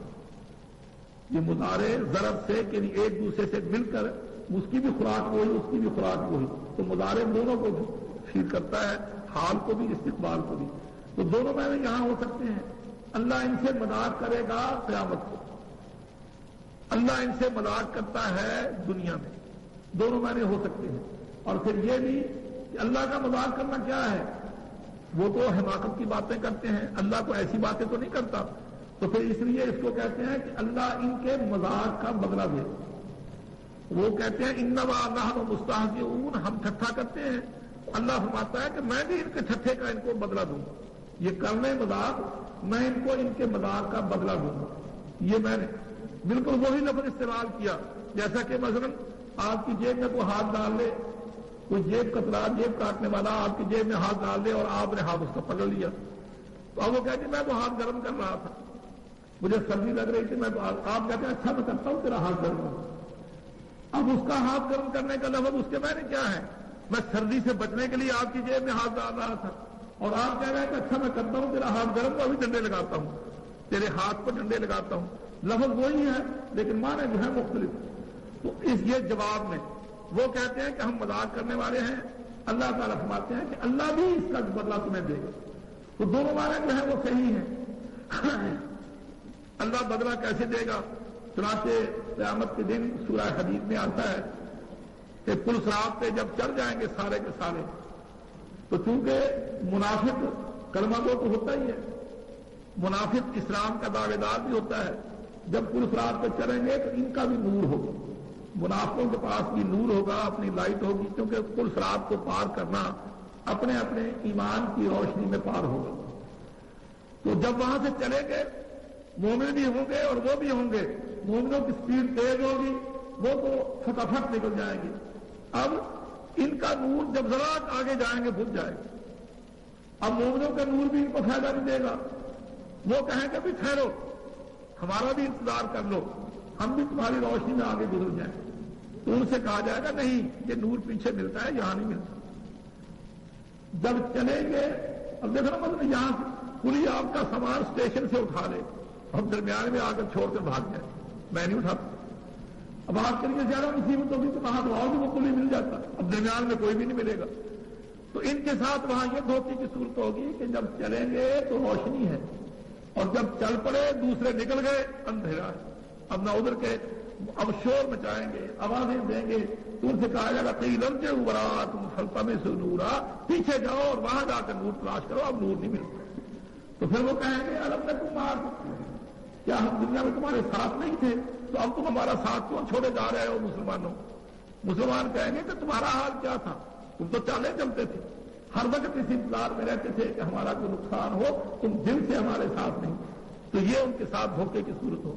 یہ مضارع ضرب سے کہ ایک دوسرے سے مل کر اس کی بھی خوراک وہی، اس کی بھی خوراک وہی، تو مضارع دونوں کو فیل کرتا ہے، حال کو بھی استقبال کو بھی، تو دونوں معنی یہاں ہو سکتے ہیں۔ اللہ ان سے مذاق کرے گا قیامت کو، اللہ ان سے مذاق کرتا ہے دنیا میں، دونوں معنی ہو سکتے ہیں۔ اور پھر یہ بھی کہ اللہ کا مذاق کرنا کیا ہے، وہ تو حماقت کی باتیں کرتے ہیں، اللہ تو ایسی باتیں تو نہیں کرتا، تو پھر اس لیے اس کو کہتے ہیں کہ اللہ ان کے مذاق کا بدلہ دے۔ وہ کہتے ہیں انما نحن مستہزئون، ہم ٹھٹھا کرتے ہیں، اللہ فرماتا ہے کہ میں بھی ان کے ٹھٹھے کا ان کو بدلہ دوں گا، یہ کرنے مذاق، میں ان کو ان کے مذاق کا بدلہ دوں گا۔ یہ میں نے بالکل وہی لفظ استعمال کیا، جیسا کہ مثلا آپ کی جیب میں کوئی ہاتھ ڈال لے، کوئی جیب کترا، جیب کاٹنے والا آپ کی جیب میں ہاتھ ڈال دے اور آپ نے ہاتھ اس کا پکڑ لیا، تو اب وہ کہتے ہیں میں تو ہاتھ گرم کر رہا تھا، مجھے سردی لگ رہی تھی، میں تو آپ کہتے ہیں اچھا میں کرتا ہوں تیرا ہاتھ گرم ہو۔ اب اس کا ہاتھ گرم کرنے کا لفظ اس کے معنی کیا ہے، میں سردی سے بچنے کے لیے آپ کی جیب میں ہاتھ ڈال رہا تھا، اور آپ کہہ رہے ہیں کہ اچھا میں کرتا ہوں تیرا ہاتھ گرم ہو، ابھی ڈنڈے لگاتا ہوں، تیرے ہاتھ پر ڈنڈے لگاتا ہوں، لفظ وہی ہے لیکن معنی جو ہے مختلف۔ تو اس یہ جواب میں وہ کہتے ہیں کہ ہم مذاق کرنے والے ہیں، اللہ تعالیٰ فرماتے ہیں کہ اللہ بھی اس کا بدلہ تمہیں دے گا، تو دونوں معنی جو ہے وہ صحیح ہیں۔ اللہ بدلہ کیسے دے گا، چنانچہ قیامت کے دن سورہ حدید میں آتا ہے کہ پل صراط پہ جب چڑھ جائیں گے سارے کے سارے، تو چونکہ منافق کلمہ گو تو ہوتا ہی ہے، منافق اسلام کا دعوے دار بھی ہوتا ہے، جب پل صراط پہ چڑھیں گے تو ان کا بھی نور ہوگا، منافقوں کے پاس بھی نور ہوگا، اپنی لائٹ ہوگی، کیونکہ پل صراط کو پار کرنا اپنے اپنے ایمان کی روشنی میں پار ہوگا۔ تو جب وہاں سے چلیں گے مومن بھی ہوں گے اور وہ بھی ہوں گے، مومنوں کی سپیڈ تیز ہوگی، وہ تو فٹافٹ نکل جائیں گے، اب ان کا نور جب ذرا آگے جائیں گے بھول جائے گا، اب مومنوں کا نور بھی ان کو فائدہ نہیں دے گا، وہ کہیں گے بھی ٹھہرو ہمارا بھی انتظار کر لو، ہم بھی تمہاری روشنی میں آگے گزر جائیں، تو ان سے کہا جائے گا نہیں یہ نور پیچھے ملتا ہے یہاں نہیں ملتا۔ جب چلیں گے اب دیکھو نا، مطلب یہاں پوری آپ کا سامان اسٹیشن سے اٹھا لے اور درمیان میں آ کر چھوڑ کر بھاگ جائے، میں نہیں اٹھاتا، اب آپ کے لیے زیادہ مصیبت ہوگی تو وہاں تو اور بھی وہ پلی مل جاتا، اب درمیان میں کوئی بھی نہیں ملے گا، تو ان کے ساتھ وہاں یہ دھوکے کی صورت ہوگی کہ جب چلیں گے تو روشنی ہے اور جب چل پڑے دوسرے نکل گئے اندھیرا ہے، اب نہ ادھر کے اب شور مچائیں گے، آوازیں دیں گے، تو ان سے کہا جائے گا کئی لمجے ابرا تم خلقہ میں سے نورا، پیچھے جاؤ اور وہاں جا کر نور تلاش کرو، اب نور نہیں ملتا، تو پھر وہ کہیں گے الگ تک مار، کیا ہم دنیا میں تمہارے ساتھ نہیں تھے، تو اب تم ہمارا ساتھ کیوں چھوڑے جا رہے ہو مسلمانوں؟ مسلمان کہیں گے کہ تمہارا حال کیا تھا، تم تو چالیں چلتے تھے، ہر وقت اس انتظار میں رہتے تھے کہ ہمارا کوئی نقصان ہو، تم دل سے ہمارے ساتھ نہیں، تو یہ ان کے ساتھ دھوکے کی صورت ہو۔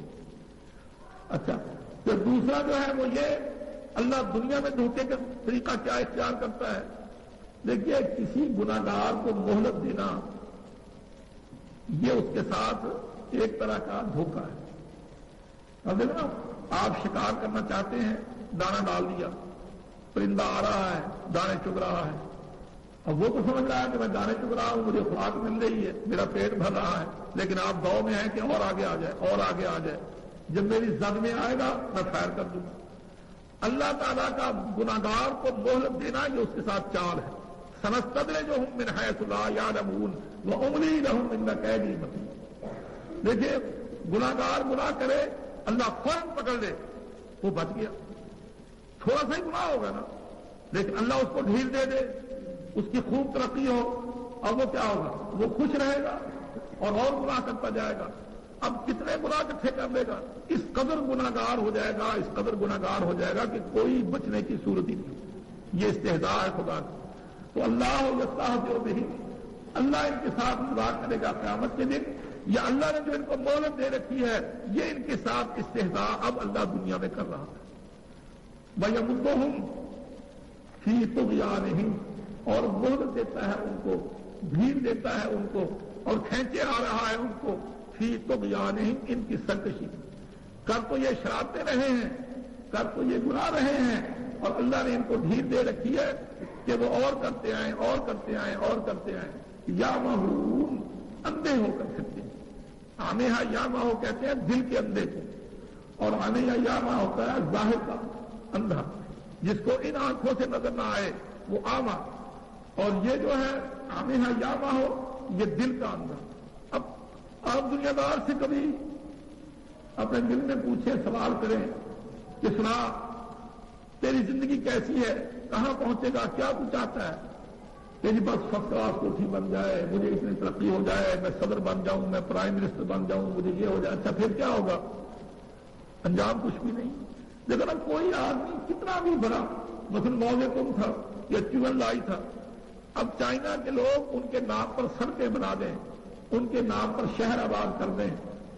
اچھا، پھر دوسرا جو ہے وہ یہ اللہ دنیا میں دھوکے کا طریقہ کیا اختیار کرتا ہے، دیکھیے کسی گناہگار کو مہلت دینا یہ اس کے ساتھ ایک طرح کا دھوکہ ہے۔ اب دیکھو نا، آپ شکار کرنا چاہتے ہیں، دانا ڈال دیا، پرندہ آ رہا ہے، دانے چگ رہا ہے، اب وہ تو سمجھ رہا ہے کہ میں جانے چک رہا ہوں، مجھے خوراک مل رہی ہے، میرا پیٹ بھر رہا ہے، لیکن آپ دو میں ہیں کہ اور آگے آ جائے اور آگے آ جائے، جب میری زد میں آئے گا میں فائر کر دوں گا۔ اللہ تعالیٰ کا گناہگار کو مہلت دینا یہ اس کے ساتھ چال ہے۔ سنستدرجہم من حیث لا یعلمون واملی لہم ان کیدی متین۔ دیکھیے گناہگار گناہ کرے، اللہ فوراً پکڑ لے، وہ بچ گیا، تھوڑا سا ہی گناہ ہوگا نا، لیکن اللہ اس کو ڈھیل دے دے، اس کی خوب ترقی ہو، اور وہ کیا ہوگا، وہ خوش رہے گا اور گناہ کرتا جائے گا۔ اب کتنے گناہ اکٹھے کر لے گا، اس قدر گناہگار ہو جائے گا، اس قدر گناہگار ہو جائے گا کہ کوئی بچنے کی صورت ہی نہیں۔ یہ استہزاء ہے خدا کا۔ تو اللہ یستہزئ بہم، اللہ ان کے ساتھ مذاق کرے گا قیامت کے دن، یا اللہ نے جو ان کو مہلت دے رکھی ہے یہ ان کے ساتھ استہزاء اب اللہ دنیا میں کر رہا ہے۔ وَيَمُدُّهُمْ فِي طُغْيَانِهِمْ، اور مہلت دیتا ہے ان کو، ڈھیل دیتا ہے ان کو، اور کھینچے آ رہا ہے ان کو فی طغیانہم، ان کی سرکشی۔ کر تو یہ شرارتیں رہے ہیں، کر تو یہ گناہ رہے ہیں، اور اللہ نے ان کو ڈھیل دے رکھی ہے کہ وہ اور کرتے آئیں اور کرتے آئیں اور کرتے آئیں۔ یا مہون، اندھے ہو کر پھرتے ہیں۔ آمیہ یامہ ہو کہتے ہیں دل کے اندھے کو، اور آمیہ یامہ ہوتا ہے ظاہر کا اندھا، جس کو ان آنکھوں سے نظر نہ آئے وہ آما، اور یہ جو ہے آمیہ یامہ ہو یہ دل کا اندھا۔ اب آپ دنیا دار سے کبھی اپنے دل میں پوچھیں، سوال کریں کہ سنا تیری زندگی کیسی ہے، کہاں پہنچے گا، کیا تو چاہتا ہے؟ کہ جی بس فرسٹ کلاس کوٹھی بن جائے، مجھے اتنی ترقی ہو جائے، میں صدر بن جاؤں، میں پرائم منسٹر بن جاؤں، مجھے یہ ہو جائے۔ اچھا پھر کیا ہوگا؟ انجام کچھ بھی نہیں۔ لیکن اب کوئی آدمی کتنا بھی بڑا، مثلا موزے تم تھا یا چون لائی تھا، اب چائنا کے لوگ ان کے نام پر سڑکیں بنا دیں، ان کے نام پر شہر آباد کر دیں،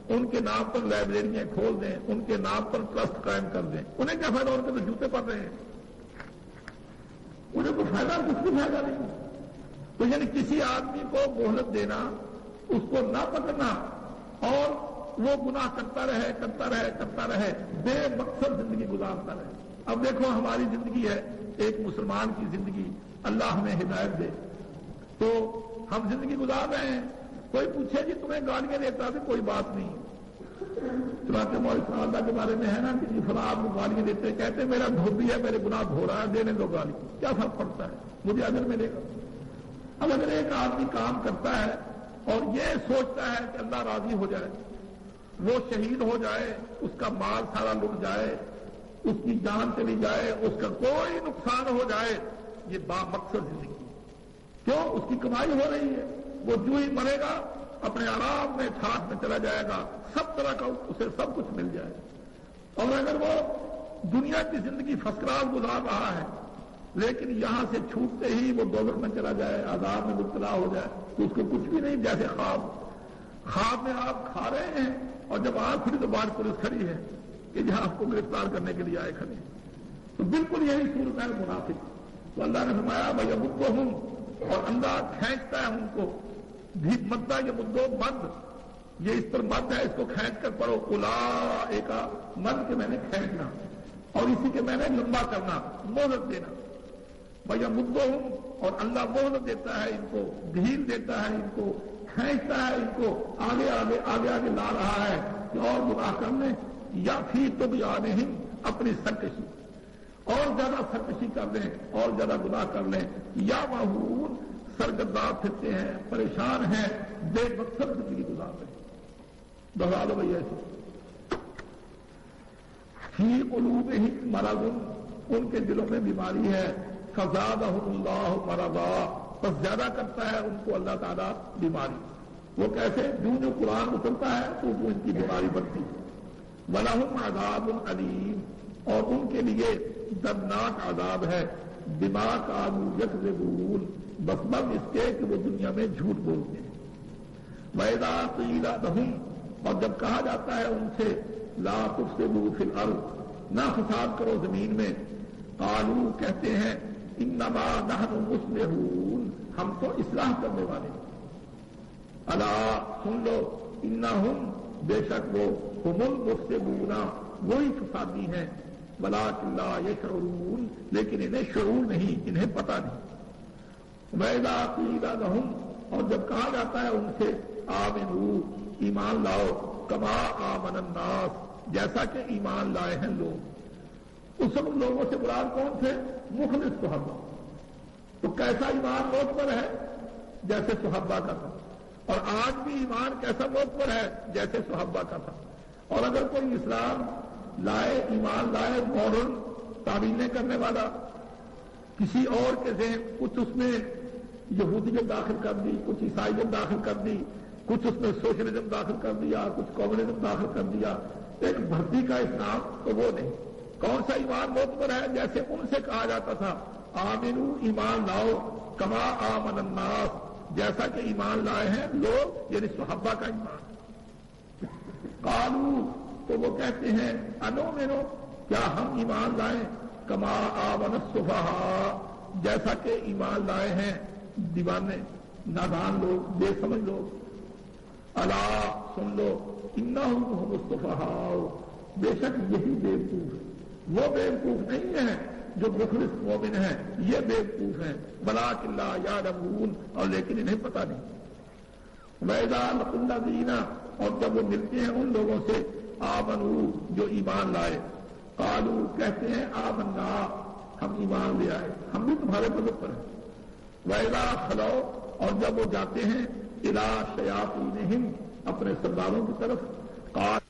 ان کے نام پر لائبریریاں کھول دیں، ان کے نام پر ٹرسٹ قائم کر دیں، انہیں کیا فائدہ؟ ان کے تو جوتے پڑ رہے ہیں، انہیں کوئی فائدہ، کچھ بھی فائدہ نہیں۔ تو یعنی کسی آدمی کو مہلت دینا، اس کو نہ پکڑنا، اور وہ گناہ کرتا رہے کرتا رہے کرتا رہے، بے مقصد زندگی گزارتا رہے۔ اب دیکھو ہماری زندگی ہے، ایک مسلمان کی زندگی، اللہ ہمیں ہدایت دے، تو ہم زندگی گزار رہے ہیں۔ کوئی پوچھے جی تمہیں گالیاں دیتا ہے، کوئی بات نہیں۔ چنانچہ مولوی اللہ کے بارے میں ہے نا کہ جی فلاں آپ کو گالیاں دیتے، کہتے میرا دھوبی ہے، میرے گناہ دھو رہا ہے، دینے دو گالی، کیا فرق پڑتا ہے، مجھے اجر ملے گا۔ اب اگر ایک آدمی کام کرتا ہے اور یہ سوچتا ہے کہ اللہ راضی ہو جائے، وہ شہید ہو جائے، اس کا مال سارا لٹ جائے، اس کی جان چلی جائے، اس کا کوئی نقصان ہو جائے، یہ با مقصد زندگی ہے۔ کیوں؟ اس کی کمائی ہو رہی ہے، وہ جو ہی مرے گا اپنے آرام میں ٹھاٹ میں چلا جائے گا، سب طرح کا اسے سب کچھ مل جائے گا۔ اور اگر وہ دنیا کی زندگی فرسٹ کلاس گزار رہا ہے، لیکن یہاں سے چھوٹتے ہی وہ دوزخ میں چلا جائے، عذاب میں مبتلا ہو جائے، تو اس کو کچھ بھی نہیں، جیسے خواب میں آپ کھا رہے ہیں، اور جب آنکھ کھلی تو باہر پولیس کھڑی ہے کہ جہاں آپ کو گرفتار کرنے کے لیے آئے کھڑے ہیں۔ تو بالکل یہی صورت ہے منافق۔ تو اللہ نے فرمایا بھائی مدو ہوں، اور اللہ کھینچتا ہے ان کو، بھی مدہ یہ مدو مد، یہ اس پر مد ہے، اس کو کھینچ کر پڑھو، اولئک مد کے میں نے کھینچنا، اور اسی کے میں نے لمبا کرنا، مہلت دینا۔ بھیا مدو ہوں، اور اللہ مہلت دیتا ہے ان کو، ڈھیل دیتا ہے ان کو، کھینچتا ہے ان کو، آگے آگے آگے آگے لا رہا ہے کہ اور گناہ کرنے، یا پھر طغیانہم، اپنی سرکشی، اور زیادہ سرکشی کر لیں، اور زیادہ گناہ کر لیں، یا مہون، سرگردار پھرتے ہیں، پریشان ہیں، بے مقصد زندگی گزار رہے ہیں۔ دوہرا دو بھائی ایسے، فی قلوبہم مرض، ان کے دلوں میں بیماری ہے، فزادہم اللہ مرضا، بس زیادہ کرتا ہے ان کو اللہ تعالیٰ بیماری۔ وہ کیسے؟ جو قرآن اترتا ہے تو وہ ان کی بیماری بڑھتی ہے۔ وَلَهُمْ عَذَابٌ عَلِيمٌ، اور ان کے لیے دردناک عذاب ہے، بما كانوا يكذبون، بسبب اس کے کہ وہ دنیا میں جھوٹ بولتے ہیں۔ وَإِذَا قِيلَ لَهُمْ، اور جب کہا جاتا ہے ان سے، لا تفسدوا فی الارض، نہ فساد کرو زمین میں، قالوا، کہتے ہیں، انما نحن مصلحون، ہم تو اصلاح کرنے والے ہیں۔ الا، سن لو، انہم، بے شک وہ، ہم المفسدون، وہی فسادی ہیں، ولکن لا یشعرون، لیکن انہیں شعور نہیں، انہیں پتہ نہیں۔ وَإِذَا قِيلَ لَهُمْ اور جب کہا جاتا ہے ان سے آمنوا ایمان لاؤ کما آمن الناس جیسا کہ ایمان لائے ہیں لوگ. اس وقت لوگوں سے مراد کون تھے؟ مخلص صحابہ. تو کیسا ایمان معتبر ہے؟ جیسے صحابہ کا تھا. اور آج بھی ایمان کیسا معتبر ہے؟ جیسے صحابہ کا تھا. اور اگر کوئی اسلام لائے ایمان لائے ماڈرن تعمیلیں کرنے والا کسی اور کے ذہن کچھ اس میں یہودیت داخل کر دی, کچھ عیسائیت داخل کر دی, کچھ اس میں سوشلزم داخل کر دیا, کچھ کمیونزم داخل کر دیا, ایک بھرتی کا اسلام تو وہ نہیں. کون سا ایمان معتبر ہے؟ جیسے ان سے کہا جاتا تھا آمنو ایمان لاؤ کما آمن الناس جیسا کہ ایمان لائے ہیں لوگ, یعنی صحابہ کا ایمان. قالو تو وہ کہتے ہیں انؤمنو کیا ہم ایمان لائیں کما آمن السفہاء جیسا کہ ایمان لائے ہیں دیوانے نادان لوگ بے سمجھ لوگ. الا سن لو انہم هم السفہاء بے شک یہی بیوقوف ہے. وہ بیوقوف نہیں ہیں جو مخلص مومن ہیں, یہ بیوقوف ہیں. ولکن لا یعلمون اور لیکن انہیں پتہ نہیں. وَإِذَا لَقُوا الَّذِينَ اور جب وہ ملتے ہیں ان لوگوں سے آمنوا جو ایمان لائے قالوا کہتے ہیں آمنا ہم ایمان لے آئے, ہم بھی تمہارے مذہب پر ہیں. وَإِذَا خَلَوْا اور جب وہ جاتے ہیں اِلَىٰ شَيَاطِینِہِمْ اپنے سرداروں کی طرف قال